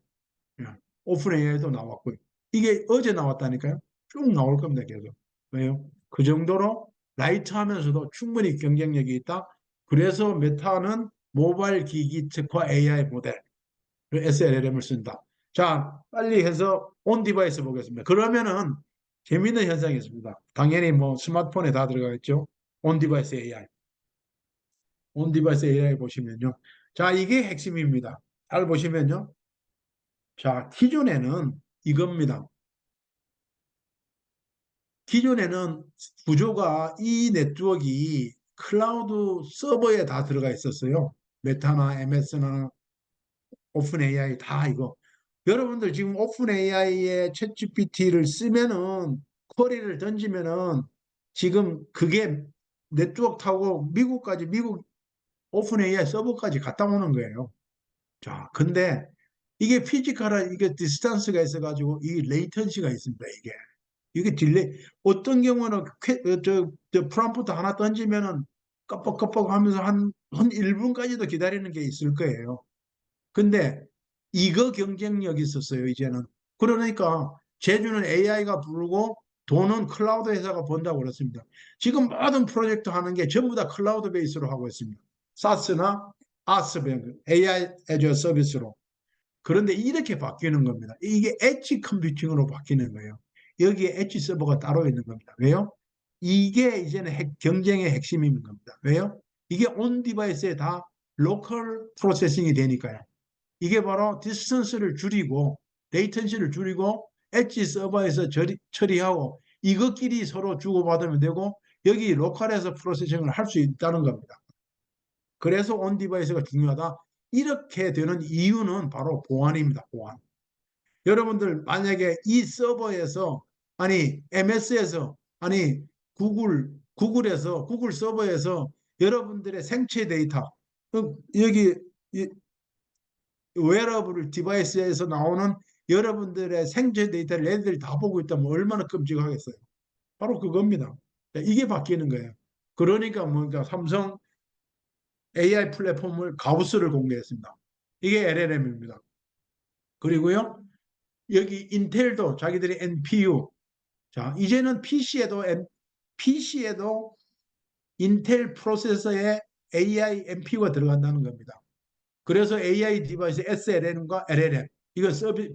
S1: 오픈 AI도 나왔고요. 이게 어제 나왔다니까요. 쭉 나올 겁니다. 계속. 왜요? 그 정도로 라이트하면서도 충분히 경쟁력이 있다. 그래서 메타는 모바일 기기 특화 AI 모델 SLLM을 쓴다. 자, 빨리 해서 온 디바이스 보겠습니다. 그러면은 재미있는 현상이 있습니다. 당연히 뭐 스마트폰에 다 들어가겠죠. 온 디바이스 AI. 온 디바이스 AI 보시면요. 자, 이게 핵심입니다. 잘 보시면요. 자, 기존에는 이겁니다. 기존에는 구조가 이 네트워크가 클라우드 서버에 다 들어가 있었어요. 메타나 MS나 오픈 AI 다 이거. 여러분들 지금 오픈 AI의 챗 GPT를 쓰면은 쿼리를 던지면은 지금 그게 네트워크 타고 미국까지 미국 오픈 AI 서버까지 갔다 오는 거예요. 자, 근데 이게 피지컬한 이게 디스턴스가 있어가지고 이 레이턴시가 있습니다. 이게 딜레이. 어떤 경우는 저 프롬프트 하나 던지면은 깜빡깜빡 하면서 한 1분까지도 기다리는 게 있을 거예요. 근데 이거 경쟁력이 있었어요, 이제는. 그러니까 제주는 AI가 부르고 돈은 클라우드 회사가 번다고 그랬습니다. 지금 모든 프로젝트 하는 게 전부 다 클라우드 베이스로 하고 있습니다. 사스나 아스 AI as a 서비스로. 그런데 이렇게 바뀌는 겁니다. 이게 엣지 컴퓨팅으로 바뀌는 거예요. 여기에 엣지 서버가 따로 있는 겁니다. 왜요? 이게 이제는 경쟁의 핵심인 겁니다. 왜요? 이게 온 디바이스에 다 로컬 프로세싱이 되니까요. 이게 바로 디스턴스를 줄이고 레이턴시를 줄이고 엣지 서버에서 처리하고 이것끼리 서로 주고받으면 되고 여기 로컬에서 프로세싱을 할 수 있다는 겁니다. 그래서 온 디바이스가 중요하다. 이렇게 되는 이유는 바로 보안입니다. 보안. 여러분들 만약에 이 서버에서 아니 MS에서 아니 구글에서 구글 서버에서 여러분들의 생체 데이터 여기 웨어러블 디바이스에서 나오는 여러분들의 생체 데이터를 애들이 다 보고 있다면 얼마나 끔찍하겠어요. 바로 그겁니다. 이게 바뀌는 거예요. 그러니까 뭔가 삼성 AI 플랫폼을 가우스를 공개했습니다. 이게 LLM입니다. 그리고요, 여기 인텔도 자기들이 NPU. 자, 이제는 PC에도 인텔 프로세서에 AI NPU가 들어간다는 겁니다. 그래서 AI 디바이스 SLM과 LLM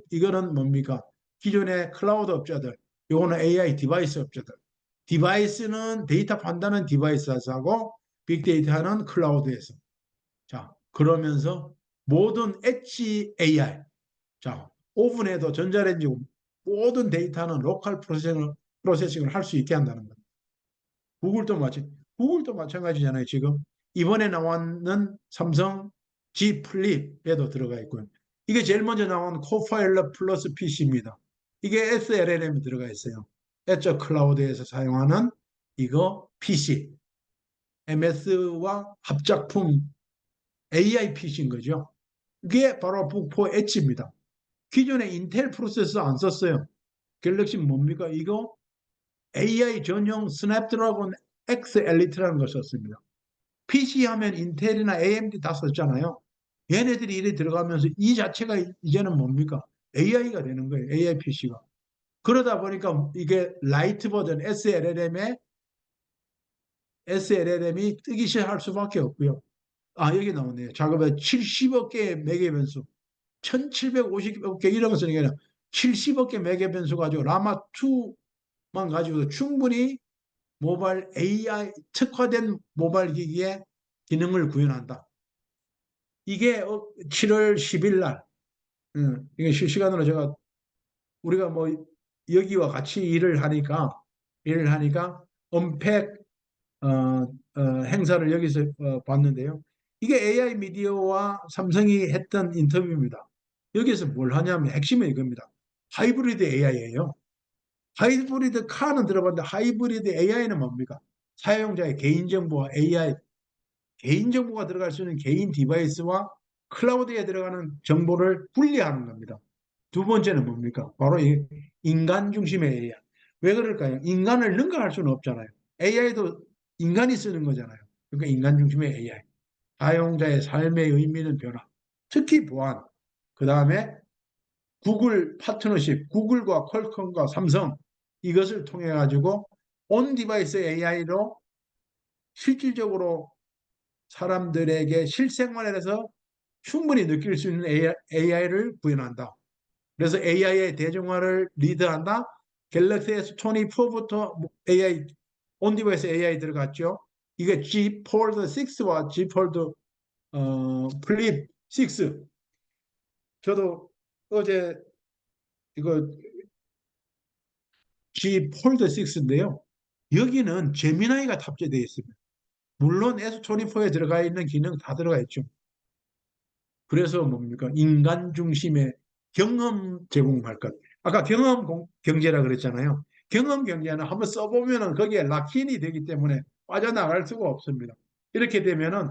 S1: 이거는 뭡니까? 기존의 클라우드 업자들, 요거는 AI 디바이스 업자들. 디바이스는 데이터 판단은 디바이스에서 하고 빅데이터는 클라우드에서. 자, 그러면서 모든 엣지 AI, 자, 오븐에도 전자레인지 모든 데이터는 로컬 프로세싱을 할 수 있게 한다는 겁니다. 구글도 마찬가지잖아요, 지금. 이번에 나왔는 삼성 G 플립에도 들어가 있고요. 이게 제일 먼저 나온 코파일럿 플러스 PC입니다. 이게 SLLM이 들어가 있어요. 애저 클라우드에서 사용하는 이거 PC, MS와 합작품 AI PC인 거죠. 이게 바로 북포 엣지입니다. 기존에 인텔 프로세서 안 썼어요. 갤럭시 뭡니까? 이거 AI 전용 스냅드래곤 X 엘리트라는 걸 썼습니다. PC 하면 인텔이나 AMD 다 썼잖아요. 얘네들이 이래 들어가면서 이 자체가 이제는 뭡니까? AI가 되는 거예요. AI PC가. 그러다 보니까 이게 라이트 버전 SLLM이 뜨기 시작할 수밖에 없고요. 아, 여기 나오네요. 작업에 70억 개의 매개 변수. 1750억 개 이런 것은 이게 70억 개 매개 변수 가지고 라마2만 가지고도 충분히 모바일 AI 특화된 모바일 기기의 기능을 구현한다. 이게 7월 10일 날 이게 실시간으로 제가 우리가 뭐 여기와 같이 일을 하니까 언팩 행사를 여기서 봤는데요. 이게 AI 미디어와 삼성이 했던 인터뷰입니다. 여기서 뭘 하냐면 핵심은 이겁니다. 하이브리드 AI예요. 하이브리드 카는 들어봤는데 하이브리드 AI는 뭡니까? 사용자의 개인정보와 AI, 개인정보가 들어갈 수 있는 개인 디바이스와 클라우드에 들어가는 정보를 분리하는 겁니다. 두 번째는 뭡니까? 바로 이 인간 중심의 AI. 왜 그럴까요? 인간을 능가할 수는 없잖아요. AI도 인간이 쓰는 거잖아요. 그러니까 인간 중심의 AI. 사용자의 삶의 의미는 변화. 특히 보안. 그 다음에 구글 파트너십, 구글과 퀄컴과 삼성 이것을 통해 가지고 온 디바이스 AI로 실질적으로 사람들에게 실생활에서 충분히 느낄 수 있는 AI를 구현한다. 그래서 AI의 대중화를 리드한다. 갤럭시 S24부터 AI, 온디바이스 AI 들어갔죠. 이게 G 폴드 6와 G 폴드 플립 6. 저도 어제 이거 G 폴드 6인데요. 여기는 제미나이가 탑재되어 있습니다. 물론 S24에 들어가 있는 기능 다 들어가 있죠. 그래서 뭡니까? 인간 중심의 경험 제공할 것. 아까 경제라 그랬잖아요. 경험 경제는 한번 써보면은 거기에 락인이 되기 때문에 빠져나갈 수가 없습니다. 이렇게 되면은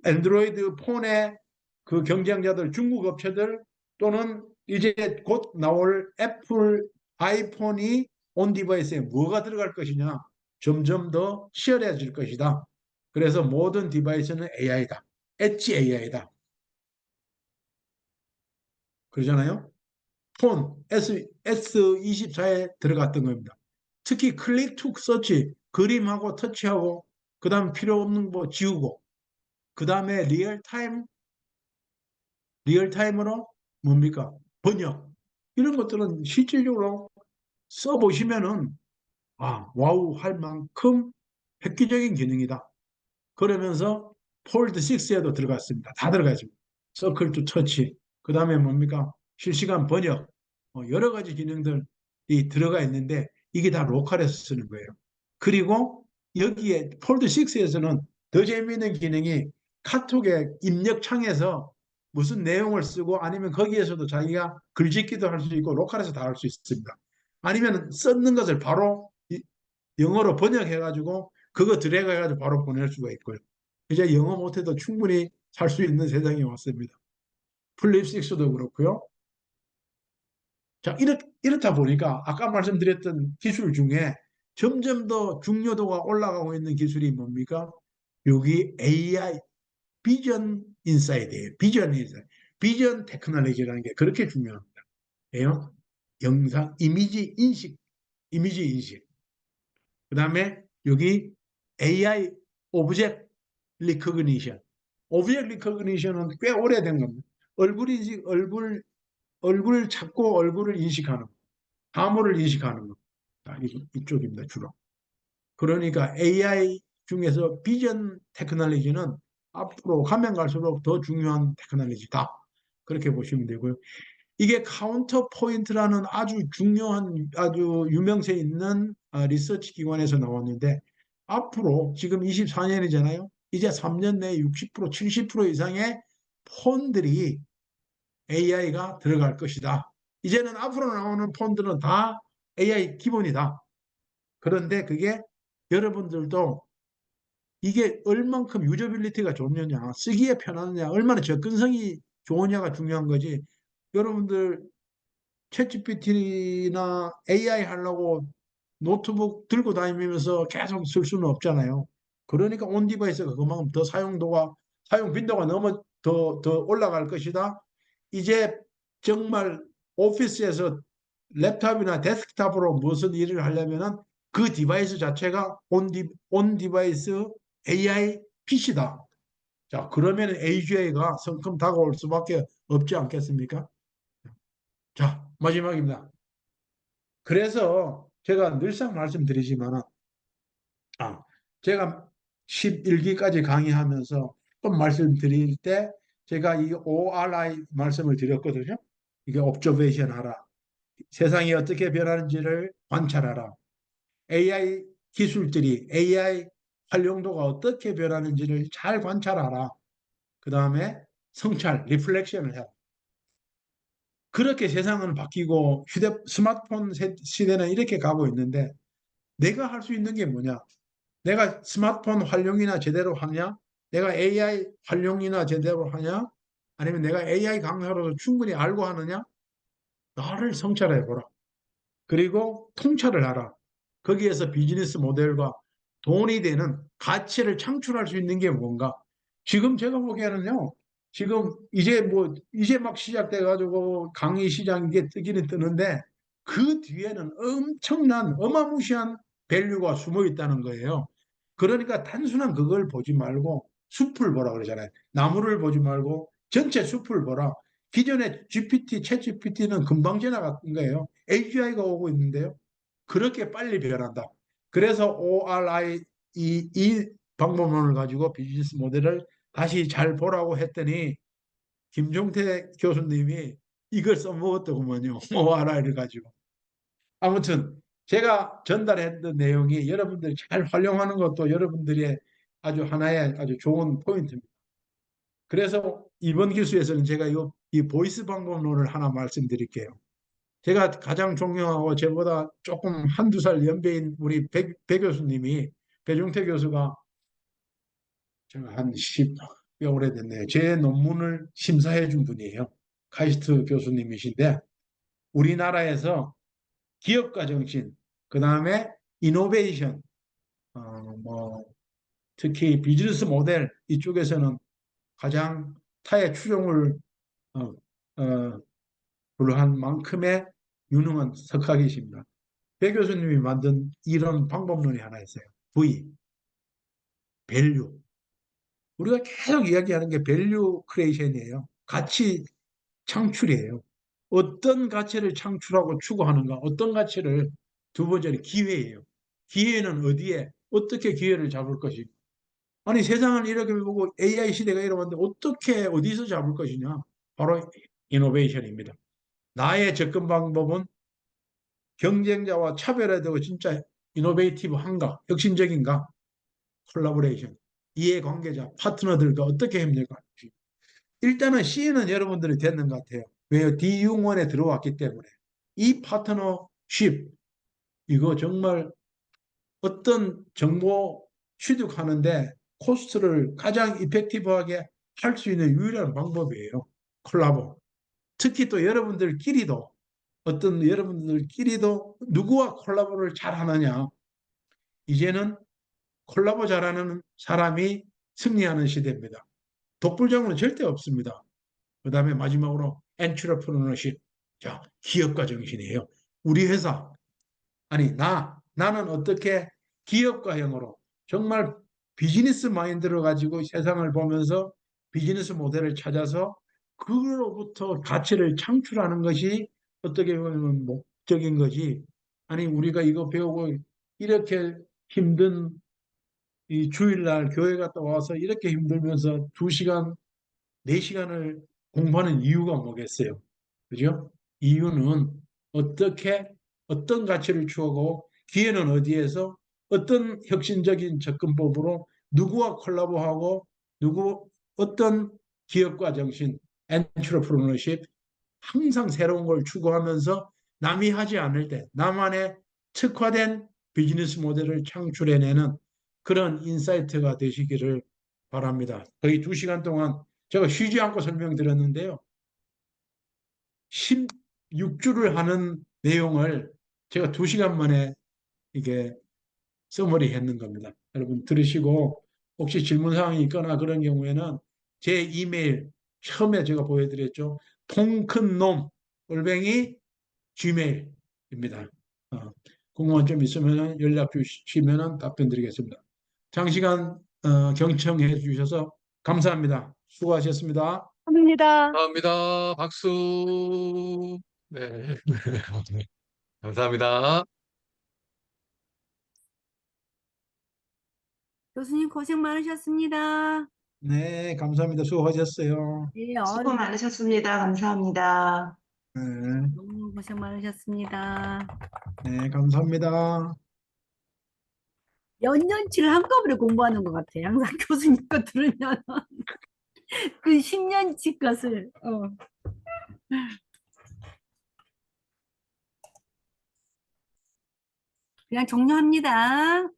S1: 안드로이드 폰의 그 경쟁자들, 중국 업체들 또는 이제 곧 나올 애플 아이폰이 온 디바이스에 뭐가 들어갈 것이냐 점점 더 치열해질 것이다. 그래서 모든 디바이스는 AI다. 엣지 AI다. 그러잖아요. 폰 S24에 들어갔던 겁니다. 특히 클릭 투 서치, 그림하고 터치하고 그 다음 필요 없는 거 지우고 그 다음에 리얼타임으로 뭡니까? 번역. 이런 것들은 실질적으로 써보시면은 와우 할 만큼 획기적인 기능이다. 그러면서 폴드 6에도 들어갔습니다. 다 들어가 있습니다. 서클 투 터치. 그 다음에 뭡니까? 실시간 번역. 여러 가지 기능들이 들어가 있는데 이게 다 로컬에서 쓰는 거예요. 그리고 여기에 폴드 6에서는 더 재미있는 기능이 카톡의 입력창에서 무슨 내용을 쓰고 아니면 거기에서도 자기가 글짓기도 할 수 있고 로컬에서 다 할 수 있습니다. 아니면 썼는 것을 바로 영어로 번역해가지고 그거 드래그 해가지고 바로 보낼 수가 있고요. 이제 영어 못해도 충분히 살 수 있는 세상이 왔습니다. 플립식스도 그렇고요. 자, 이렇다 보니까 아까 말씀드렸던 기술 중에 점점 더 중요도가 올라가고 있는 기술이 뭡니까? 여기 AI 비전 인사이드예요. 비전 인사이드. 비전 테크놀로지라는 게 그렇게 중요합니다. 예요? 영상, 이미지 인식. 그 다음에 여기 AI 오브젝트 리커그니션. 오브젝트 리커그니션은 꽤 오래된 겁니다. 얼굴 찾고 얼굴을 인식하는 거. 사물을 인식하는 거. 이쪽입니다, 주로. 그러니까 AI 중에서 비전 테크놀로지는 앞으로 가면 갈수록 더 중요한 테크놀로지다. 그렇게 보시면 되고요. 이게 카운터 포인트라는 아주 중요한 아주 유명세 있는 리서치 기관에서 나왔는데 앞으로 지금 24년이잖아요. 이제 3년 내에 60% 70% 이상의 폰들이 AI가 들어갈 것이다. 이제는 앞으로 나오는 폰들은 다 AI 기본이다. 그런데 그게 여러분들도 이게 얼만큼 유저빌리티가 좋느냐, 쓰기에 편하느냐, 얼마나 접근성이 좋으냐가 중요한 거지. 여러분들 챗GPT나 AI 하려고 노트북 들고 다니면서 계속 쓸 수는 없잖아요. 그러니까 온 디바이스가 그만큼 더 사용 빈도가 너무 더 올라갈 것이다. 이제 정말 오피스에서 랩탑이나 데스크탑으로 무슨 일을 하려면은 그 디바이스 자체가 온 디바이스 AI PC다. 자, 그러면 AGI가 성큼 다가올 수밖에 없지 않겠습니까? 자, 마지막입니다. 그래서 제가 늘상 말씀드리지만, 제가 11기까지 강의하면서 또 말씀드릴 때 제가 이 ORI 말씀을 드렸거든요. 이게 observation 하라. 세상이 어떻게 변하는지를 관찰하라. AI 기술들이 AI 활용도가 어떻게 변하는지를 잘 관찰하라. 그 다음에 성찰, 리플렉션을 해라. 그렇게 세상은 바뀌고 스마트폰 시대는 이렇게 가고 있는데 내가 할 수 있는 게 뭐냐? 내가 스마트폰 활용이나 제대로 하냐? 내가 AI 활용이나 제대로 하냐? 아니면 내가 AI 강사로서 충분히 알고 하느냐? 나를 성찰해 보라. 그리고 통찰을 하라. 거기에서 비즈니스 모델과 돈이 되는 가치를 창출할 수 있는 게 뭔가? 지금 제가 보기에는요. 지금 이제 막 시작돼 가지고 강의 시장 이게 뜨기는 뜨는데 그 뒤에는 엄청난 어마무시한 밸류가 숨어 있다는 거예요. 그러니까 단순한 그걸 보지 말고 숲을 보라 그러잖아요. 나무를 보지 말고 전체 숲을 보라. 기존의 GPT, 챗 GPT는 금방 지나간 거예요. AGI가 오고 있는데요. 그렇게 빨리 변한다. 그래서 ORI 이 방법론을 가지고 비즈니스 모델을 다시 잘 보라고 했더니 김종태 교수님이 이걸 써먹었더구먼요. ORI를 가지고. 아무튼 제가 전달했던 내용이 여러분들이 잘 활용하는 것도 여러분들의 아주 하나의 아주 좋은 포인트입니다. 그래서 이번 기수에서는 제가 이 보이스 방법론을 하나 말씀드릴게요. 제가 가장 존경하고 저보다 조금 한두 살 연배인 우리 배 교수님이, 배종태 교수가 제가 한 10여 오래됐네요. 제 논문을 심사해 준 분이에요. 카이스트 교수님이신데 우리나라에서 기업가 정신, 그 다음에 이노베이션, 뭐 특히 비즈니스 모델 이쪽에서는 가장 타의 추종을 어, 어, 불한 만큼의 유능한 석학이십니다. 배 교수님이 만든 이런 방법론이 하나 있어요. V, 밸류. 우리가 계속 이야기하는 게 밸류 크리에이션이에요. 가치 창출이에요. 어떤 가치를 창출하고 추구하는가, 어떤 가치를, 두 번째는 기회예요. 기회는 어디에, 어떻게 기회를 잡을 것이. 아니, 세상을 이렇게 보고 AI 시대가 이러는데 어떻게, 어디서 잡을 것이냐. 바로 이노베이션입니다. 나의 접근 방법은 경쟁자와 차별화되고 진짜 이노베이티브한가, 혁신적인가, 콜라보레이션, 이해관계자, 파트너들과 어떻게 협력할지. 일단은 C는 여러분들이 됐는 것 같아요. 왜요? D6원에 들어왔기 때문에. 이 파트너십, 이거 정말 어떤 정보 취득하는데 코스트를 가장 이펙티브하게 할 수 있는 유일한 방법이에요. 콜라보. 특히 또 여러분들끼리도, 어떤 여러분들끼리도 누구와 콜라보를 잘 하느냐. 이제는 콜라보 잘하는 사람이 승리하는 시대입니다. 독불장군은 절대 없습니다. 그 다음에 마지막으로 엔트러프너십, 자, 기업가 정신이에요. 우리 회사, 아니 나는 어떻게 기업가형으로 정말 비즈니스 마인드를 가지고 세상을 보면서 비즈니스 모델을 찾아서 그로부터 가치를 창출하는 것이 어떻게 보면 목적인 거지. 아니 우리가 이거 배우고 이렇게 힘든 이 주일날 교회 갔다 와서 이렇게 힘들면서 2시간, 4시간을 공부하는 이유가 뭐겠어요? 그죠? 이유는 어떻게, 어떤 가치를 추구하고 기회는 어디에서 어떤 혁신적인 접근법으로 누구와 콜라보하고 어떤 기업가 정신, 엔트러프너십, 항상 새로운 걸 추구하면서 남이 하지 않을 때 나만의 특화된 비즈니스 모델을 창출해내는 그런 인사이트가 되시기를 바랍니다. 거의 2시간 동안 제가 쉬지 않고 설명드렸는데요. 16주를 하는 내용을 제가 2시간 만에 이게 써머리 했는 겁니다. 여러분 들으시고 혹시 질문 사항이 있거나 그런 경우에는 제 이메일 처음에 제가 보여드렸죠. 통큰놈 @ gmail입니다. 궁금한 점 있으면 연락 주시면 답변 드리겠습니다. 장시간 경청해 주셔서 감사합니다. 수고하셨습니다.
S3: 합니다.
S4: 감사합니다. 박수. 네. 감사합니다.
S2: 교수님 고생 많으셨습니다.
S1: 네, 감사합니다. 수고하셨어요.
S2: 네,
S5: 수고 많으셨습니다. 감사합니다.
S1: 네,
S2: 너무 고생 많으셨습니다.
S1: 네, 감사합니다.
S2: 몇 년치를 한꺼번에 공부하는 것 같아요. 항상 교수님 거 들으면 그 10년치 것을. 그냥 종료합니다.